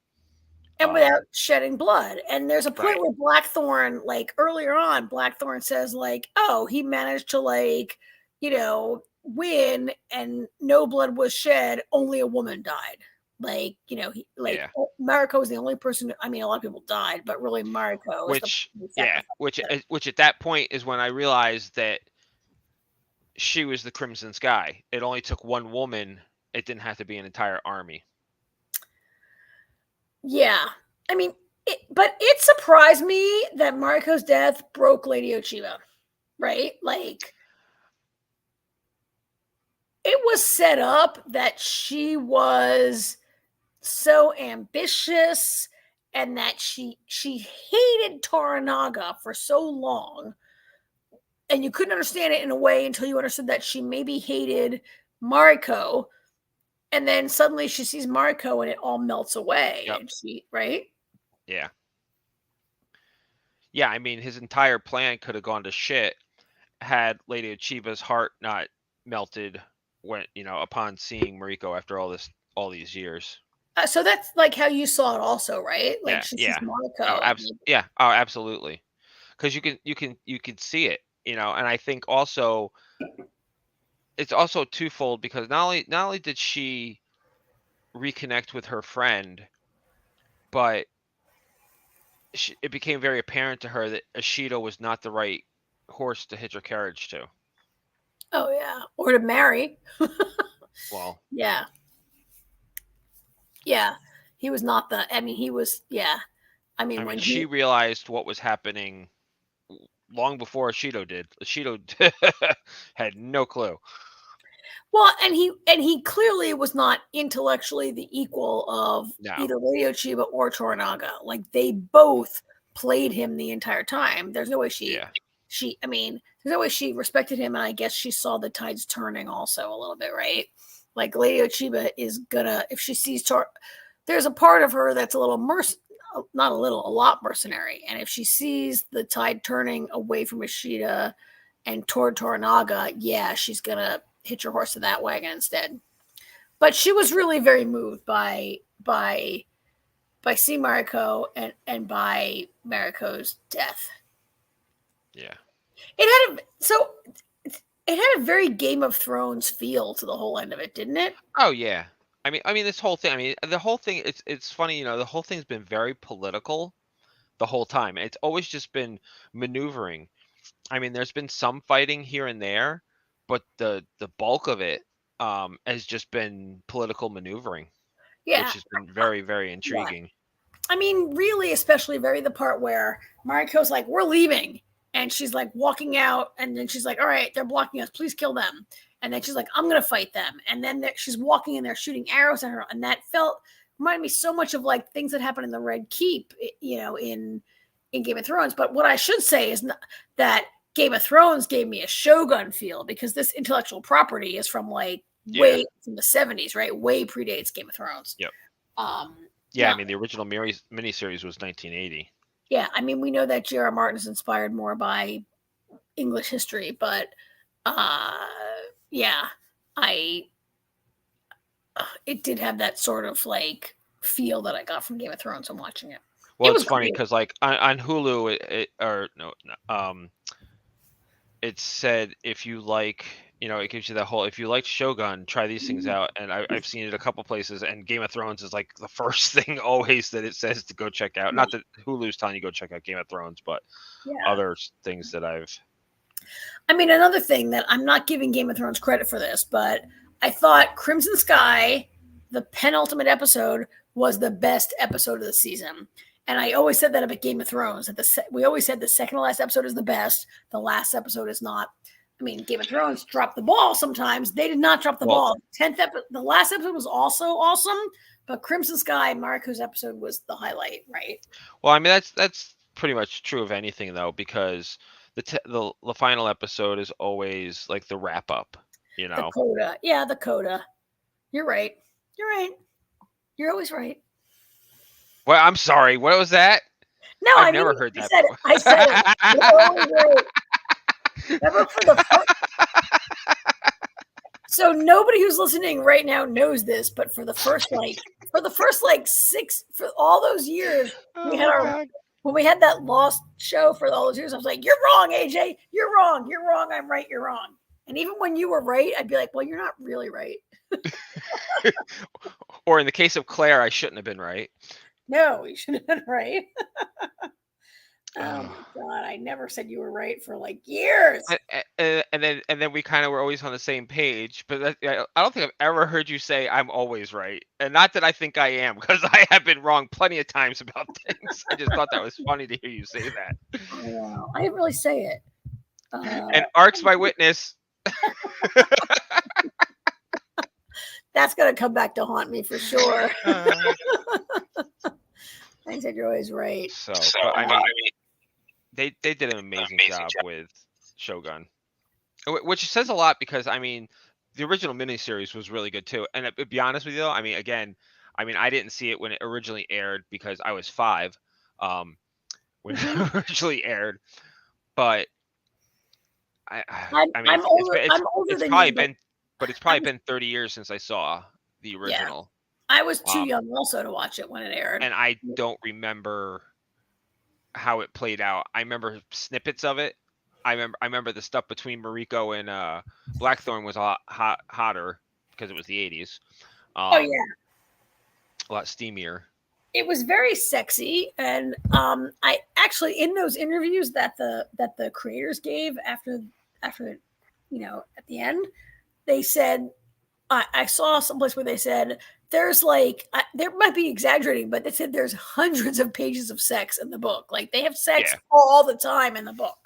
and without shedding blood. And there's a point Right. where Blackthorn, like earlier on, Blackthorn says, like, "Oh, he managed to win, and no blood was shed. Only a woman died." Like, Yeah. Mariko was the only person. I mean, a lot of people died, but really Mariko is Which the yeah, which at that point is when I realized that she was the Crimson Sky. It only took one woman. It didn't have to be an entire army. Yeah. I mean, but it surprised me that Mariko's death broke Lady Ochiba, right? Like, it was set up that she was so ambitious and that she hated Toranaga for so long, and you couldn't understand it in a way until you understood that she maybe hated Mariko, and then suddenly she sees Mariko and it all melts away. Yep. And she, right? Yeah. Yeah, I mean, his entire plan could have gone to shit had Lady Chiba's heart not melted when, upon seeing Mariko after all these years. So that's like how you saw it also, right? Like Yeah, she sees yeah. Mariko. Oh, absolutely. Because you can see it, and I think also it's also twofold, because not only did she reconnect with her friend, but it became very apparent to her that Ashido was not the right horse to hitch her carriage to. Oh yeah, or to marry. Well, Yeah. Yeah. He was not he was, yeah. I mean, when she realized what was happening long before Ashido did. Ashido had no clue. Well, and he clearly was not intellectually the equal of either Radio Chiba or Toranaga. Like they both played him the entire time. There's no way there's no way she respected him, and I guess she saw the tides turning also a little bit, right? Like Lady Chiba is gonna, if she sees there's a part of her that's a little not a little, a lot mercenary. And if she sees the tide turning away from Ishida and toward Toranaga, yeah, she's gonna hitch her horse to that wagon instead. But she was really very moved by seeing Mariko and by Mariko's death. Yeah. It had a very Game of Thrones feel to the whole end of it, didn't it? Oh yeah. I mean this whole thing, the whole thing, it's funny, the whole thing's been very political the whole time. It's always just been maneuvering. I mean, there's been some fighting here and there, but the bulk of it has just been political maneuvering. Yeah. Which has been very, very intriguing. Yeah. I mean, really, especially the part where Mariko's like, we're leaving. And she's like walking out, and then she's like, all right, they're blocking us. Please kill them. And then she's like, I'm going to fight them. And then she's walking and they're shooting arrows at her. And that reminded me so much of like things that happen in the Red Keep, in Game of Thrones. But what I should say is that Game of Thrones gave me a Shogun feel, because this intellectual property is from way from the 70s, right? Way predates Game of Thrones. Yep. Yeah, I mean, the original miniseries was 1980. Yeah, I mean, we know that J.R. Martin is inspired more by English history, but it did have that sort of like feel that I got from Game of Thrones when watching it. Well, it's funny because like on Hulu, it said if you like, it gives you that whole, if you liked Shogun, try these things out. And I've seen it a couple places, and Game of Thrones is like the first thing always that it says to go check out. Not that Hulu's telling you go check out Game of Thrones, but other things that I mean, another thing that I'm not giving Game of Thrones credit for this, but I thought Crimson Sky, the penultimate episode, was the best episode of the season. And I always said that about Game of Thrones, that we always said the second to last episode is the best. The last episode is not. I mean, Game of Thrones dropped the ball sometimes. They did not drop the ball. The last episode was also awesome, but Crimson Sky, Mariko's episode, was the highlight, right? Well, I mean, that's pretty much true of anything, though, because the final episode is always like the wrap up, The coda. Yeah, the coda. You're right. You're always right. Well, I'm sorry. What was that? No, I've never heard that. I said it. You're always right. Never for the first. So nobody who's listening right now knows this, but for the first for all those years, when we had that Lost show for all those years, I was like, "You're wrong, AJ. You're wrong. You're wrong. I'm right. You're wrong." And even when you were right, I'd be like, "Well, you're not really right." Or in the case of Claire, I shouldn't have been right. No, you shouldn't have been right. Oh my God, I never said you were right for like years. And then we kind of were always on the same page. But I don't think I've ever heard you say I'm always right. And not that I think I am, because I have been wrong plenty of times about things. I just thought that was funny to hear you say that. I didn't really say it. And Ark's my witness. That's going to come back to haunt me for sure. I said you're always right. So but I mean, they did an amazing job with Shogun, which says a lot, because I mean, the original miniseries was really good too. And to be honest with you, though, I mean, again, I mean, I didn't see it when it originally aired because I was 5 when Mhm. it originally aired. But I, I mean, I'm older. it's I'm older it's than you, probably but been, but it's I probably was been 30 years since I saw the yeah. original. I was too Um, young also to watch it when it aired. and I don't remember how it played out. I remember snippets of it. I remember the stuff between Mariko and Blackthorn was a lot hotter because it was the 80s. Oh yeah, A lot steamier. it was very sexy, and I actually in those interviews that the creators gave after at the end, they said I saw someplace where they said there's like there might be exaggerating, but they said there's hundreds of pages of sex in the book. Like they have sex Yeah. all the time in the book.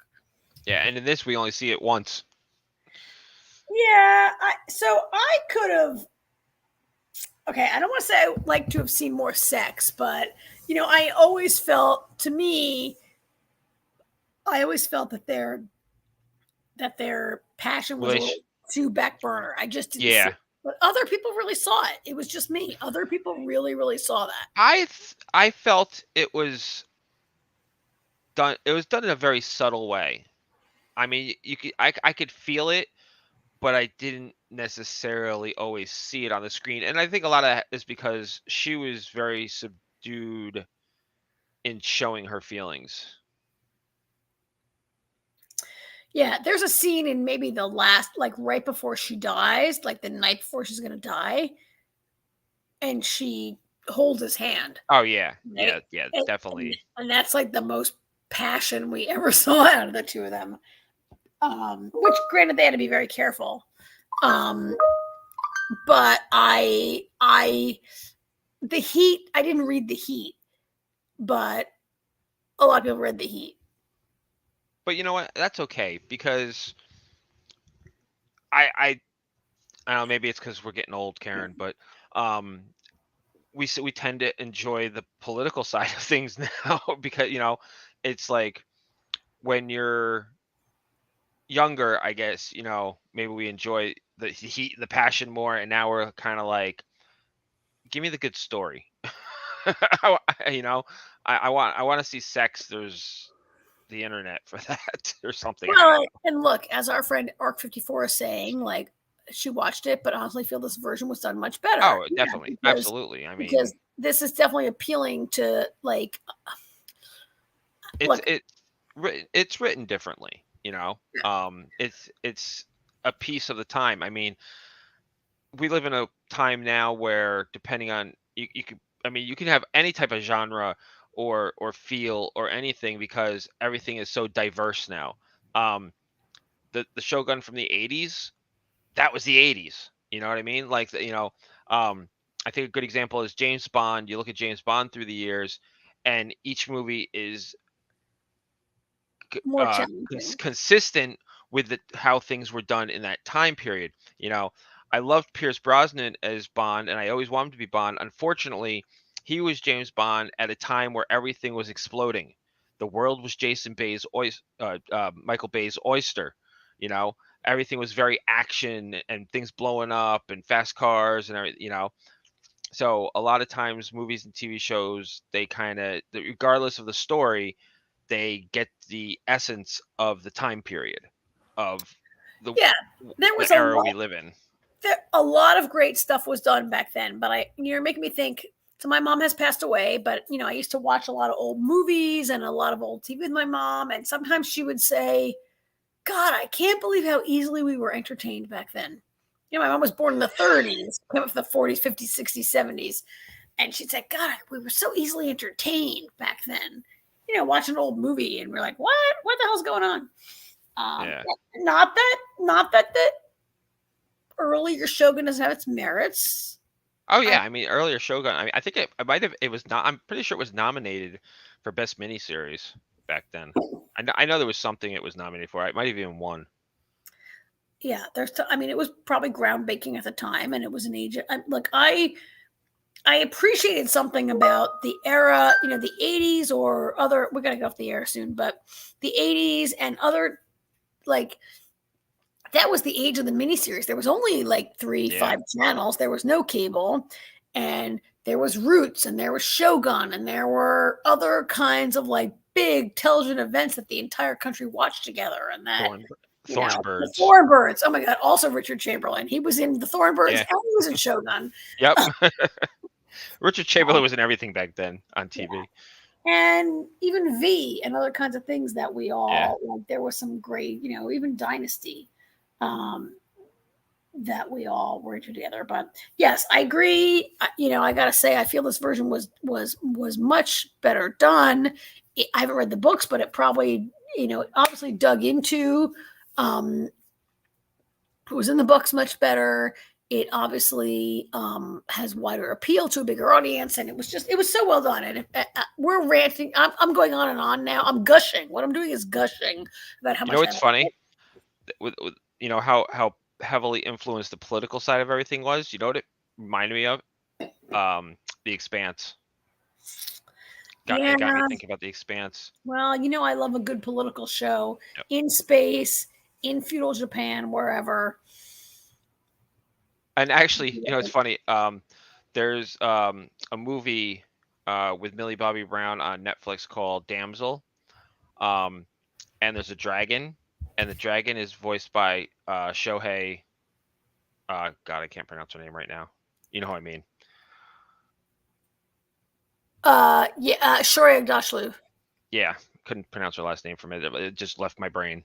Yeah, and in this we only see it once. Yeah, so I could have. Okay, I don't want to say I would like to have seen more sex, but I always felt to me, I always felt that their passion was a little Relation. too back burner. I just didn't see Yeah. it. But other people really saw it. It was just me. Other people really, really saw that. I felt it was done. It was done in a very subtle way. I mean, I could feel it, but I didn't necessarily always see it on the screen. And I think a lot of that is because she was very subdued in showing her feelings. Yeah, there's a scene in maybe the last, like right before she dies, like the night before she's going to die, and she holds his hand. Oh yeah, Right? yeah, And, definitely. and that's like the most passion we ever saw out of the two of them. Which, granted, they had to be very careful. But the Heat. I didn't read the Heat, but a lot of people read the Heat. But you know what? That's okay because I don't know. Maybe it's because we're getting old, Karen. But um, we tend to enjoy the political side of things now because it's like when you're younger, I guess maybe we enjoy the heat, the passion more, and now we're kind of like, give me the good story. you know, I want to see sex. There's the internet for that or something. I don't Well, know. and look, as our friend Arc54 is saying, like she watched it, but honestly feel this version was done much better. Oh, Yeah, definitely, absolutely. I mean, because this is definitely appealing to like it's look. it's written differently. It's a piece of the time. I mean, we live in a time now where depending on you could, I mean, you can have any type of genre or feel or anything because everything is so diverse now. Um, the Shogun from the 80s, that was the 80s. You know what I mean? Like I think a good example is James Bond. You look at James Bond through the years, and each movie is More challenging. consistent with how things were done in that time period. I loved Pierce Brosnan as Bond, and I always wanted him to be Bond. Unfortunately, he was James Bond at a time where everything was exploding. The world was Michael Bay's oyster. Everything was very action and things blowing up and fast cars and everything. So a lot of times, movies and TV shows, they kind of, regardless of the story, they get the essence of the time period of the Yeah, there was the era we live in. a lot of great stuff was done back then, but you're making me think. So my mom has passed away, but I used to watch a lot of old movies and a lot of old TV with my mom, and sometimes she would say, "God, I can't believe how easily we were entertained back then." My mom was born in the 30s, came up from the 40s, 50s, 60s, 70s, and she'd say, "God, we were so easily entertained back then." Watch an old movie and we're like, "What? What the hell's going on?" Yeah. Not that the earlier Shogun doesn't have its merits. Oh yeah, I mean earlier Shogun. I mean, I think it might have. It was not. I'm pretty sure it was nominated for best miniseries back then. I know there was something it was nominated for. It might have even won. Yeah, it was probably groundbreaking at the time, and it was an age. Look, I appreciated something about the era, the 80s or other. We're gonna get off the air soon, but the 80s and other like that was the age of the miniseries. There was only like 5 channels. There was no cable, and there was Roots, and there was Shogun, and there were other kinds of like big television events that the entire country watched together. And that Thornbirds. The Thornbirds. Oh my God! Also Richard Chamberlain. He was in the Thornbirds, and he was in Shogun. Yep. Richard Chamberlain was in everything back then on TV. And even V and other kinds of things that we all like. There was some great, even Dynasty, that we all were into together. But yes, I agree. I gotta say, I feel this version was much better done. I haven't read the books, but it probably, obviously dug into. It was in the books much better. It obviously has wider appeal to a bigger audience, and it was so well done. And we're ranting. I'm going on and on now. I'm gushing. What I'm doing is gushing about how much. It's funny, with how heavily influenced the political side of everything was. You know what it reminded me of? The Expanse. It got me thinking about The Expanse. Well, I love a good political show in space, in feudal Japan, wherever. And actually, it's funny. There's a movie with Millie Bobby Brown on Netflix called Damsel. And there's a dragon, and the dragon is voiced by Shohei. God, I can't pronounce her name right now. You know who I mean? Shoria Dashlu. Yeah, couldn't pronounce her last name from it. It just left my brain.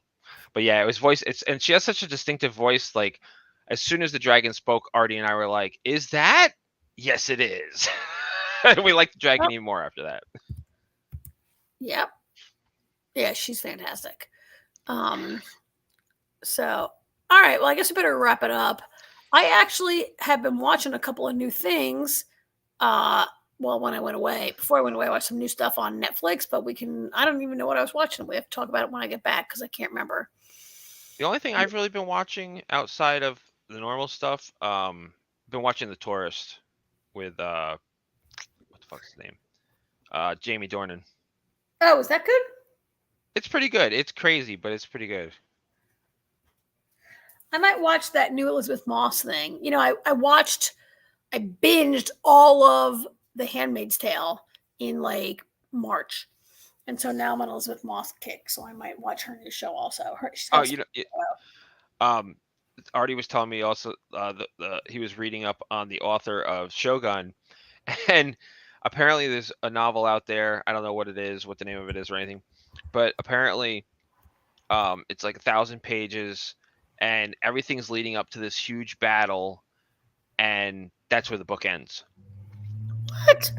But yeah, it was voice. And she has such a distinctive voice. Like, as soon as the dragon spoke, Artie and I were like, "Is that?" Yes, it is. We liked the dragon even more after that. Yep. Yeah, she's fantastic. So, all right. Well, I guess we better wrap it up. I actually have been watching a couple of new things. When I went away, before I went away, I watched some new stuff on Netflix, but I don't even know what I was watching. We have to talk about it when I get back because I can't remember. The only thing I've really been watching outside of the normal stuff, been watching The Tourist with, what the fuck's his name? Jamie Dornan. Oh, is that good? It's pretty good. It's crazy, but it's pretty good. I might watch that new Elizabeth Moss thing. I binged all of The Handmaid's Tale in like March. And so now I'm on Elizabeth Moss kick, so I might watch her new show also. Artie was telling me also he was reading up on the author of Shogun, and apparently there's a novel out there. I don't know what it is, what the name of it is or anything, but apparently it's like 1,000 pages, and everything's leading up to this huge battle, and that's where the book ends. What?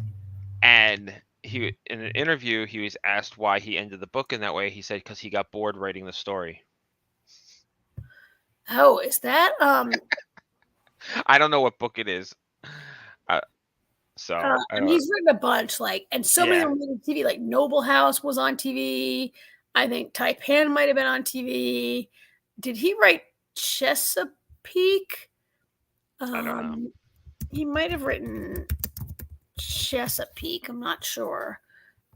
And in an interview, he was asked why he ended the book in that way. He said because he got bored writing the story. Oh, is that I don't know what book it is. He's written a bunch, and so many of them on TV. Like Noble House was on TV. I think Taipan might have been on TV. Did he write Chesapeake? I don't know. He might have written Chesapeake. I'm not sure.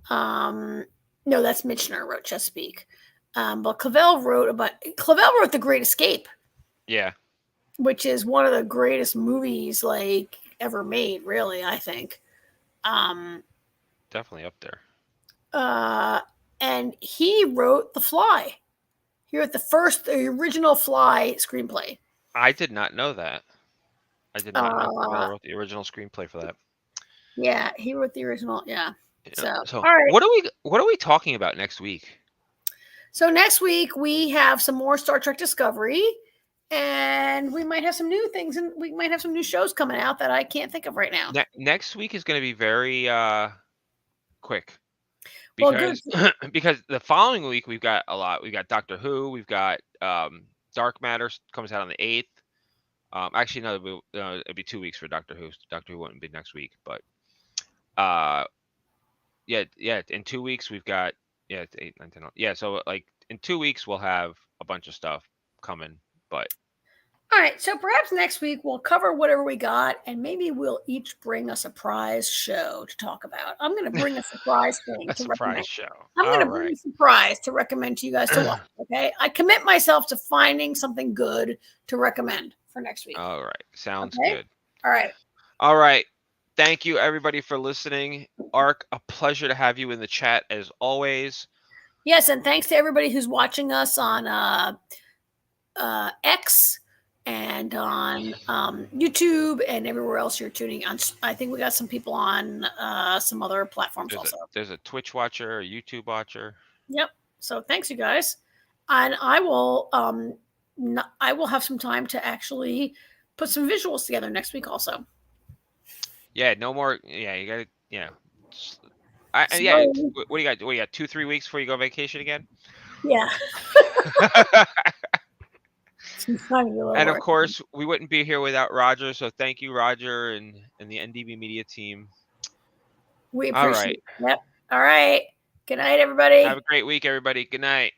No, that's Michener wrote Chesapeake. But Clavel wrote The Great Escape. Yeah. Which is one of the greatest movies ever made, really, I think. Definitely up there. And he wrote The Fly. He wrote the original Fly screenplay. I did not know that. I did not know Clavel wrote the original screenplay for that. Yeah, he wrote the original. Yeah. So all right. What are we talking about next week? So next week we have some more Star Trek Discovery, and we might have some new things, and we might have some new shows coming out that I can't think of right now. Next week is going to be very quick. Because because the following week we've got a lot. We've got Doctor Who. We've got Dark Matter comes out on the 8th. Actually, no, it'd be 2 weeks for Doctor Who. Doctor Who wouldn't be next week, but in 2 weeks we've got it's 8, 9, 10. Yeah, so in 2 weeks we'll have a bunch of stuff coming, but All right, so perhaps next week we'll cover whatever we got, and maybe we'll each bring a surprise show to talk about. I'm going to bring a surprise thing A to recommend. surprise show. I'm going All to bring a right. surprise to recommend to you guys to watch. Okay, I commit myself to finding something good to recommend for next week. All right. Sounds Okay. good. All right. All right. Thank you, everybody, for listening. Ark, a pleasure to have you in the chat as always. Yes, and thanks to everybody who's watching us on X and on YouTube and everywhere else you're tuning on. I think we got some people on some other platforms also. There's a Twitch watcher, a YouTube watcher. Yep. So thanks, you guys, and I will have some time to actually put some visuals together next week also. Yeah, no more. Yeah, you got. Yeah. What do you got? What, you got 2-3 weeks before you go on vacation again? Yeah. And of course, we wouldn't be here without Roger. So thank you, Roger, and the NDB Media team. We appreciate it. Yep. All right. Good night, everybody. Have a great week, everybody. Good night.